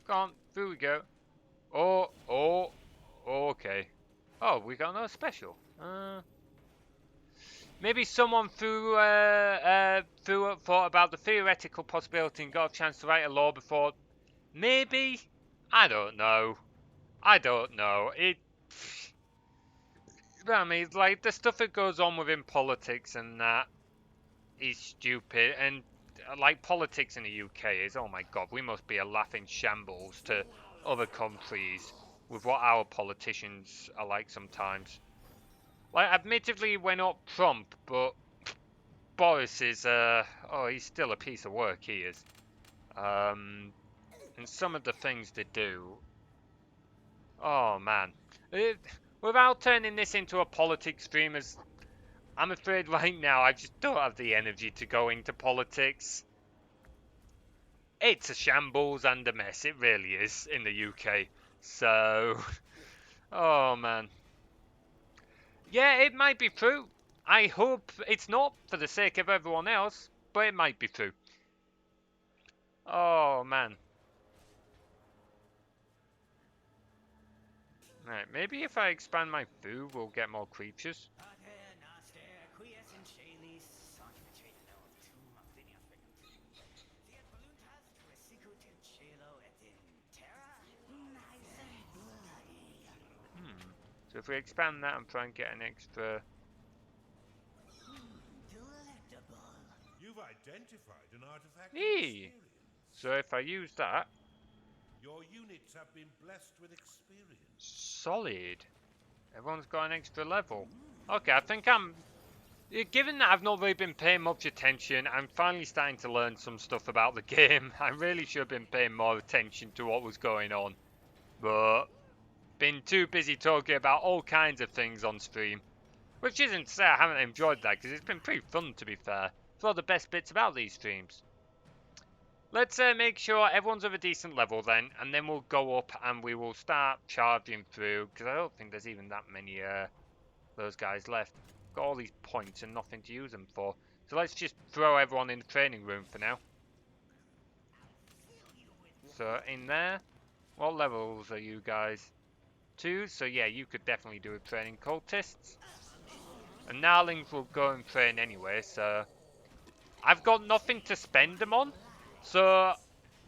Speaker 1: Come on, through we go. Oh, okay. Oh, we got no special. Maybe someone thought about the theoretical possibility and got a chance to write a law before. Maybe? I don't know. I don't know. I mean, like, the stuff that goes on within politics and that is stupid. And, like, politics in the UK is, oh my god, we must be a laughing shambles to other countries with what our politicians are like sometimes. Like, admittedly, we're not Trump, but Boris is, oh, he's still a piece of work, he is. And some of the things they do, oh man. Without turning this into a politics stream, as I'm afraid right now I just don't have the energy to go into politics. It's a shambles and a mess, it really is, in the UK. So, oh man. Yeah, it might be true. I hope it's not for the sake of everyone else, but it might be true. Oh man. Right, maybe if I expand my food, we'll get more creatures. So if we expand that and try and get an extra...
Speaker 2: You've identified an artifact.
Speaker 1: So if I use that...
Speaker 2: Your units have been blessed with experience.
Speaker 1: Solid. Everyone's got an extra level. Okay, I think I'm... Given that I've not really been paying much attention, I'm finally starting to learn some stuff about the game. I really should have been paying more attention to what was going on. But... been too busy talking about all kinds of things on stream. Which isn't to say I haven't enjoyed that, because it's been pretty fun, to be fair. It's one of the best bits about these streams. Let's make sure everyone's of a decent level then, and then we'll go up and we will start charging through, because I don't think there's even that many those guys left. Got all these points and nothing to use them for. So let's just throw everyone in the training room for now. So in there, what levels are you guys? 2, so yeah, you could definitely do a training cultists. And Gnarlings will go and train anyway, so... I've got nothing to spend them on, so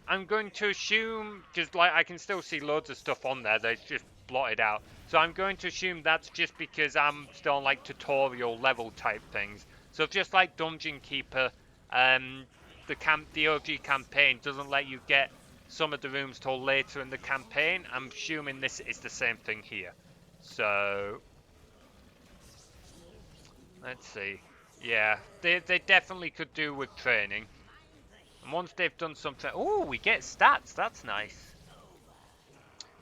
Speaker 1: I'm going to assume, because like I can still see loads of stuff on there that's just blotted out. So I'm going to assume that's just because I'm still on like tutorial level type things. So just like Dungeon Keeper, the OG campaign doesn't let you get some of the rooms till later in the campaign. I'm assuming this is the same thing here. So let's see. Yeah, they definitely could do with training. And once they've done something... Oh, we get stats. That's nice.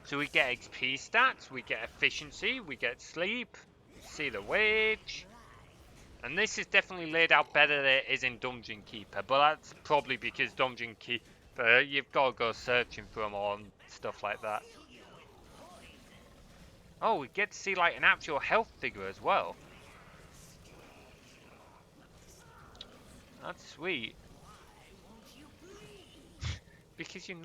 Speaker 1: So we get XP stats, we get efficiency, we get sleep, see the wage. And this is definitely laid out better than it is in Dungeon Keeper. But that's probably because Dungeon Keeper, you've got to go searching for them all and stuff like that. Oh, we get to see like an actual health figure as well. That's sweet. Because you're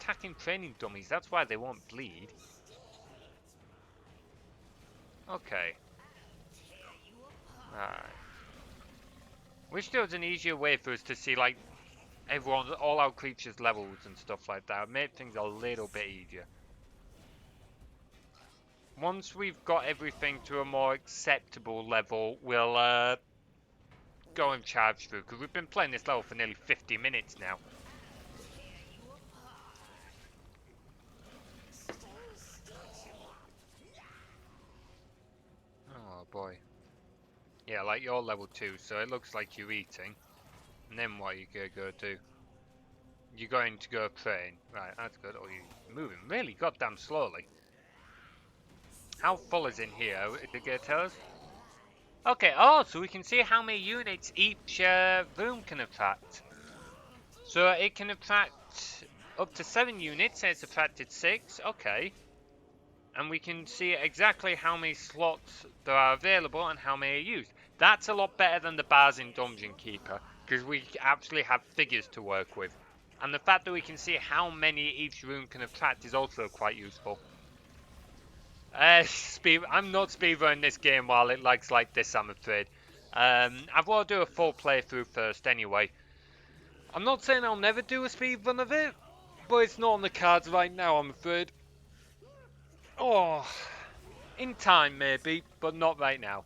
Speaker 1: attacking training dummies, that's why they won't bleed. Okay. Alright. Wish there was an easier way for us to see like all our creatures' levels and stuff like that. It made things a little bit easier. Once we've got everything to a more acceptable level, we'll go and charge through, because we've been playing this level for nearly 50 minutes now. Oh boy. Yeah, like you're level 2, so it looks like you're eating. And then what are you gonna go do? You're going to go train. Right, that's good. Oh, you're moving really goddamn slowly. How full is in here? Is it gonna tell us? Okay, oh, so we can see how many units each room can attract. So it can attract up to 7 units, and it's attracted 6, okay. And we can see exactly how many slots there are available and how many are used. That's a lot better than the bars in Dungeon Keeper, because we actually have figures to work with. And the fact that we can see how many each room can attract is also quite useful. I'm not speedrunning this game while it lags like this, I'm afraid. I've got to do a full playthrough first anyway. I'm not saying I'll never do a speedrun of it, but it's not on the cards right now, I'm afraid. Oh, in time maybe, but not right now.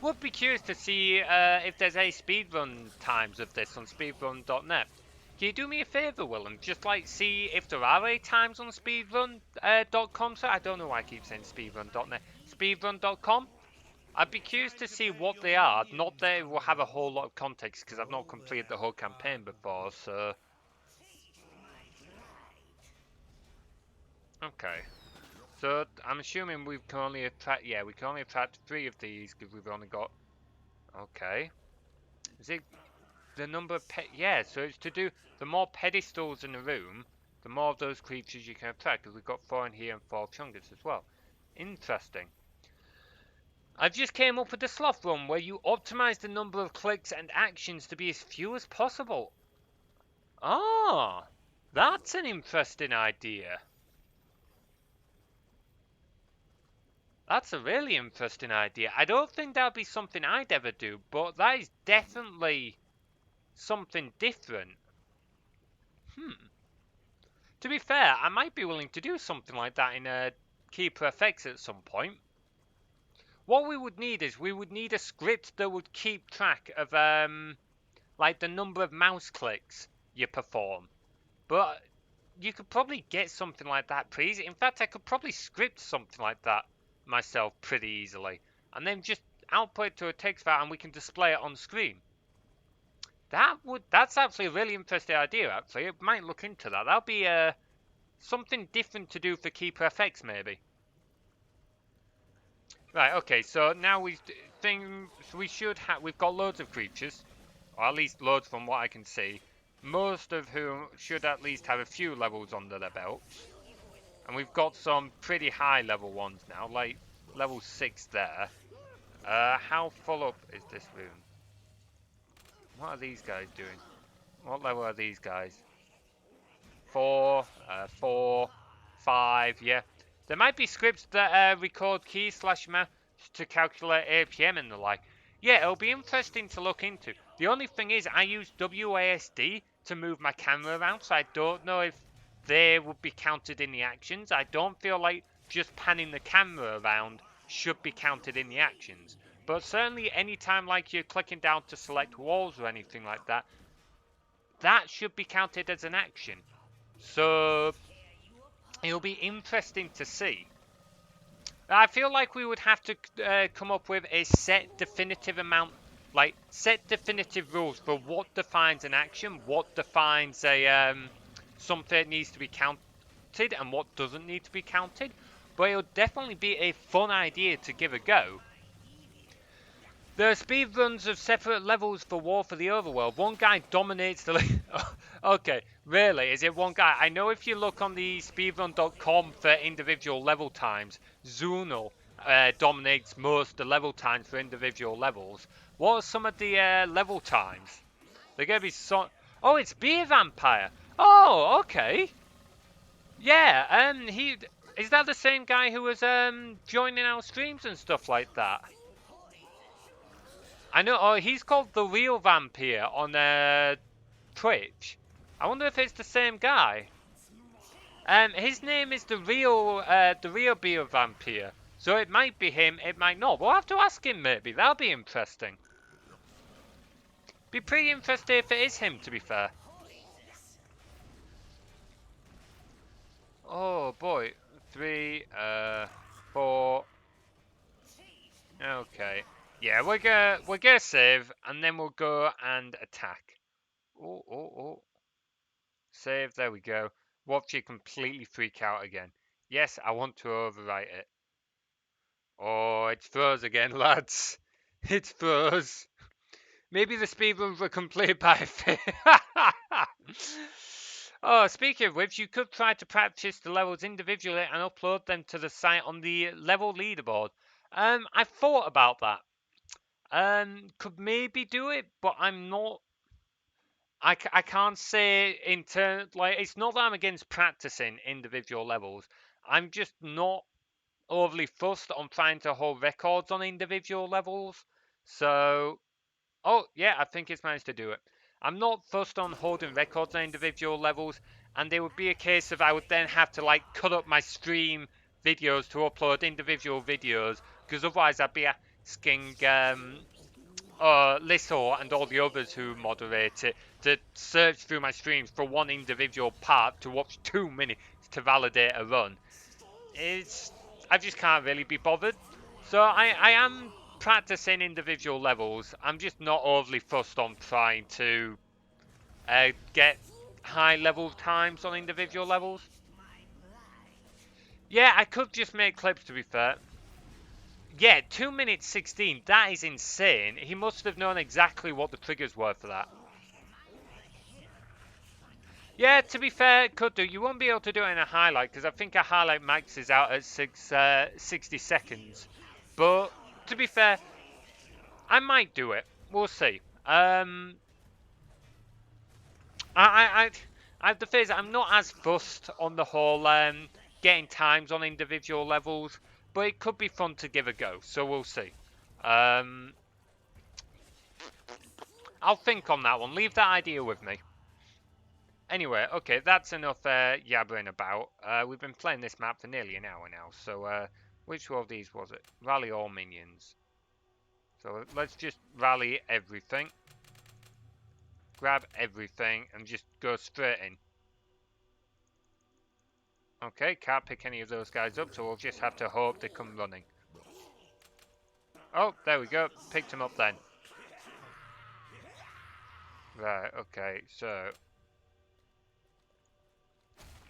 Speaker 1: Would be curious to see if there's any speedrun times of this on speedrun.net. Can you do me a favour, Will, and just like see if there are any times on speedrun.com? So I don't know why I keep saying speedrun.net. Speedrun.com. I'd be curious to see what they are. Not that it will have a whole lot of context because I've not completed the whole campaign before. So okay. So I'm assuming we can only attract. Yeah, we can only attract 3 of these because we've only got. Okay. Is it the number of yeah, so it's to do the more pedestals in the room, the more of those creatures you can attract. Because we've got 4 in here and 4 chungus as well. Interesting. I've just came up with the sloth run where you optimize the number of clicks and actions to be as few as possible. Ah, that's an interesting idea. That's a really interesting idea. I don't think that'd be something I'd ever do, but that is definitely something different. To be fair, I might be willing to do something like that in a Keeper FX at some point. What we would need is we would need a script that would keep track of like the number of mouse clicks you perform. But you could probably get something like that pretty easy. In fact, I could probably script something like that myself pretty easily. And then just output it to a text file and we can display it on screen. That's actually a really interesting idea, actually. I might look into that. That'll be something different to do for Keeper FX, maybe. Right, okay, so now we've got loads of creatures, or at least loads from what I can see, most of whom should at least have a few levels under their belts. And we've got some pretty high level ones now, like level 6 there. How full up is this room? What are these guys doing? What level are these guys? 4, 4, 5, yeah. There might be scripts that record keys / math to calculate APM and the like. Yeah, it'll be interesting to look into. The only thing is, I use WASD to move my camera around, so I don't know if they would be counted in the actions. I don't feel like just panning the camera around should be counted in the actions. But certainly anytime like you're clicking down to select walls or anything like that, that should be counted as an action. So it'll be interesting to see. I feel like we would have to come up with a set definitive amount, like set definitive rules for what defines an action, what defines a something that needs to be counted and what doesn't need to be counted. But it'll definitely be a fun idea to give a go. There are speedruns of separate levels for War for the Overworld. One guy dominates the... Okay, really? Is it one guy? I know if you look on the speedrun.com for individual level times, Zunal dominates most of the level times for individual levels. What are some of the level times? They're going to be so... Oh, it's Beer Vampire. Oh, okay. Yeah, is that the same guy who was joining our streams and stuff like that? I know, oh, he's called The Real Vampire on Twitch. I wonder if it's the same guy. His name is the real Beer Vampire. So it might be him, it might not. We'll have to ask him maybe, that'll be interesting. Be pretty interesting if it is him, to be fair. Oh boy, 3, 4. Okay. Yeah, we're gonna save, and then we'll go and attack. Oh. Save, there we go. Watch it completely freak out again. Yes, I want to overwrite it. Oh, it's froze again, lads. It's froze. Maybe the speedruns were completed by Oh, speaking of which, you could try to practice the levels individually and upload them to the site on the level leaderboard. I thought about that. Could maybe do it, but I'm not. I can't say in terms like it's not that I'm against practicing individual levels. I'm just not overly fussed on trying to hold records on individual levels. So, oh yeah, I think it's managed to do it. I'm not fussed on holding records on individual levels, and there would be a case of I would then have to like cut up my stream videos to upload individual videos, because otherwise I'd be asking Lisso and all the others who moderate it to search through my streams for one individual part to watch 2 minutes to validate a run. I just can't really be bothered. So I am practicing individual levels. I'm just not overly fussed on trying to get high level times on individual levels. Yeah, I could just make clips, to be fair. Yeah, 2 minutes 16, that is insane. He must have known exactly what the triggers were for that. Yeah, to be fair, could do. You won't be able to do it in a highlight, because I think a highlight max is out at 60 seconds. But, to be fair, I might do it. We'll see. The thing is, I'm not as fussed on the whole getting times on individual levels, but it could be fun to give a go. So we'll see. I'll think on that one. Leave that idea with me. Anyway, okay, that's enough yabbering about. We've been playing this map for nearly an hour now. So which one of these was it? Rally all minions. So let's just rally everything. Grab everything and just go straight in. Okay, can't pick any of those guys up, so we'll just have to hope they come running. Oh, there we go. Picked him up then. Right, okay, so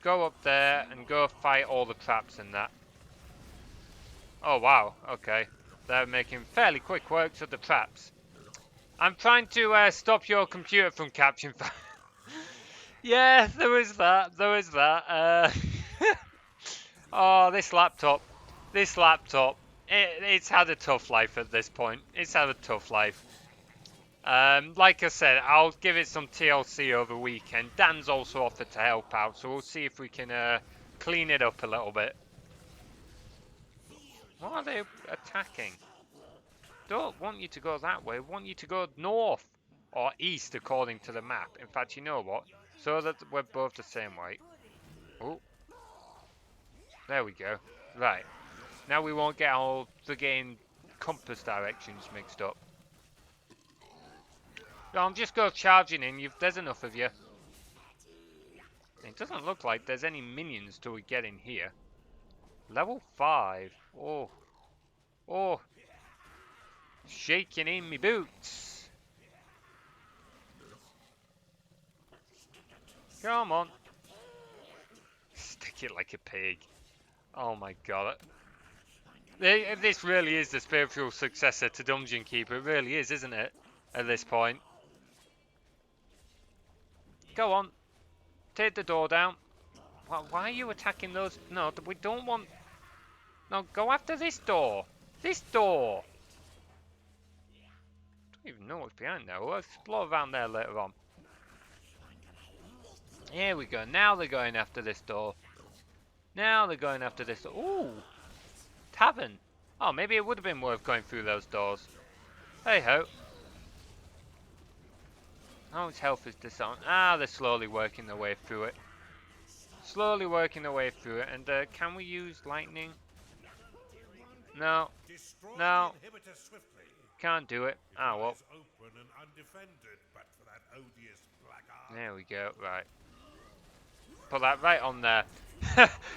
Speaker 1: go up there and go fight all the traps and that. Oh, wow, okay. They're making fairly quick works of the traps. I'm trying to stop your computer from capturing fire. Yeah, there is that. There is that. Oh, this laptop. This laptop. It's had a tough life at this point. It's had a tough life. Like I said, I'll give it some TLC over the weekend. Dan's also offered to help out, so we'll see if we can clean it up a little bit. What are they attacking? Don't want you to go that way. Want you to go north or east according to the map. In fact, you know what? So that we're both the same way. Oh, there we go. Right. Now we won't get all friggin' compass directions mixed up. No, I'm just go charging in. There's enough of you. It doesn't look like there's any minions till we get in here. Level 5. Oh. Oh. Shaking in me boots. Come on. Stick it like a pig. Oh my god. This really is the spiritual successor to Dungeon Keeper. It really is, isn't it? At this point. Go on. Take the door down. Why are you attacking those? No, we don't want... No, go after this door. This door. I don't even know what's behind there. We'll explore around there later on. Here we go. Now they're going after this door. Now they're going after this door. Ooh. Tavern. Oh, maybe it would have been worth going through those doors. Hey ho. How much health is this on? Ah, they're slowly working their way through it. Slowly working their way through it. And can we use lightning? No. No. Can't do it. Ah, well. There we go. Right. Put that right on there.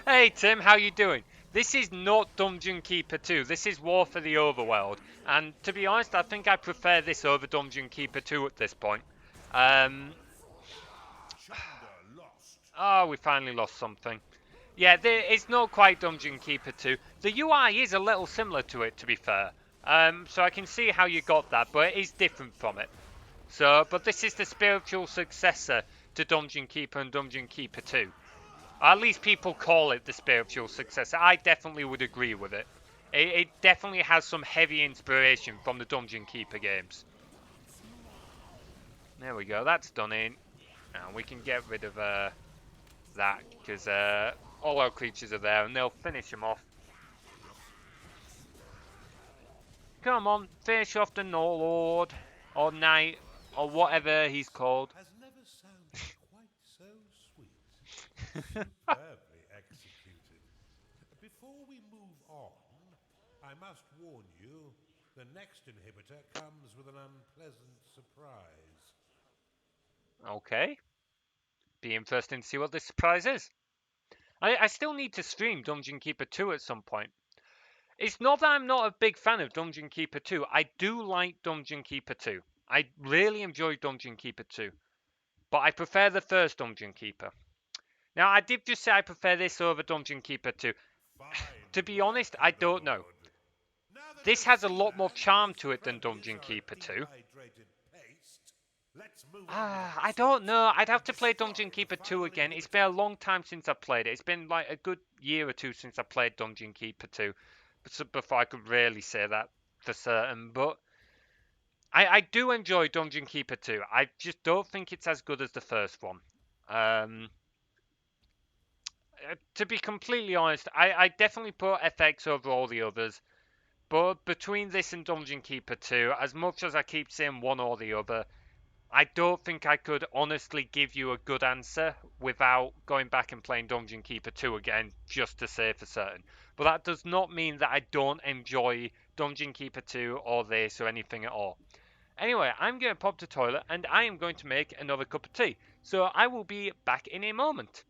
Speaker 1: Hey Tim, how you doing? This is not Dungeon Keeper 2. This is War for the Overworld. And to be honest, I think I prefer this over Dungeon Keeper 2 at this point. Oh, we finally lost something. Yeah, it's not quite Dungeon Keeper 2. The UI is a little similar to it, to be fair. So I can see how you got that, but it is different from it. So, but this is the spiritual successor to Dungeon Keeper and Dungeon Keeper 2. At least people call it the spiritual successor. I definitely would agree with it. It definitely has some heavy inspiration from the Dungeon Keeper games. There we go, that's done in. And we can get rid of that, because all our creatures are there and they'll finish them off. Come on, finish off the Lord, or Knight, or whatever he's called.
Speaker 2: Has never sounded quite so sweet. Superbly executed. Before we move on, I must warn you, The next inhibitor comes with an unpleasant surprise.
Speaker 1: Okay. Be interesting to see what this surprise is. I still need to stream Dungeon Keeper 2 at some point. It's not that I'm not a big fan of Dungeon Keeper 2. I do like Dungeon Keeper 2. I really enjoy Dungeon Keeper 2. But I prefer the first Dungeon Keeper. Now, I did just say I prefer this over Dungeon Keeper 2. To be honest, I don't know. This has a lot more charm to it than Dungeon Keeper 2. I don't know. I'd have to play Dungeon Keeper 2 again. It's been a long time since I played it. It's been like a good year or two since I played Dungeon Keeper 2. Before I could really say that for certain. But I do enjoy Dungeon Keeper 2. I just don't think it's as good as the first one. To be completely honest, I definitely put FX over all the others. But between this and Dungeon Keeper 2, as much as I keep saying one or the other, I don't think I could honestly give you a good answer without going back and playing Dungeon Keeper 2 again, just to say for certain. But that does not mean that I don't enjoy Dungeon Keeper 2 or this or anything at all. Anyway, I'm going to pop to the toilet and I am going to make another cup of tea. So I will be back in a moment.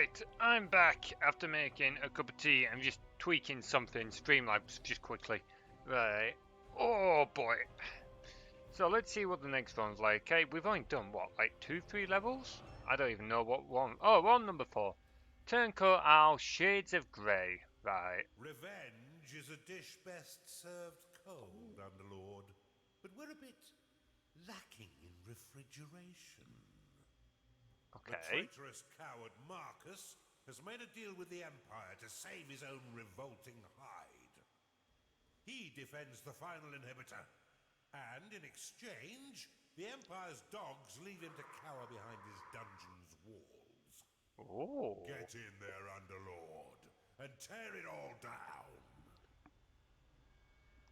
Speaker 1: Right, I'm back after making a cup of tea and just tweaking something, Streamlabs, just quickly. Right. Oh boy. So let's see what the next one's like. Okay, we've only done what, like 2-3 levels? I don't even know what one. Oh, we're on number 4. Turncoat Owl, Shades of Grey. Right.
Speaker 2: Revenge is a dish best served cold, Underlord, but we're a bit lacking in refrigeration. The
Speaker 1: Okay.
Speaker 2: traitorous coward Marcus has made a deal with the Empire to save his own revolting hide. He defends the final inhibitor, and in exchange, the Empire's dogs leave him to cower behind his dungeon's walls.
Speaker 1: Oh.
Speaker 2: Get in there, Underlord, and tear it all down.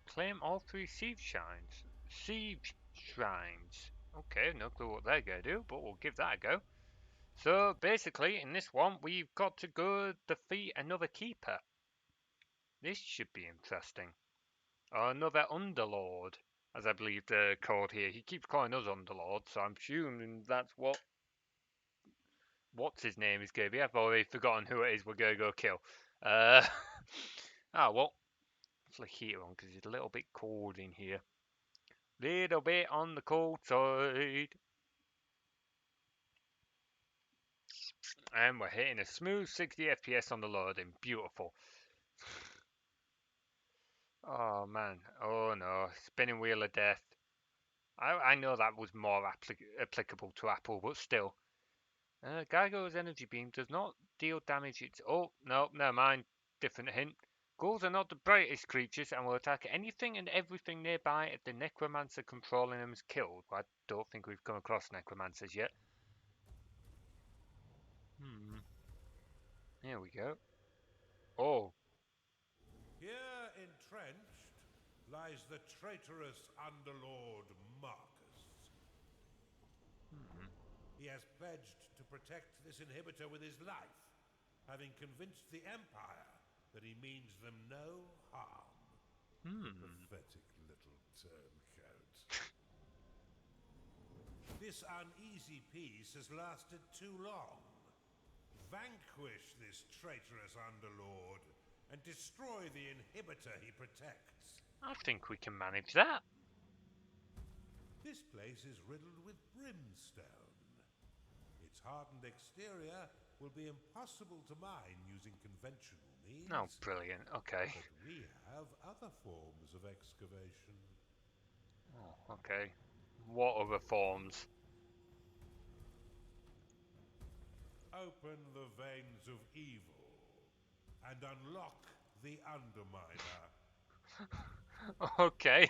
Speaker 1: Claim all 3 siege shrines. Okay, no clue what they're gonna do, but we'll give that a go. So basically, in this one, we've got to go defeat another keeper. This should be interesting. Or another underlord, as I believe they're called here. He keeps calling us underlords, so I'm assuming that's what's his name is going to be. I've already forgotten who it is. We're going to go kill. Well, let's the heater on because it's a little bit cold in here. Little bit on the cold side. And we're hitting a smooth 60 FPS on the loading. Beautiful. Oh man. Oh no. Spinning wheel of death. I know that was more applicable to Apple, but still. Geigo's energy beam does not deal damage. Oh, no, never mind. Different hint. Ghouls are not the brightest creatures and will attack anything and everything nearby if the necromancer controlling them is killed. Well, I don't think we've come across necromancers yet. Here we go. Oh.
Speaker 2: Here entrenched lies the traitorous Underlord Marcus. He has pledged to protect this inhibitor with his life, having convinced the Empire that he means them no harm. Pathetic little turncoat. This uneasy peace has lasted too long. Vanquish this traitorous Underlord and destroy the inhibitor he protects.
Speaker 1: I think we can manage that.
Speaker 2: This place is riddled with brimstone. Its hardened exterior will be impossible to mine using conventional means.
Speaker 1: Oh, brilliant. Okay.
Speaker 2: But we have other forms of excavation.
Speaker 1: Oh, okay. What other forms?
Speaker 2: Open the veins of evil and unlock the Underminer.
Speaker 1: Okay.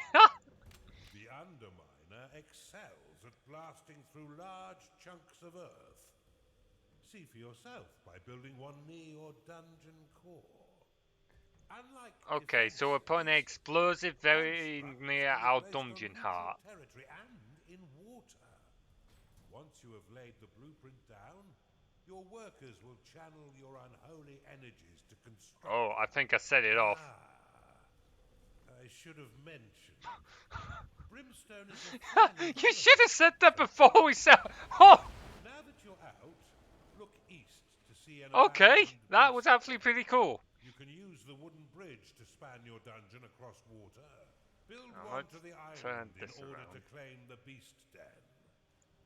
Speaker 2: The Underminer excels at blasting through large chunks of earth. See for yourself by building one near your dungeon core. Unlike
Speaker 1: Okay, so we're putting an explosive very
Speaker 2: constructs
Speaker 1: near
Speaker 2: can be
Speaker 1: our
Speaker 2: placed on
Speaker 1: dungeon
Speaker 2: neutral
Speaker 1: heart.
Speaker 2: territory and in water. Once you have laid the blueprint down, your workers will channel your unholy energies to construct.
Speaker 1: Oh, I think I set it off.
Speaker 2: I should have mentioned. Brimstone is a
Speaker 1: You should have said that before we said. Oh,
Speaker 2: Now that you're out, look east to see an
Speaker 1: okay.
Speaker 2: abandoned
Speaker 1: That
Speaker 2: beast.
Speaker 1: was actually pretty cool.
Speaker 2: You can use the wooden bridge to span your dungeon across water. Build
Speaker 1: Now
Speaker 2: one
Speaker 1: let's
Speaker 2: to the
Speaker 1: turn
Speaker 2: island in
Speaker 1: this
Speaker 2: order
Speaker 1: around.
Speaker 2: to claim the beast den.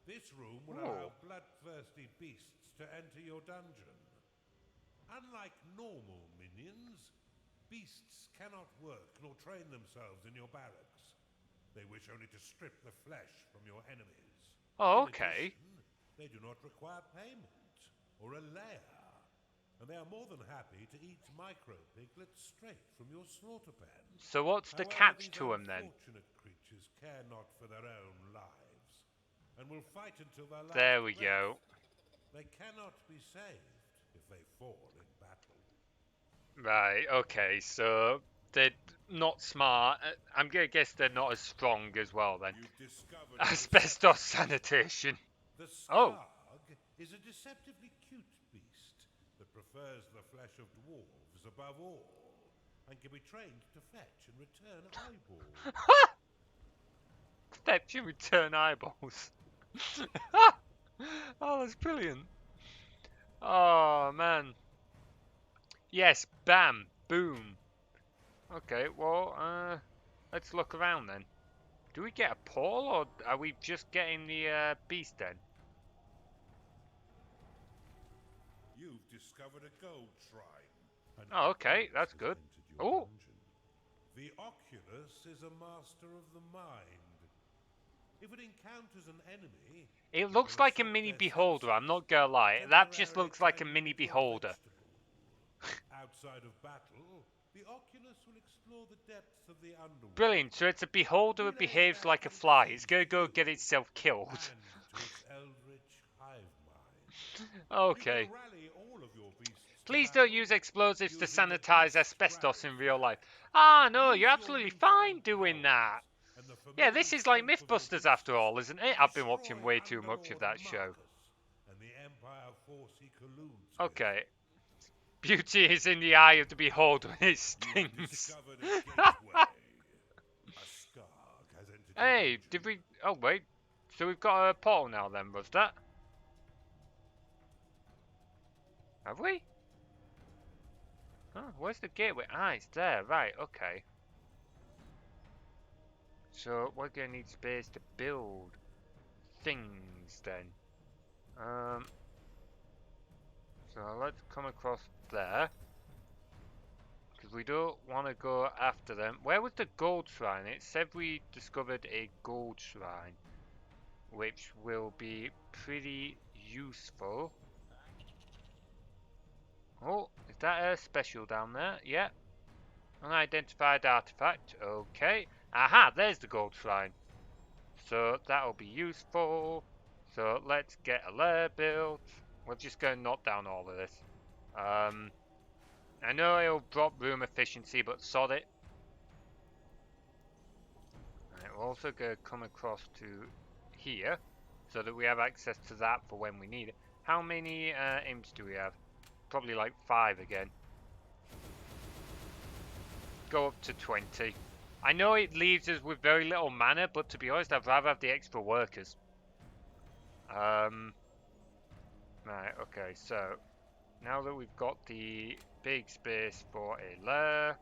Speaker 2: This room will
Speaker 1: Ooh.
Speaker 2: allow bloodthirsty beasts to enter your dungeon. Unlike normal minions, beasts cannot work nor train themselves in your barracks. They wish only to strip the flesh from your enemies.
Speaker 1: Oh,
Speaker 2: In
Speaker 1: okay.
Speaker 2: addition, they do not require payment or a lair, and they are more than happy to eat micro piglets straight from your slaughter pen.
Speaker 1: So what's the
Speaker 2: However,
Speaker 1: catch
Speaker 2: these
Speaker 1: to them then?
Speaker 2: unfortunate creatures care not for their own lives, and will fight until their last
Speaker 1: There we
Speaker 2: breath.
Speaker 1: go.
Speaker 2: They cannot be saved if they fall in battle.
Speaker 1: Right, okay, so they're not smart. I'm gonna guess they're not as strong as well then.
Speaker 2: You've discovered
Speaker 1: Asbestos sanitation.
Speaker 2: The
Speaker 1: Oh.
Speaker 2: Skarg is a deceptively cute beast that prefers the flesh of dwarves above all, and can be trained to fetch and return eyeballs.
Speaker 1: Fetch and return eyeballs. Oh, that's brilliant. Oh, man. Yes, bam, boom. Okay, well, let's look around then. Do we get a portal, or are we just getting the beast then?
Speaker 2: You've discovered a gold shrine. An
Speaker 1: Oh, okay,
Speaker 2: Oculus
Speaker 1: that's
Speaker 2: has
Speaker 1: good.
Speaker 2: entered your
Speaker 1: Oh,
Speaker 2: dungeon. The Oculus is a master of the mind. If it encounters an enemy,
Speaker 1: it
Speaker 2: it
Speaker 1: looks
Speaker 2: will
Speaker 1: like a
Speaker 2: assert
Speaker 1: mini
Speaker 2: their
Speaker 1: beholder, I'm
Speaker 2: senses,
Speaker 1: not gonna lie. That just
Speaker 2: temporarily
Speaker 1: looks like a
Speaker 2: turning
Speaker 1: mini
Speaker 2: you into a
Speaker 1: beholder.
Speaker 2: vegetable. Outside of battle, the Oculus will explore the depths of the underworld.
Speaker 1: Brilliant, so it's a beholder that
Speaker 2: Relay
Speaker 1: behaves
Speaker 2: back
Speaker 1: like a
Speaker 2: its
Speaker 1: fly. It's
Speaker 2: sense
Speaker 1: gonna
Speaker 2: to
Speaker 1: go
Speaker 2: you
Speaker 1: get itself killed.
Speaker 2: and to its eldritch hive mind. You
Speaker 1: Okay.
Speaker 2: can rally all of your beasts to
Speaker 1: Please don't
Speaker 2: battle
Speaker 1: use explosives to
Speaker 2: using the
Speaker 1: sanitize
Speaker 2: beast's
Speaker 1: asbestos in
Speaker 2: grapple
Speaker 1: real life.
Speaker 2: staff.
Speaker 1: Ah, no,
Speaker 2: Use
Speaker 1: you're
Speaker 2: your
Speaker 1: absolutely fine
Speaker 2: newfound
Speaker 1: doing that.
Speaker 2: powers and the
Speaker 1: Yeah,
Speaker 2: familiar
Speaker 1: this is like
Speaker 2: strength of your
Speaker 1: Mythbusters
Speaker 2: beasts
Speaker 1: after all, isn't it?
Speaker 2: to
Speaker 1: I've been watching
Speaker 2: destroy
Speaker 1: way too much of
Speaker 2: Underlord
Speaker 1: that show.
Speaker 2: Marcus and the Empire force he colludes
Speaker 1: Okay.
Speaker 2: with.
Speaker 1: Beauty is in the eye of the beholder when it
Speaker 2: You have
Speaker 1: stings.
Speaker 2: discovered a gateway. A scark has entered your
Speaker 1: Hey,
Speaker 2: dungeon.
Speaker 1: did we... Oh, wait. So we've got a portal now then, was that? Have we? Oh, where's the gateway? Ah, it's there. Right, okay. So we're going to need space to build things then. So let's come across there. Because we don't want to go after them. Where was the gold shrine? It said we discovered a gold shrine, which will be pretty useful. Oh, is that a special down there? Yeah. Unidentified artifact. Okay. Aha, there's the gold shrine. So that'll be useful. So let's get a lair built. We're just going to knock down all of this. I know it'll drop room efficiency, but sod it. Right, we're also going to come across to here, so that we have access to that for when we need it. How many imps do we have? Probably like 5 again. Go up to 20. I know it leaves us with very little mana, but to be honest, I'd rather have the extra workers. Right, okay, so now that we've got the big space for a lair,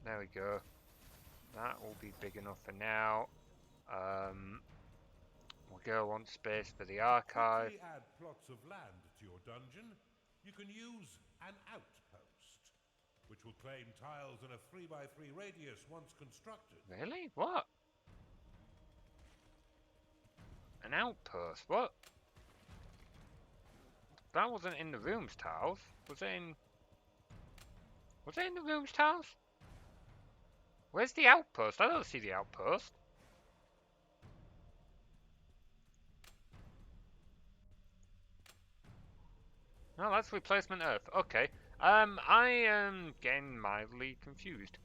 Speaker 1: there we go. That will be big enough for now. We'll go on space for the archive.
Speaker 2: Quickly add plots of land to your dungeon. You can use an outpost, which will claim tiles in a 3x3 radius once constructed.
Speaker 1: Really? What? An outpost? What? That wasn't in the room's tiles. Was it in... Was it in the room's tiles? Where's the outpost? I don't see the outpost. No, that's replacement Earth. Okay. I am getting mildly confused.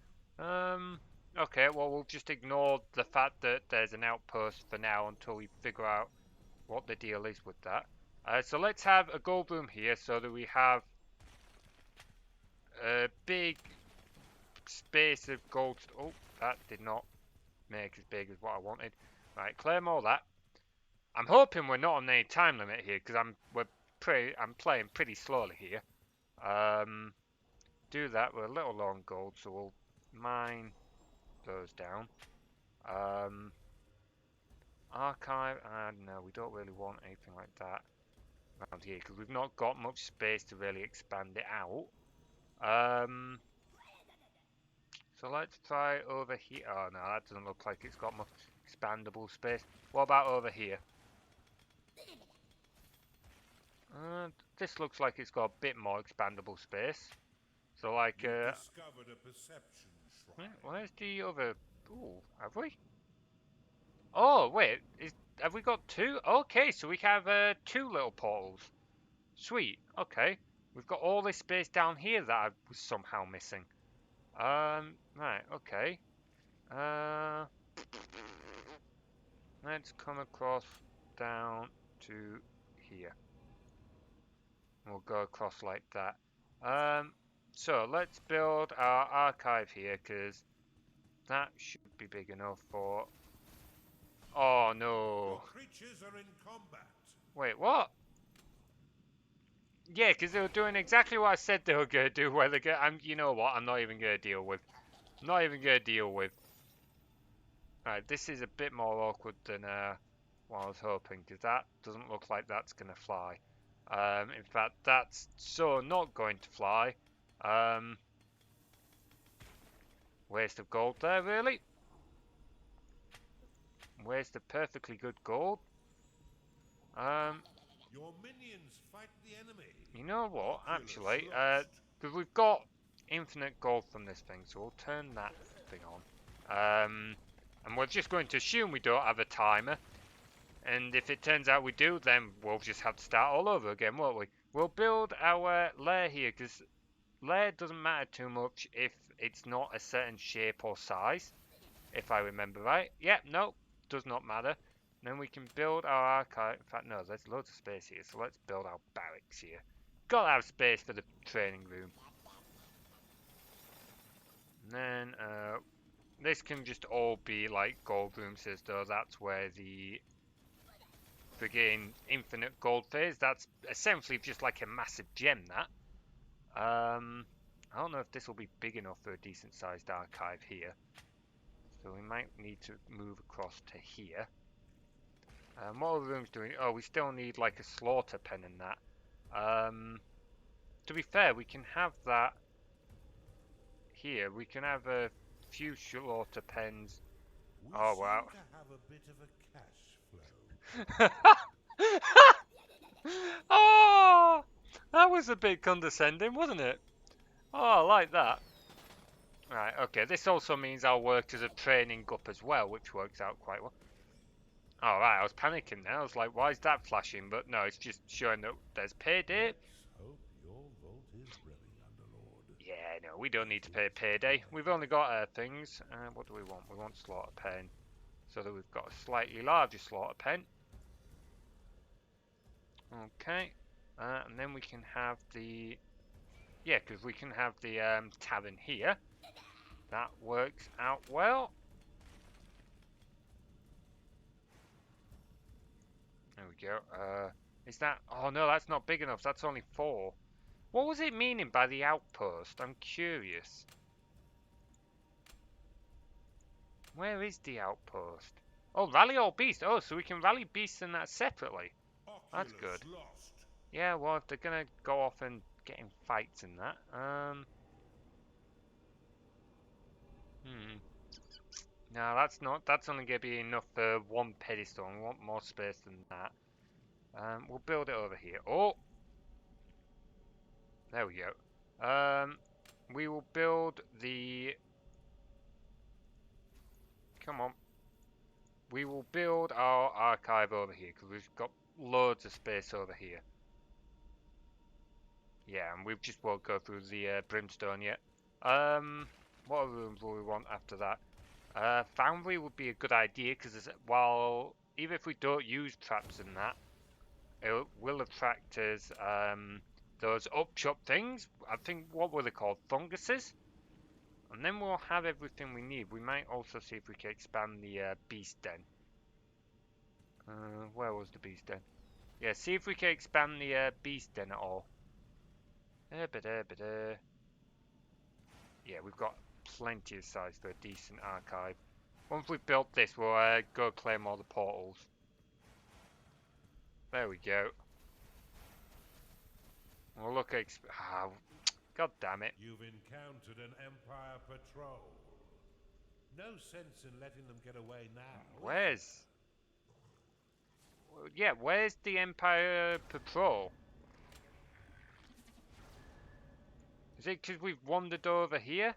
Speaker 1: Okay, well, we'll just ignore the fact that there's an outpost for now until we figure out what the deal is with that. So let's have a gold room here so that we have a big space of gold. Oh, that did not make as big as what I wanted. Right, claim all that. I'm hoping we're not on any time limit here because I'm playing pretty slowly here. Do that. We're a little low on gold, so we'll mine those down. Archive. No, we don't really want anything like that around here because we've not got much space to really expand it out. So let's try over here. Oh no, that doesn't look like it's got much expandable space. What about over here? This looks like it's got a bit more expandable space. So like,
Speaker 2: Discovered a perception shrine.
Speaker 1: where's the other? Ooh, have we? Oh wait, have we got 2? Okay, so we have 2 little portals. Sweet. Okay, we've got all this space down here that I was somehow missing. Right. Okay. Let's come across down to here. We'll go across like that. So let's build our archive here because that should be big enough for... Oh no.
Speaker 2: Your creatures are in combat.
Speaker 1: Wait, what? Yeah, because they were doing exactly what I said they were going to do. Where they go, you know what? I'm not even going to deal with. Not even going to deal with. Right, this is a bit more awkward than what I was hoping, because that doesn't look like that's going to fly. In fact, that's so not going to fly. Waste of gold there, really. Waste of perfectly good gold.
Speaker 2: Your minions fight the enemy.
Speaker 1: You know what? Actually,
Speaker 2: Lost.
Speaker 1: because we've got infinite gold from this thing, so we'll turn that thing on. And we're just going to assume we don't have a timer. And if it turns out we do, then we'll just have to start all over again, won't we? We'll build our lair here, because lair doesn't matter too much if it's not a certain shape or size, if I remember right. Yep, no, does not matter. Then we can build our archive. In fact, no, there's loads of space here, so let's build our barracks here. Gotta have space for the training room. And then, this can just all be like gold rooms, as though that's where the friggin' infinite gold phase. That's essentially just like a massive gem, that. I don't know if this will be big enough for a decent sized archive here. So we might need to move across to here. What other rooms do we need? Oh, we still need like a slaughter pen in that. To be fair, we can have that here. We can have a few slaughter pens.
Speaker 2: We
Speaker 1: Oh,
Speaker 2: seem
Speaker 1: wow.
Speaker 2: to have a bit of a cash flow.
Speaker 1: Oh, that was a bit condescending, wasn't it? Oh, I like that. Right, okay, this also means I'll work as a training up as well, which works out quite well. Alright, I was panicking there. I was like, why is that flashing? But no, it's just showing that there's payday.
Speaker 2: Let's hope your vault is brimming, Underlord.
Speaker 1: Yeah, no, we don't need to pay payday. We've only got things. What do we want? We want slaughter pen. So that we've got a slightly larger slaughter pen. Okay. And then we can have the... Yeah, because we can have the tavern here. That works out well. There we go. Is that... Oh no, that's not big enough. That's only 4. What was it meaning by the outpost? I'm curious. Where is the outpost? Oh, rally all beasts. Oh, so we can rally beasts and that separately. That's good.
Speaker 2: Lost.
Speaker 1: Yeah, well, if they're gonna go off and get in fights and that. No, that's not. That's only gonna be enough for one pedestal. We want more space than that. We'll build it over here. Oh, there we go. We will build the. Come on. We will build our archive over here because we've got loads of space over here. Yeah, and we've just won't go through the brimstone yet. What other rooms will we want after that? Foundry would be a good idea because while even if we don't use traps in that, it will attract us those upshot things. I think, what were they called? Funguses? And then we'll have everything we need. We might also see if we can expand the beast den. Where was the beast den? Yeah, see if we can expand the beast den at all. Yeah, we've got plenty of size for a decent archive. Once we've built this, we'll go claim all the portals. There we go. We'll look at... God damn it.
Speaker 2: You've encountered an Empire patrol. No sense in letting them get away now.
Speaker 1: Where's... Yeah, where's the Empire patrol? Is it because we've wandered over here?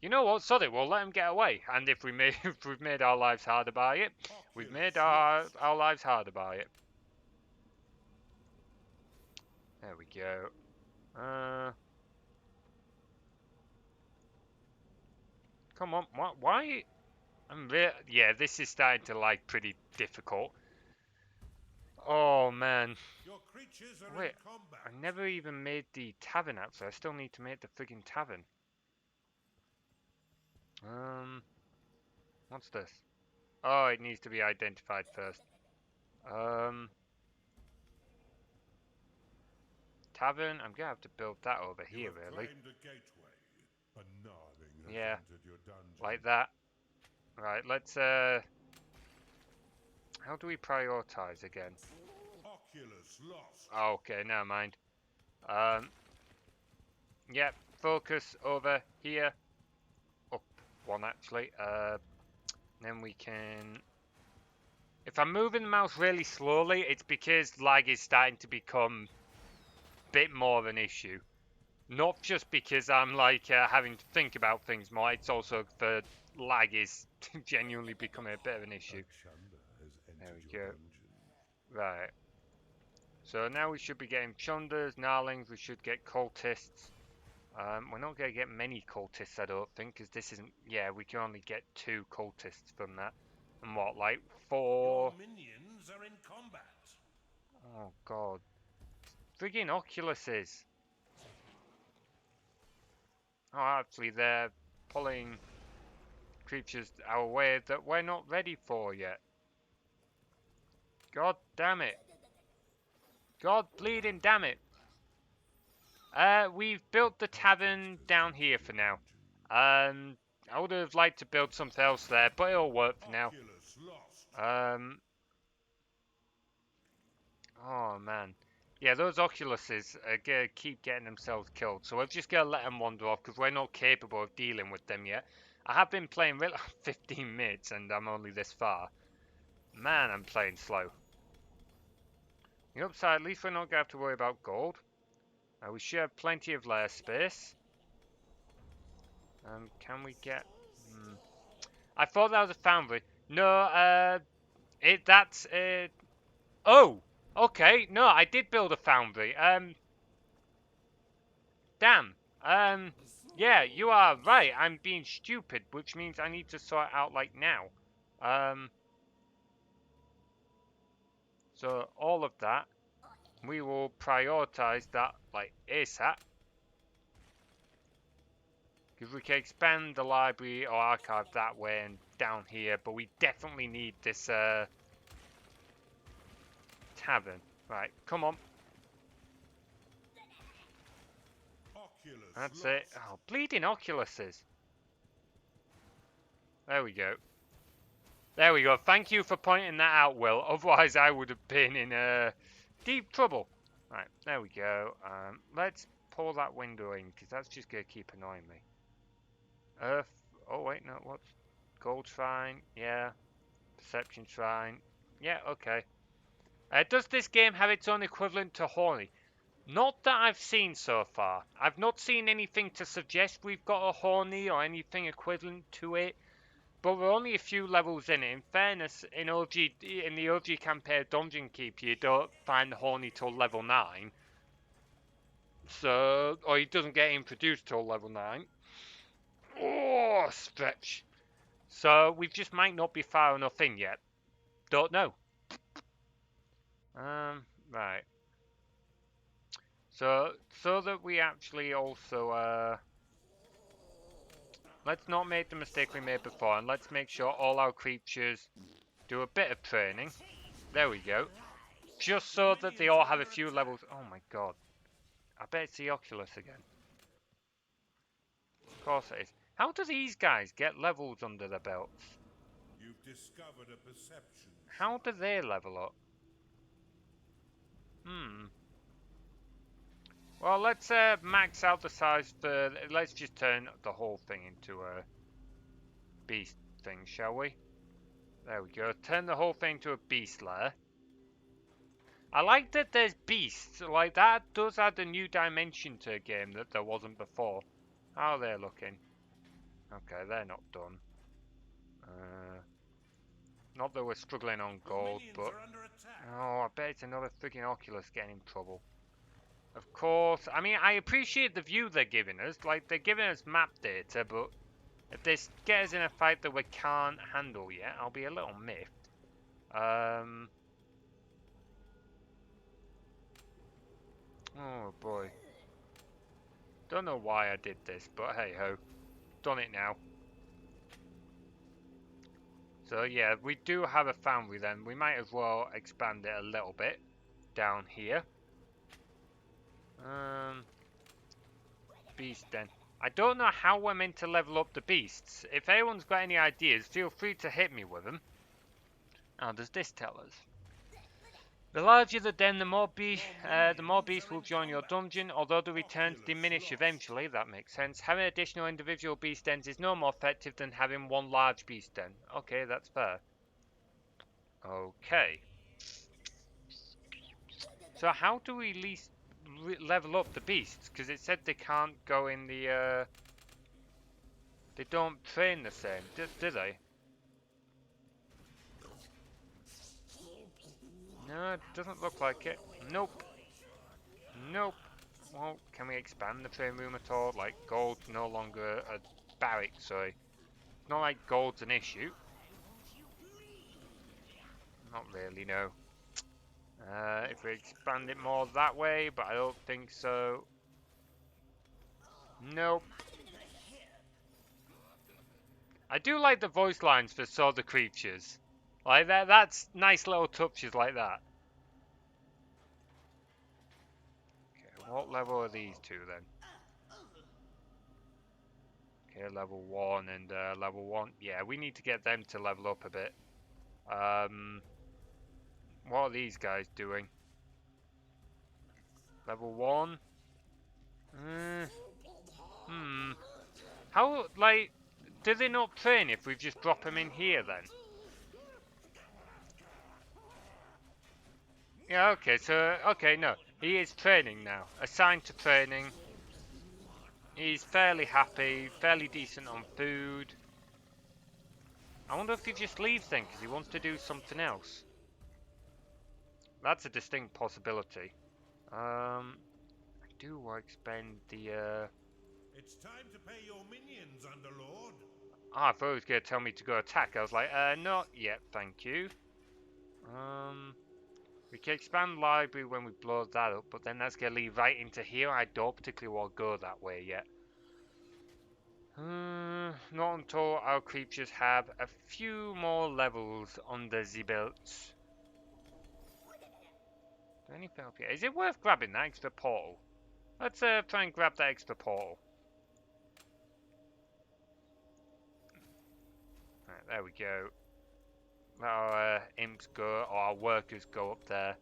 Speaker 1: You know what? Sod it, we'll let them get away. And if we've made our lives harder by it, we've made our lives harder by it. There we go. Come on, why? Yeah, this is starting to like pretty difficult. Oh man.
Speaker 2: Your creatures are
Speaker 1: Wait,
Speaker 2: in combat.
Speaker 1: I never even made the tavern actually. I still need to make the friggin' tavern. What's this? Oh, it needs to be identified first. tavern. I'm gonna have to build that over
Speaker 2: You
Speaker 1: here,
Speaker 2: have
Speaker 1: really.
Speaker 2: claimed a gateway. A gnarling has
Speaker 1: Yeah,
Speaker 2: entered your dungeon.
Speaker 1: like that. Right, let's how do we prioritize again?
Speaker 2: Oculus lost.
Speaker 1: Oh, okay, never mind. Yeah, focus over here. Up one actually. Then we can. If I'm moving the mouse really slowly, it's because lag is starting to become a bit more of an issue. Not just because I'm like having to think about things more, it's also the lag is genuinely becoming a bit of an issue. There we go. Right. So now we should be getting Chunders, Gnarlings, we should get Cultists. We're not going to get many Cultists, I don't think, because this isn't... Yeah, we can only get 2 Cultists from that. And what, like 4...
Speaker 2: Your minions are in combat.
Speaker 1: Oh, God. Friggin' Oculuses. Oh, actually, they're pulling creatures our way that we're not ready for yet. God damn it. God bleeding damn it. We've built the tavern down here for now. I would have liked to build something else there, but it'll work for now. Oh man. Yeah, those Oculuses are gonna keep getting themselves killed, so we're just gonna let them wander off because we're not capable of dealing with them yet. I have been playing 15 minutes and I'm only this far. Man, I'm playing slow. The upside, at least we're not gonna have to worry about gold. We should have plenty of lair space. Can we get... I thought that was a foundry. No, that's... Oh! Okay, no, I did build a foundry. Damn. Yeah, you are right. I'm being stupid, which means I need to sort it out, like, now. So, all of that, we will prioritize that, like, ASAP. Because we can expand the library or archive that way and down here, but we definitely need this, tavern. Right, come on. That's it. Oh, bleeding Oculuses. There we go. There we go. Thank you for pointing that out, Will. Otherwise, I would have been in deep trouble. Right, there we go. Let's pull that window in, because that's just going to keep annoying me. Earth. Oh, wait, no. What's... Gold Shrine. Yeah. Perception Shrine. Yeah, okay. Does this game have its own equivalent to Horny? Not that I've seen so far. I've not seen anything to suggest we've got a Horny or anything equivalent to it. But we're only a few levels in it. In fairness, in the OG campaign Dungeon Keeper, you don't find the Horny till level 9. So, or he doesn't get introduced till level 9. Oh, stretch. So, we just might not be far enough in yet. Don't know. Right. So that we actually also, let's not make the mistake we made before, and let's make sure all our creatures do a bit of training. There we go. Just so that they all have a few levels. Oh my god. I bet it's the Oculus again. Of course it is. How do these guys get levels under their belts?
Speaker 2: You've discovered a perception.
Speaker 1: How do they level up? Well, let's max out the size for... Let's just turn the whole thing into a beast thing, shall we? There we go. Turn the whole thing to a beast lair. I like that there's beasts. Like, that does add a new dimension to a game that there wasn't before. How are they looking? Okay, they're not done. Not that we're struggling on gold, but... Oh, I bet it's another freaking Oculus getting in trouble. Of course. I mean, I appreciate the view they're giving us. Like, they're giving us map data, but if they get us in a fight that we can't handle yet, I'll be a little miffed. Oh, boy. Don't know why I did this, but hey-ho. Done it now. So, yeah, we do have a foundry then. We might as well expand it a little bit down here. Beast den. I don't know how we're meant to level up the beasts. If anyone's got any ideas, feel free to hit me with them. How does this tell us? The larger the den, the more beasts will join your dungeon, although the returns diminish eventually. That makes sense. Having additional individual beast dens is no more effective than having one large beast den. Okay, that's fair. Okay. So how do we level up the beasts? Because it said they can't go in the... They don't train the same, do they? No, it doesn't look like it. Nope. Nope. Well, can we expand the train room at all? Like, gold's no longer a barrack, sorry. Not like gold's an issue. Not really, no. If we expand it more that way, but I don't think so. Nope. I do like the voice lines for some of the creatures. Like that's nice little touches like that. Okay, what level are these two then? Okay, level 1 and level 1. Yeah, we need to get them to level up a bit. What are these guys doing? Level 1? How, like, do they not train if we just drop them in here then? Yeah, okay, so, okay, no. He is training now. Assigned to training. He's fairly happy, fairly decent on food. I wonder if he just leaves then, because he wants to do something else. That's a distinct possibility. I do want to expend the,
Speaker 2: It's time to pay your minions, Underlord.
Speaker 1: I thought he was going to tell me to go attack. I was like, not yet, thank you. We can expand library when we blow that up, but then that's going to lead right into here. I don't particularly want to go that way yet. Not until our creatures have a few more levels under the belts. Anything up here? Is it worth grabbing that extra portal? Let's try and grab that extra portal. Right, there we go. Our imps go, or our workers go up there.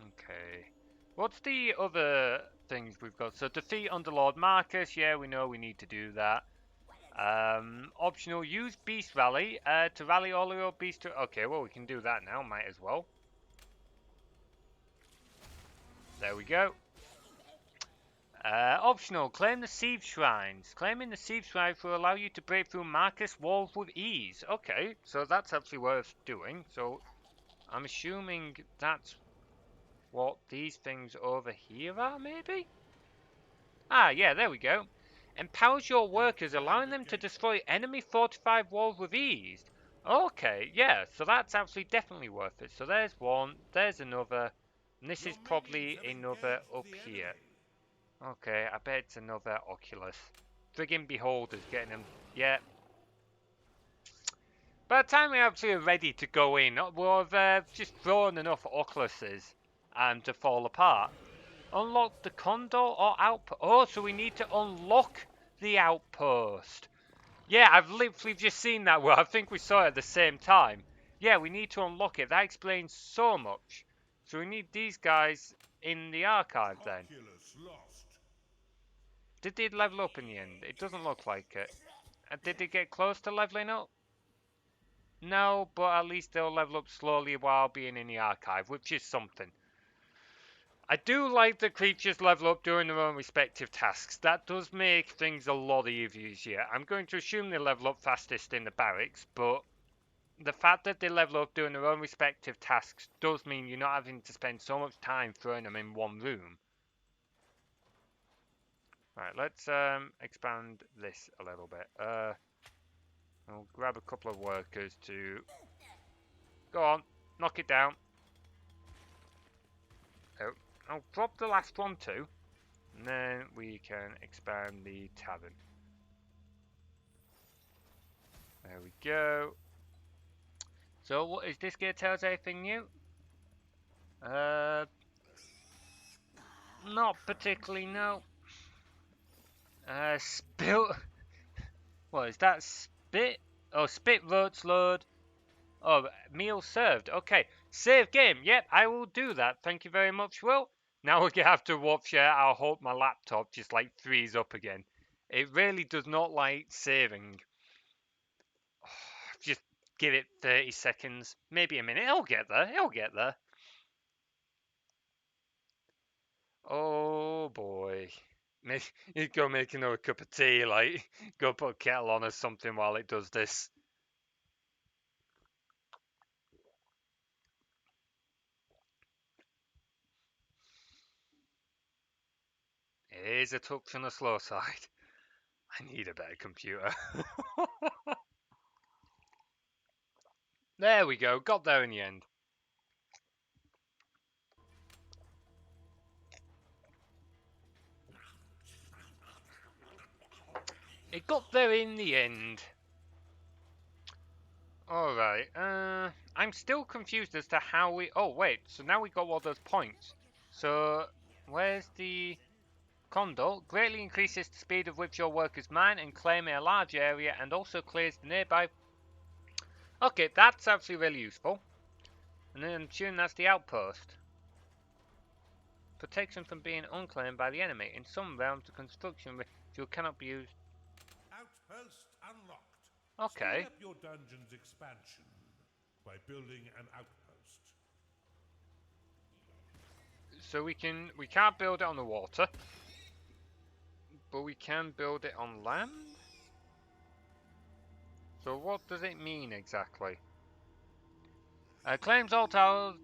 Speaker 1: Okay. What's the other things we've got? So defeat Underlord Marcus. Yeah, we know we need to do that. Optional, use Beast Rally to rally all your beasts. Okay, well we can do that now. Might as well. There we go. Optional, claim the Sieve Shrines. Claiming the Sieve Shrines will allow you to break through Marcus walls with ease. Okay, so that's actually worth doing. So I'm assuming that's what these things over here are, maybe? Ah, yeah, there we go. Empowers your workers, allowing them to destroy enemy fortified walls with ease. Okay, yeah, so that's actually definitely worth it. So there's one, there's another, and this is probably another up here. Okay, I bet it's another Oculus. Friggin' Beholders getting them. Yeah. By the time we're actually ready to go in, we'll have just thrown enough Oculuses to fall apart. Unlock the condor or outpost. Oh, so we need to unlock the outpost. Yeah, I've literally just seen that. Well, I think we saw it at the same time. Yeah, we need to unlock it. That explains so much. So we need these guys in the archive then. Did they level up in the end? It doesn't look like it. Did they get close to leveling up? No, but at least they'll level up slowly while being in the archive, which is something. I do like the creatures level up doing their own respective tasks. That does make things a lot easier. I'm going to assume they level up fastest in the barracks, but the fact that they level up doing their own respective tasks does mean you're not having to spend so much time throwing them in one room. Right, let's expand this a little bit. I'll grab a couple of workers to... Go on, knock it down. Oh, I'll drop the last one too. And then we can expand the tavern. There we go. So, what is this going to tell us anything new? Not particularly, no. Spill. What is that? Spit? Oh, spit roads load. Oh, meal served. Okay. Save game. Yep, I will do that. Thank you very much, Will. Now we're going to have to watch I hope my laptop just like freeze up again. It really does not like saving. Just give it 30 seconds. Maybe a minute. It'll get there. It'll get there. Oh, boy. You go make another cup of tea, like, go put a kettle on or something while it does this. It is a touch on the slow side. I need a better computer. There we go, got there in the end. It got there in the end. Alright, I'm still confused as to how we... Oh, wait, so now we got all those points. So, where's the... Condo greatly increases the speed of which your workers mine and claim a large area and also clears the nearby... Okay, that's actually really useful. And then I'm assuming that's the outpost. Protection from being unclaimed by the enemy. In some realms, the construction ritual cannot be used.
Speaker 2: Outpost unlocked.
Speaker 1: Okay.
Speaker 2: Speed up your dungeon's expansion by building an outpost.
Speaker 1: So we can't build it on the water, but we can build it on land? So what does it mean exactly? Claims all towers.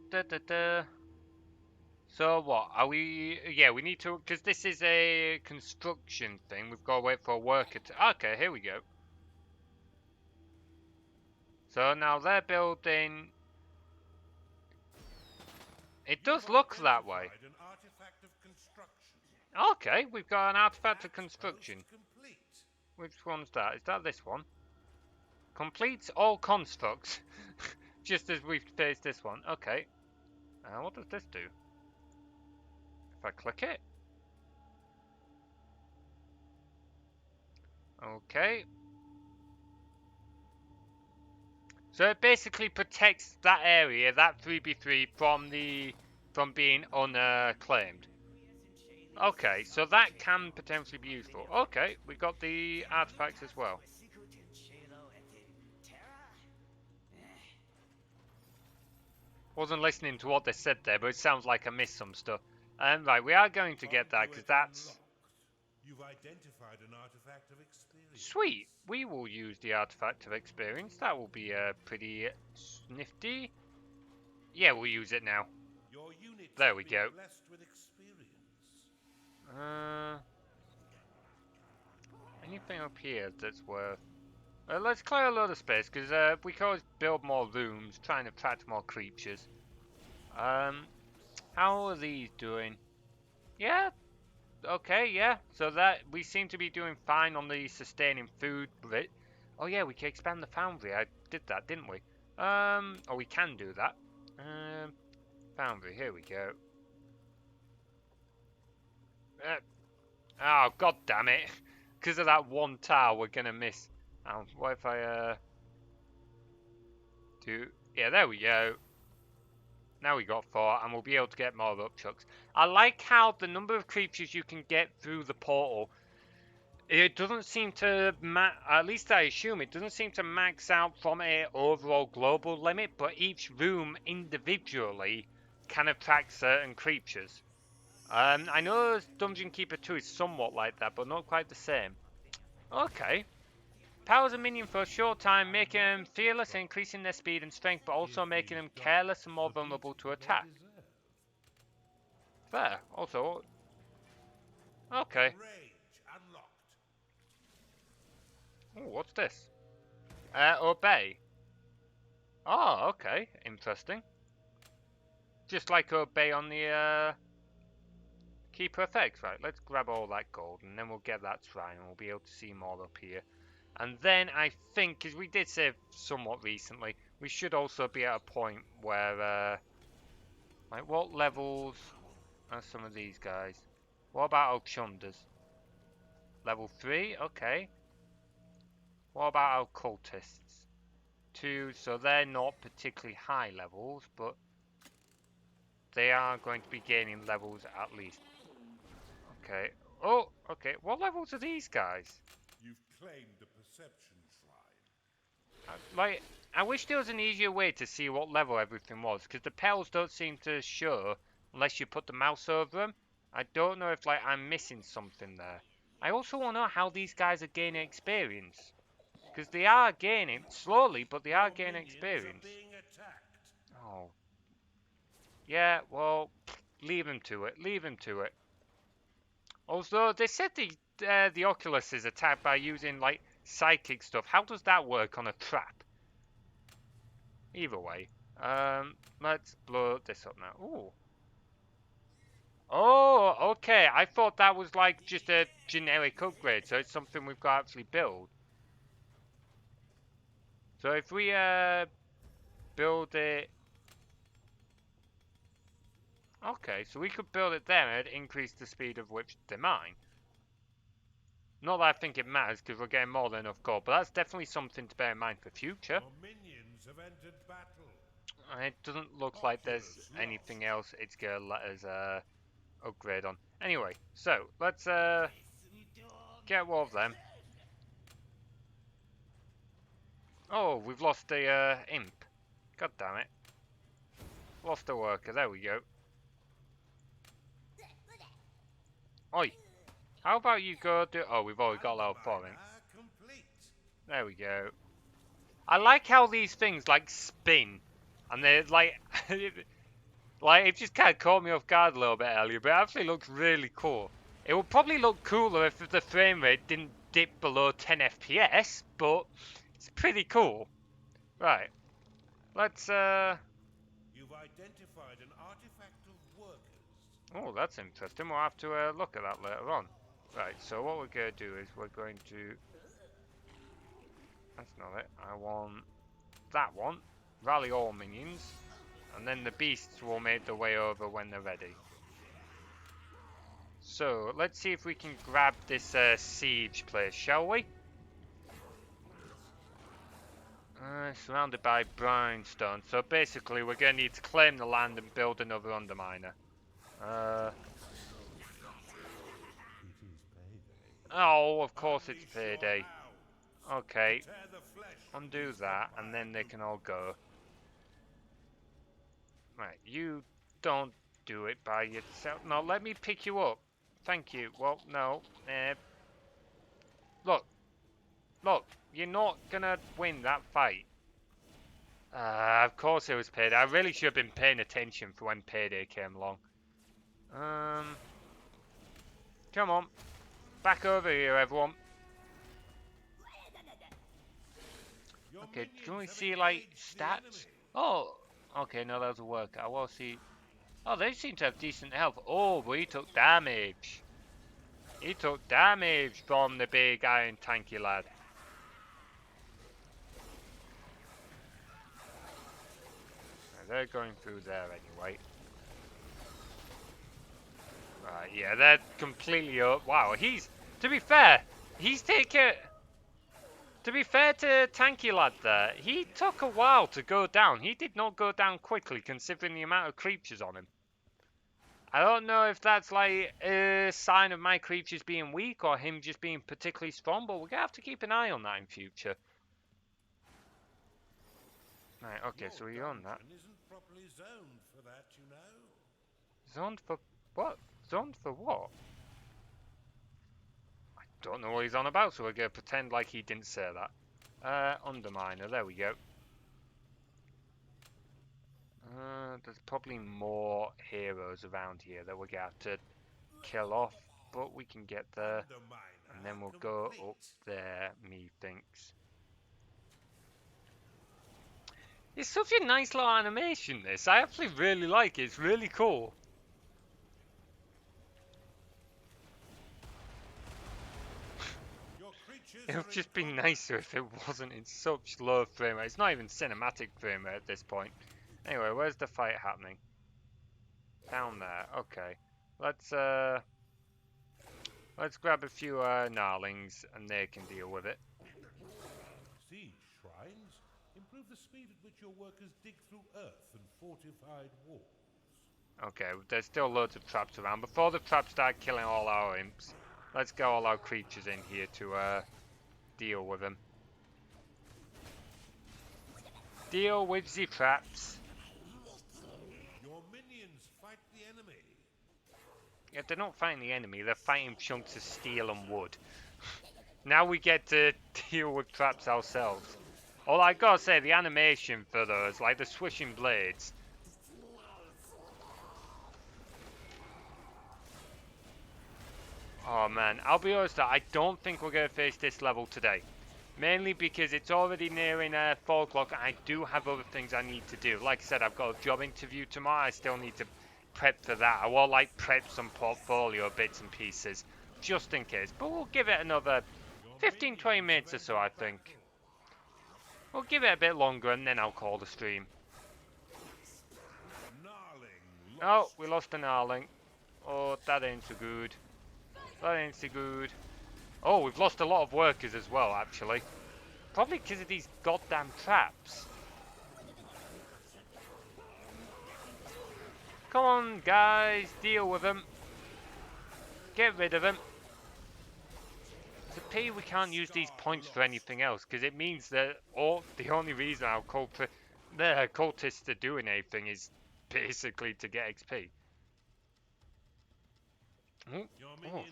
Speaker 1: So what? Are we... Yeah, we need to... Because this is a construction thing. We've got to wait for a worker to... Okay, here we go. So now they're building... It does look that way.
Speaker 2: An artifact of construction.
Speaker 1: Okay, we've got an artifact of construction.
Speaker 2: Complete.
Speaker 1: Which one's that? Is that this one? Completes all constructs. Just as we've faced this one. Okay. What does this do? If I click it. Okay. So it basically protects that area, that 3v3, from being unclaimed. Okay, so that can potentially be useful. Okay, we got the artifacts as well. Wasn't listening to what they said there, but it sounds like I missed some stuff. Right, we are going to get that because that's...
Speaker 2: You've identified an artifact of experience.
Speaker 1: Sweet! We will use the artifact of experience. That will be pretty nifty. Yeah, we'll use it now.
Speaker 2: Your units
Speaker 1: there we go.
Speaker 2: Blessed with experience.
Speaker 1: Anything up here that's worth... let's clear a load of space, because we can always build more rooms, try and attract more creatures. How are these doing? Yeah, okay, yeah. So that we seem to be doing fine on the sustaining food bit. Oh yeah, we can expand the foundry. I did that, didn't we? Oh, we can do that. Foundry, here we go. Oh, god damn it. Because of that one tower, we're going to miss. What if I, do... Yeah, there we go. Now we got 4, and we'll be able to get more upchucks. I like how the number of creatures you can get through the portal, it doesn't seem to, at least I assume, it doesn't seem to max out from a overall global limit, but each room individually can attract certain creatures. I know Dungeon Keeper 2 is somewhat like that, but not quite the same. Okay. Powers a minion for a short time, making them fearless and increasing their speed and strength, but also making them careless and more vulnerable to attack. Fair. Also... Okay. Oh, what's this? Obey. Oh, okay. Interesting. Just like Obey on the, Keeper effects. Right, let's grab all that gold, and then we'll get that shrine, and we'll be able to see more up here. And then I think, because we did save somewhat recently, we should also be at a point where Like, what levels are some of these guys? What about our chunders? Level 3? Okay. What about our cultists? 2, so they're not particularly high levels, but they are going to be gaining levels at least. Okay. Oh, okay. What levels are these guys?
Speaker 2: You've claimed the perception shrine.
Speaker 1: Like, I wish there was an easier way to see what level everything was, because the petals don't seem to show unless you put the mouse over them. I don't know if, like, I'm missing something there. I also want to know how these guys are gaining experience. Because they are gaining, slowly, but they are gaining experience.
Speaker 2: Being attacked.
Speaker 1: Oh. Yeah, well, leave him to it. Leave him to it. Although, they said the Oculus is attacked by using, like, psychic stuff. How does that work on a trap? Either way. Let's blow this up now. Ooh. Oh, okay. I thought that was, like, just a generic upgrade, so it's something we've got to actually build. So if we, build it... Okay, so we could build it there and it'd increase the speed of which they mine. Not that I think it matters, because we're getting more than enough gold, but that's definitely something to bear in mind for future.
Speaker 2: Your minions have entered battle.
Speaker 1: It doesn't look like there's anything else it's going to let us upgrade on. Anyway, so let's get one of them. Oh, we've lost the imp. God damn it. Lost a worker, there we go. Oi! How about you go do... Oh, we've already got level 4 in. There we go. I like how these things, like, spin. And they're, like... like, it just kind of caught me off guard a little bit earlier, but it actually looks really cool. It would probably look cooler if the frame rate didn't dip below 10 FPS, but it's pretty cool. Right. Let's,
Speaker 2: You've identified an artifact of workers.
Speaker 1: Oh, that's interesting. We'll have to look at that later on. Right, so what we're going to do is we're going to... That's not it. I want that one. Rally all minions. And then the beasts will make their way over when they're ready. So, let's see if we can grab this siege place, shall we? Surrounded by brownstone. So basically we're going to need to claim the land and build another underminer. Oh, of course it's payday. Okay. Undo that, and then they can all go. Right, you don't do it by yourself. No, let me pick you up. Thank you. Well, no. Look. Look, you're not gonna win that fight. Of course it was payday. I really should have been paying attention for when payday came along. Come on. Back over here, everyone. Okay, can we see, like, stats? Oh, okay, no, that was a worker. I will see... Oh, they seem to have decent health. Oh, but he took damage. He took damage from the big iron tanky lad. They're going through there anyway. Right, yeah, they're completely up. Wow, he's... To be fair, he's taken... To be fair to Tanky Lad there, he took a while to go down. He did not go down quickly considering the amount of creatures on him. I don't know if that's like a sign of my creatures being weak or him just being particularly strong, but we're going to have to keep an eye on that in future. Right, okay, so we're on that.
Speaker 2: Isn't properly zoned for that, you know.
Speaker 1: Zoned for what? Zoned for what? Don't know what he's on about, so we're going to pretend like he didn't say that. Underminer, there we go. There's probably more heroes around here that we're going to have to kill off, but we can get there. And then we'll go up there, methinks. It's such a nice little animation, this. I actually really like it. It's really cool. It would just be nicer if it wasn't in such low frame rate. It's not even cinematic frame rate at this point. Anyway, where's the fight happening? Down there. Okay. Let's grab a few gnarlings and they can deal with it.
Speaker 2: Siege shrines improve the speed at which your workers dig through earth and fortified walls.
Speaker 1: Okay, there's still loads of traps around. Before the traps start killing all our imps, let's get all our creatures in here to deal with them. Deal with the traps.
Speaker 2: Your minions fight the enemy.
Speaker 1: Yeah, they're not fighting the enemy, they're fighting chunks of steel and wood. Now we get to deal with traps ourselves. Although I gotta say, the animation for those, like the swishing blades. Oh man, I'll be honest, I don't think we're gonna face this level today. Mainly because it's already nearing 4 o'clock and I do have other things I need to do. Like I said, I've got a job interview tomorrow, I still need to prep for that. I will like prep some portfolio bits and pieces, just in case. But we'll give it another 15-20 minutes or so, I think. We'll give it a bit longer and then I'll call the stream. Oh, we lost an Gnarling. Oh, that ain't so good. That ain't so good. Oh, we've lost a lot of workers as well, actually. Probably because of these goddamn traps. Come on, guys, deal with them. Get rid of them. It's a pity we can't use these points for anything else, because it means that the only reason our cultists are doing anything is basically to get XP. Oh,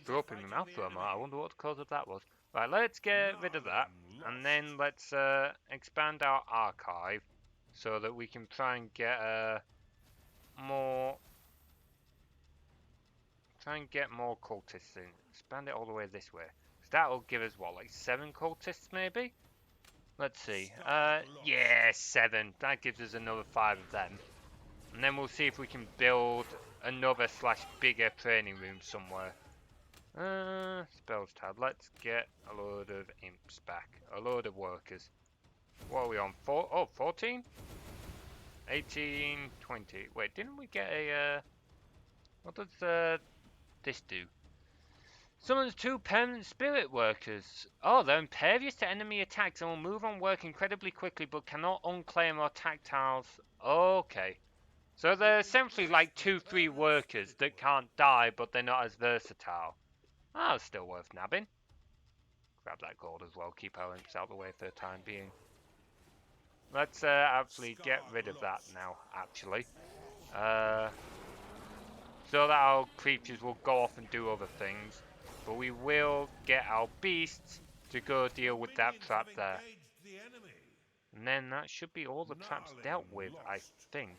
Speaker 1: threw up in my mouth for a moment. I wonder what the cause of that was. Right, let's get rid of that, and then let's expand our archive so that we can try and get more cultists in. Expand it all the way this way. So that'll give us what, like 7 cultists maybe? Let's see. Yeah, 7. That gives us another 5 of them. And then we'll see if we can build another / bigger training room somewhere. Spells tab. Let's get a load of imps back. A load of workers. What are we on? 14? 18, 20. Wait, didn't we get a, what does, this do? Summons 2 permanent spirit workers. Oh, they're impervious to enemy attacks and will move on work incredibly quickly but cannot unclaim or attack tiles. Okay. So they're essentially like 2-3 workers that can't die but they're not as versatile. Ah, it's still worth nabbing. Grab that gold as well, keep our imps out of the way for the time being. Let's actually get rid of that now, actually. So that our creatures will go off and do other things. But we will get our beasts to go deal with that trap there. And then that should be all the traps dealt with, I think.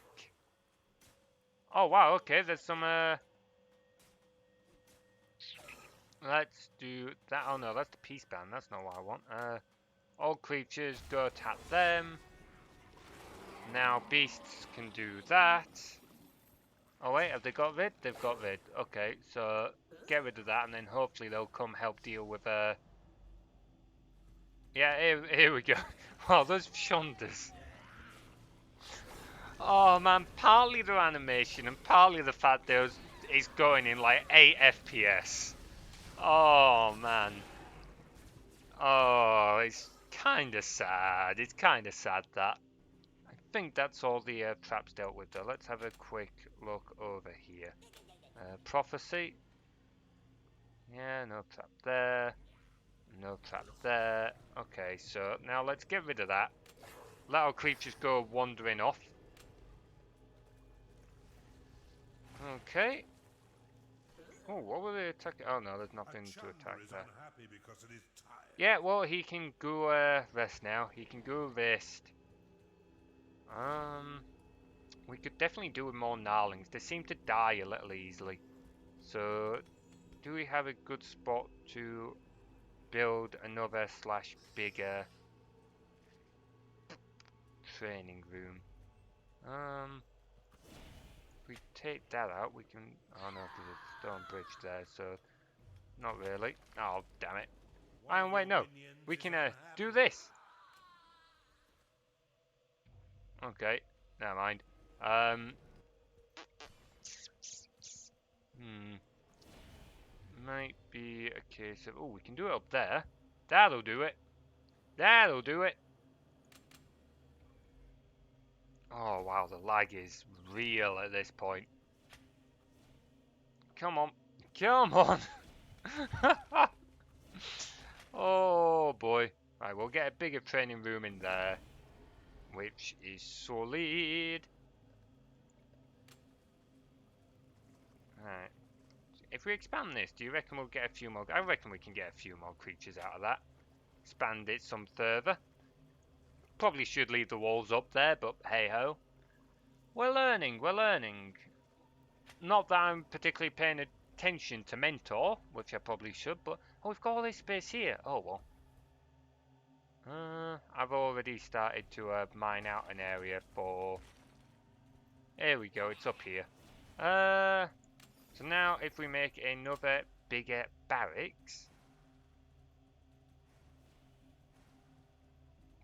Speaker 1: Oh wow, okay, there's some let's do that. Oh no, that's the peace band, that's not what I want. All creatures, go attack them. Now beasts can do that. Oh wait, have they got rid? They've got rid. Okay, so get rid of that and then hopefully they'll come help deal with yeah, here we go. Wow, those shunders. Oh man, partly their animation and partly the fact that it's going in like 8 FPS. Oh man. Oh, it's kinda sad. It's kinda sad that. I think that's all the traps dealt with though. Let's have a quick look over here. Prophecy. Yeah, no trap there. No trap there. Okay, so now let's get rid of that. Let our creatures go wandering off. Okay. Oh, what were they attacking? Oh no, there's nothing to attack there. Yeah, well, he can go rest now. He can go rest. We could definitely do with more gnarlings. They seem to die a little easily. So, do we have a good spot to build another / bigger training room? If we take that out, we can... Oh no, there's a stone bridge there, so... Not really. Oh, damn it. Oh, wait, no. We can do this. Okay, never mind. Might be a case of... Oh, we can do it up there. That'll do it. That'll do it. Oh, wow, the lag is real at this point. Come on. Come on. Oh, boy. Right, we'll get a bigger training room in there, which is solid. Right. If we expand this, do you reckon we'll get a few more? I reckon we can get a few more creatures out of that. Expand it some further. Probably should leave the walls up there, but hey-ho. We're learning, we're learning. Not that I'm particularly paying attention to Mentor, which I probably should, but... Oh, we've got all this space here. Oh, well. I've already started to mine out an area for... Here we go, it's up here. So now if we make another bigger barracks...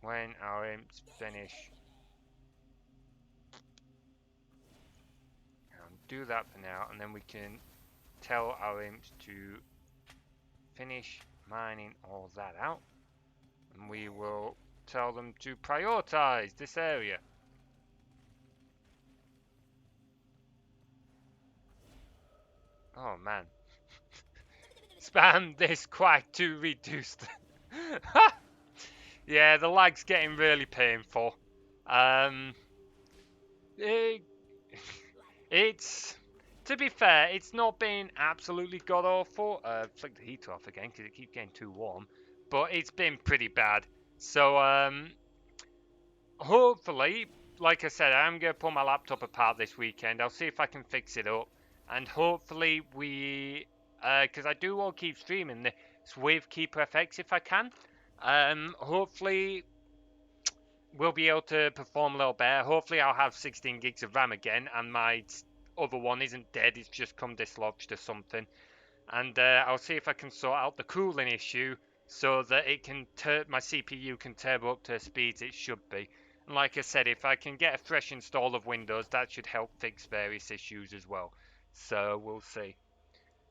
Speaker 1: When our imps finish... Do that for now, and then we can tell our imps to finish mining all that out, and we will tell them to prioritize this area. Oh man. Spam this quite to reduce the yeah, the lag's getting really painful. It's, to be fair, it's not been absolutely god awful. Flick the heater off again because it keeps getting too warm, but it's been pretty bad. So hopefully, like I said, I'm gonna pull my laptop apart this weekend. I'll see if I can fix it up, and hopefully we, because I do want to keep streaming this with Keeper FX if I can. Hopefully we'll be able to perform a little better. Hopefully I'll have 16 gigs of RAM again, and my other one isn't dead, it's just come dislodged or something. And I'll see if I can sort out the cooling issue so that it can my CPU can turbo up to the speeds it should be. And like I said, if I can get a fresh install of Windows, that should help fix various issues as well. So we'll see.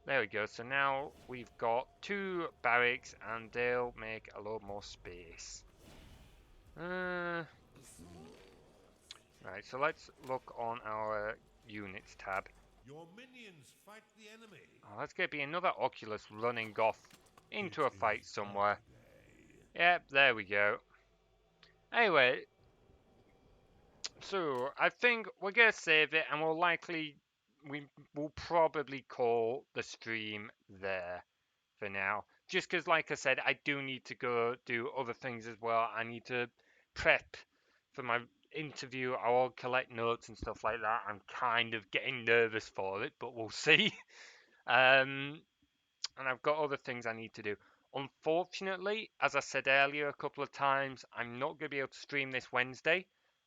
Speaker 1: There we go. So now we've got 2 barracks, and they'll make a lot more space. Right, so let's look on our units tab.
Speaker 2: Your minions fight the enemy.
Speaker 1: Oh, that's going to be another Oculus running off into a fight somewhere. Yep, there we go. Anyway, so I think we're going to save it, and we will probably call the stream there for now. Just because, like I said, I do need to go do other things as well. I need to prep for my interview. I'll collect notes and stuff like that. I'm kind of getting nervous for it, but we'll see. And I've got other things I need to do. Unfortunately, as I said earlier a couple of times, I'm not going to be able to stream this Wednesday.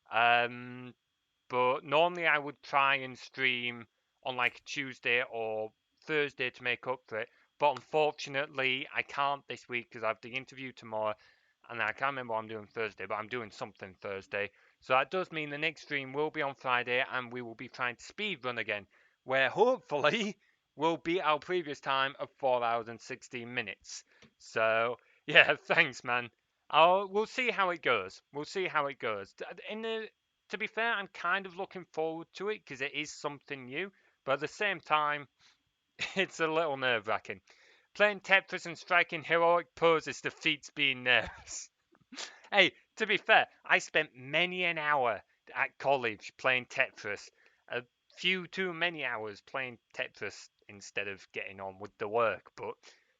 Speaker 1: But normally I would try and stream on like Tuesday or Thursday to make up for it. But unfortunately, I can't this week because I have the interview tomorrow, and I can't remember what I'm doing Thursday, but I'm doing something Thursday. So that does mean the next stream will be on Friday, and we will be trying to speedrun again, where hopefully we'll beat our previous time of 4 hours and 16 minutes. So, yeah, thanks, man. We'll see how it goes. We'll see how it goes. To be fair, I'm kind of looking forward to it because it is something new, but at the same time, it's a little nerve-wracking. Playing Tetris and striking heroic poses defeats being nervous. Hey, to be fair, I spent many an hour at college playing Tetris. A few too many hours playing Tetris instead of getting on with the work, but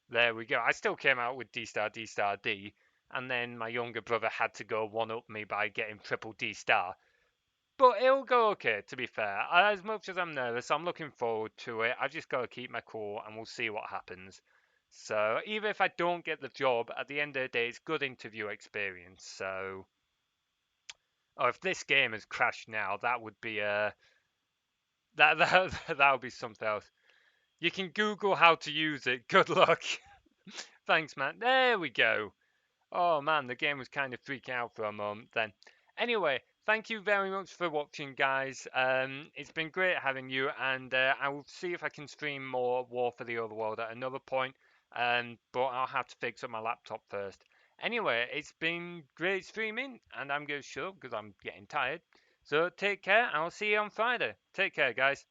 Speaker 1: there we go. I still came out with D star, D star, D, and then my younger brother had to go one-up me by getting triple D star. But it'll go okay, to be fair. As much as I'm nervous, I'm looking forward to it. I've just got to keep my cool, and we'll see what happens. So, even if I don't get the job, at the end of the day, it's good interview experience. So, oh, if this game has crashed now, that would be that would be something else. You can Google how to use it. Good luck. Thanks, man. There we go. Oh man, the game was kind of freaking out for a moment then. Anyway, thank you very much for watching, guys. It's been great having you, and I will see if I can stream more War for the Overworld at another point. But I'll have to fix up my laptop first. Anyway, it's been great streaming, and I'm going to shut up because I'm getting tired. So take care. I'll see you on Friday. Take care, guys.